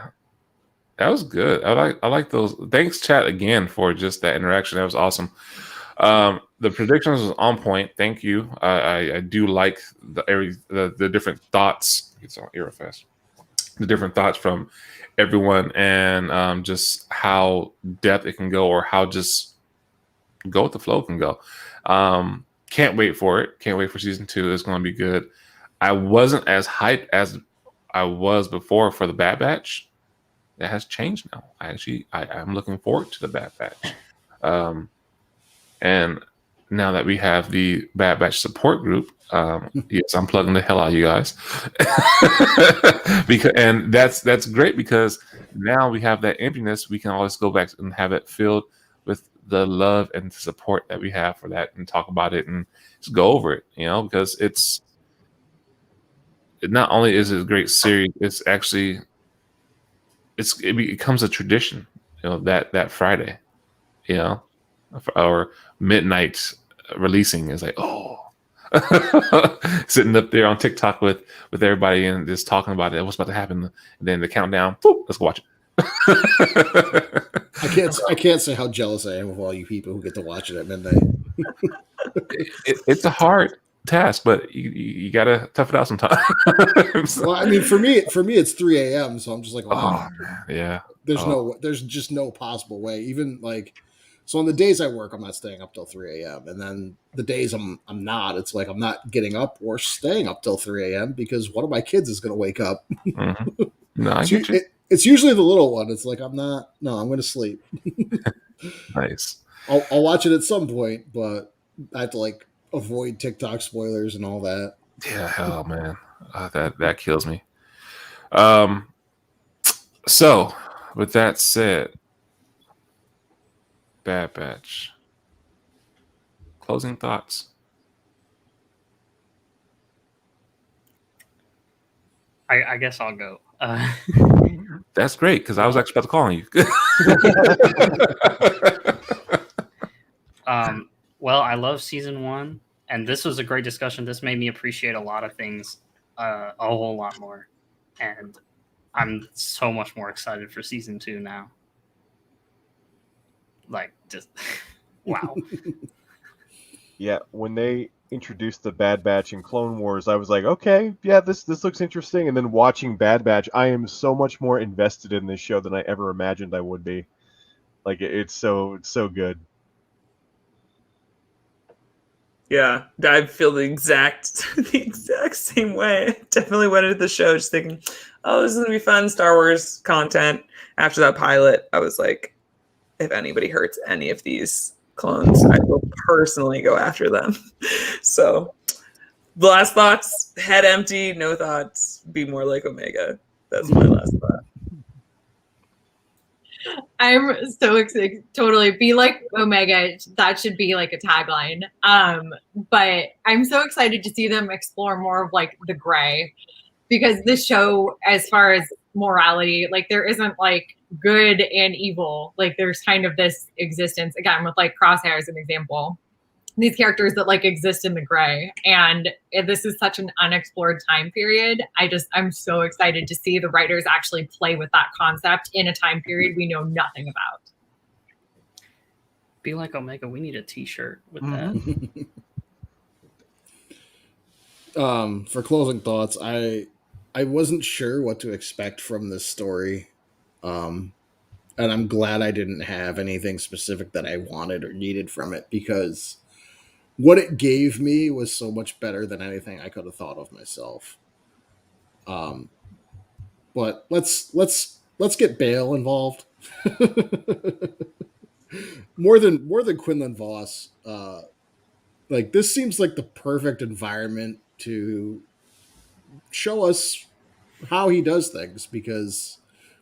that was good. I like those. Thanks, chat, again for just that interaction. That was awesome. The predictions was on point. Thank you. I do like the different thoughts. It's on Aerofest. The different thoughts from everyone and just how depth it can go, or how just go with the flow can go. Can't wait for it. Can't wait for season 2. It's going to be good. I wasn't as hyped as I was before for the Bad Batch. That has changed now. I'm looking forward to the Bad Batch. And now that we have the Bad Batch support group, yes, I'm plugging the hell out of you guys. And that's great, because now we have that emptiness. We can always go back and have it filled with the love and support that we have for that, and talk about it and just go over it, because it not only is it a great series, it's actually it becomes a tradition, that Friday, or midnight releasing is like, sitting up there on TikTok with everybody and just talking about it. What's about to happen? And then the countdown. Boop, let's go watch it. I can't say how jealous I am of all you people who get to watch it at midnight. It's a hard task, but you gotta tough it out sometimes. Well, I mean, for me it's 3 a.m. So I'm just like, yeah. There's just no possible way. Even like, so on the days I work, I'm not staying up till 3 a.m. And then the days I'm not, it's like I'm not getting up or staying up till 3 a.m. because one of my kids is going to wake up. Mm-hmm. No, I get you. It's usually the little one. It's like I'm going to sleep. Nice. I'll watch it at some point, but I have to like avoid TikTok spoilers and all that. Yeah, hell, man, that kills me. So with that said, Bad Batch. Closing thoughts. I guess I'll go. That's great, because I was actually about to call on you. Well, I love season 1, and this was a great discussion. This made me appreciate a lot of things a whole lot more, and I'm so much more excited for season 2 now. Like, just wow. Yeah, when they introduced the Bad Batch in Clone Wars, I was like, okay, yeah, this looks interesting. And then watching Bad Batch, I am so much more invested in this show than I ever imagined I would be. Like, it's so good. Yeah, I feel the exact same way. Definitely went into the show just thinking, oh, this is gonna be fun Star Wars content. After that pilot, I was like, if anybody hurts any of these clones, I will personally go after them. So, the last thoughts: head empty, no thoughts. Be more like Omega. That's my last thought. I'm so excited. Totally be like Omega. That should be like a tagline. But I'm so excited to see them explore more of like the gray, because this show, as far as morality, like there isn't like good and evil. Like there's kind of this existence, again, with like Crosshair as an example, these characters that like exist in the gray. And this is such an unexplored time period. I'm so excited to see the writers actually play with that concept in a time period we know nothing about. Be like Omega. We need a t-shirt with that. For closing thoughts, I wasn't sure what to expect from this story. And I'm glad I didn't have anything specific that I wanted or needed from it, because what it gave me was so much better than anything I could have thought of myself. But let's get Bale involved. more than Quinlan Voss. Like this seems like the perfect environment to show us how he does things because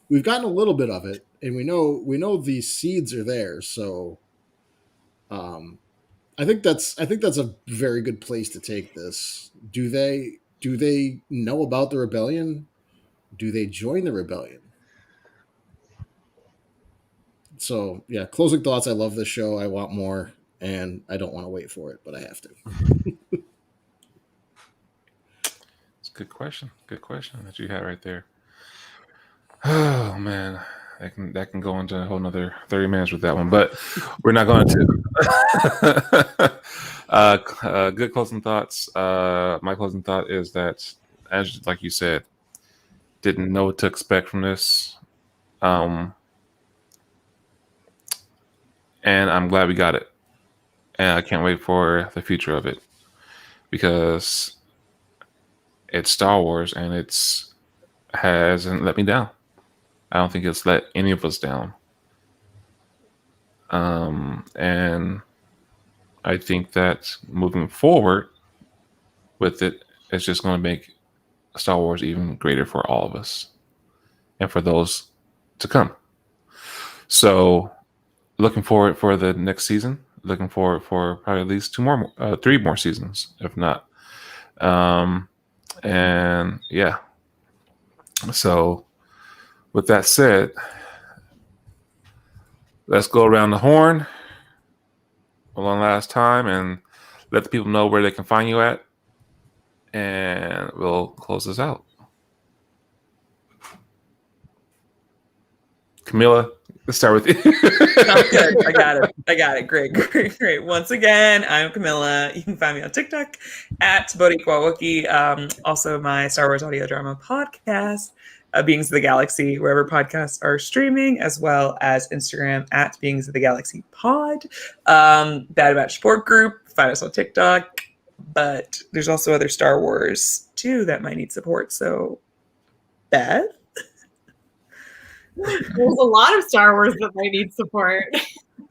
we've gotten a little bit of it, and we know these seeds are there. So, I think that's a very good place to take this. Do they know about the rebellion? Do they join the rebellion? So yeah, closing thoughts. I love this show. I want more, and I don't want to wait for it, but I have to. It's a good question. Good question that you had right there. Oh man, that can go into a whole nother 30 minutes with that one, but we're not going to. Good closing thoughts. My closing thought is that, as like you said, didn't know what to expect from this, and I'm glad we got it, and I can't wait for the future of it because it's Star Wars and it's hasn't let me down. I don't think it's let any of us down. And I think that moving forward with it, it's just going to make Star Wars even greater for all of us and for those to come. So, looking forward for the next season. Looking forward for probably at least 3 more seasons, if not. And yeah. So, with that said, let's go around the horn one last time and let the people know where they can find you at. And we'll close this out. Camilla, let's start with you. Sounds good. I got it. Great. Once again, I'm Camilla. You can find me on TikTok at Bodhiquawookie. Also, my Star Wars audio drama podcast, Beings of the Galaxy, wherever podcasts are streaming, as well as Instagram at Beings of the Galaxy Pod. Bad Batch Support Group. Find us on TikTok. But there's also other Star Wars too that might need support. So, Beth? There's a lot of Star Wars that might need support.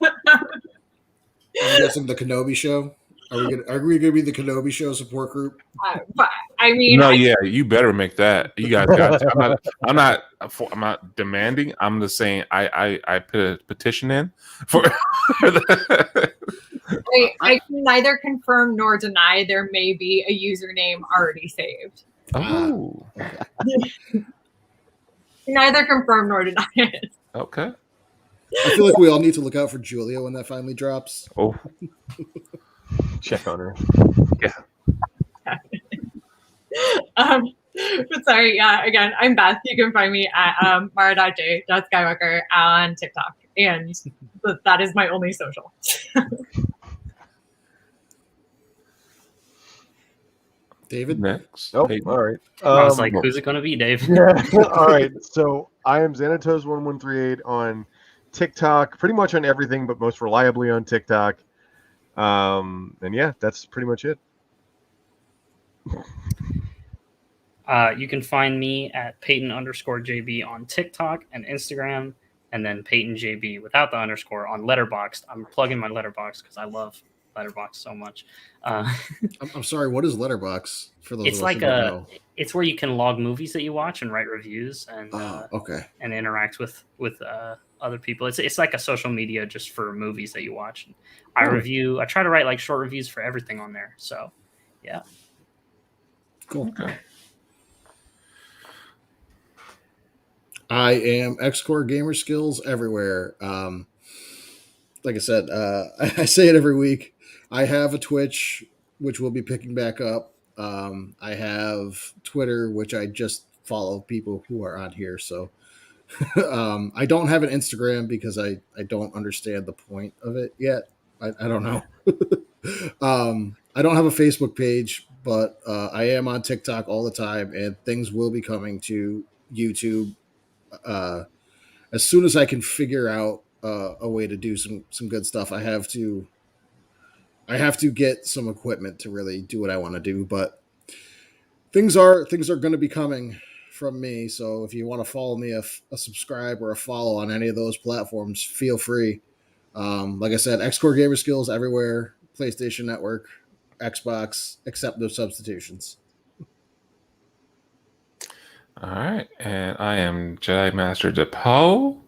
I'm guessing the Kenobi show. Are we gonna be the Kenobi show support group? But I mean, No, yeah, you better make that. You guys got to. I'm not demanding. I'm just saying I put a petition in for that. I can neither confirm nor deny there may be a username already saved. Oh, Neither confirm nor deny it. okay. I feel like we all need to look out for Julia when that finally drops. Oh, Check on her. yeah. But sorry, yeah, again, I'm Beth. You can find me at mara.j.skywalker on TikTok. And that is my only social. David? Next. Oh, Peyton. all right. I was like, who's it going to be, Dave? Yeah. All right. So I am Xanatos1138 on TikTok, pretty much on everything, but most reliably on TikTok. And yeah, that's pretty much it. You can find me at Peyton_JB on TikTok and Instagram, and then PeytonJB without the underscore on Letterboxd. I'm plugging my Letterboxd because I love Letterboxd so much. I'm sorry. What is Letterbox for those? It's of us like who don't know? it's where you can log movies that you watch and write reviews and Okay. and interact with other people. It's like a social media just for movies that you watch. I try to write like short reviews for everything on there. So yeah. Cool. Okay. I am xcoregamerskillz everywhere. Like I said, I say it every week. I have a Twitch, which we'll be picking back up. I have Twitter, which I just follow people who are on here. So I don't have an Instagram because I don't understand the point of it yet. I don't know. I don't have a Facebook page, but I am on TikTok all the time, and things will be coming to YouTube as soon as I can figure out a way to do some good stuff. I have to get some equipment to really do what I want to do, but things are going to be coming. from me. So if you want to follow me, a subscribe or a follow on any of those platforms, feel free. Like I said, xcoregamerskillz everywhere, PlayStation Network, Xbox, except no substitutions. All right, and I am Jedi Master Depaul. You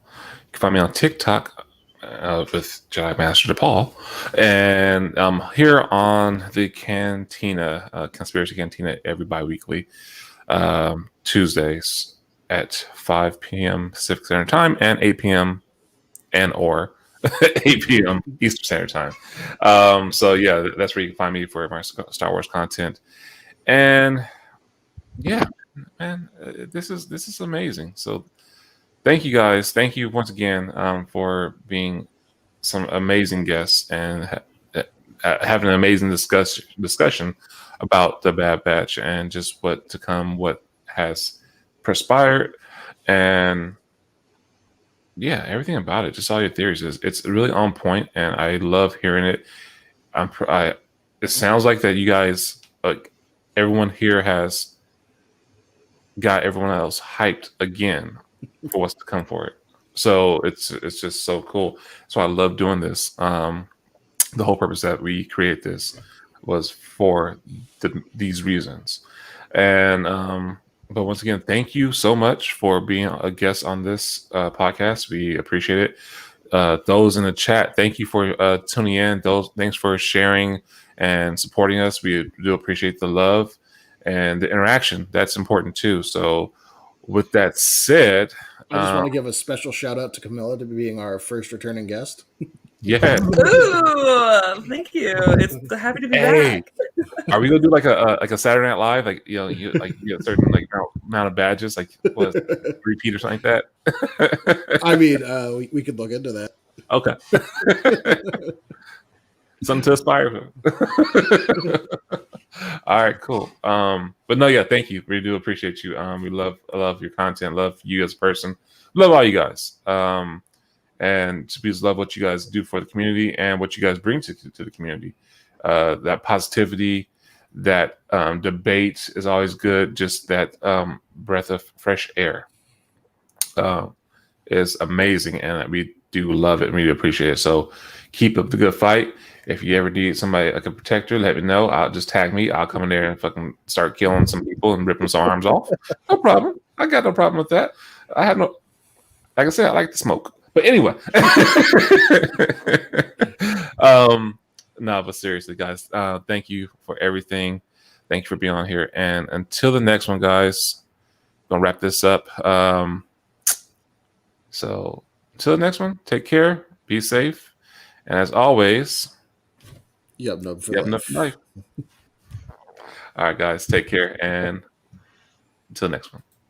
can find me on TikTok with Jedi Master Depaul, and I'm here on the Cantina, Conspiracy Cantina, every bi-weekly Tuesdays at 5 p.m. Pacific Standard Time and 8 p.m. or 8 p.m. Eastern Standard Time. So yeah, that's where you can find me for my Star Wars content, and yeah. Man, this is amazing. So, thank you guys. Thank you once again for being some amazing guests and having an amazing discussion about the Bad Batch and just what to come, what has transpired, and yeah, everything about it. Just all your theories it's really on point, and I love hearing it. It sounds like that you guys, like everyone here, has got everyone else hyped again for what's to come for it. So it's just so cool. So I love doing this. The whole purpose that we create this was for these reasons. And but once again, thank you so much for being a guest on this podcast. We appreciate it. Those in the chat, thank you for tuning in. Thanks for sharing and supporting us. We do appreciate the love and the interaction. That's important too. So with that said, I just want to give a special shout out to Camilla to being our first returning guest. Yeah. Ooh, thank you. It's happy to be back. Are we gonna do like a Saturday Night Live? Like, you get a certain like amount of badges, like what, repeat or something like that? I mean, we could look into that. Okay. Something to aspire to. All right, cool. But no, yeah, thank you. We do appreciate you. We love your content, love you as a person, love all you guys. And just love what you guys do for the community and what you guys bring to the community. That positivity, that debate is always good. Just that breath of fresh air is amazing, and we do love it and we do appreciate it. So keep up the good fight. If you ever need somebody like a protector, let me know. I'll just tag me. I'll come in there and fucking start killing some people and ripping some arms off. No problem. I got no problem with that. I have no, like I said, I like to smoke. But anyway. No, but seriously, guys, thank you for everything. Thank you for being on here. And until the next one, guys, gonna wrap this up. So until the next one, take care, be safe, and as always, you have enough for life. All right, guys, take care, and until the next one.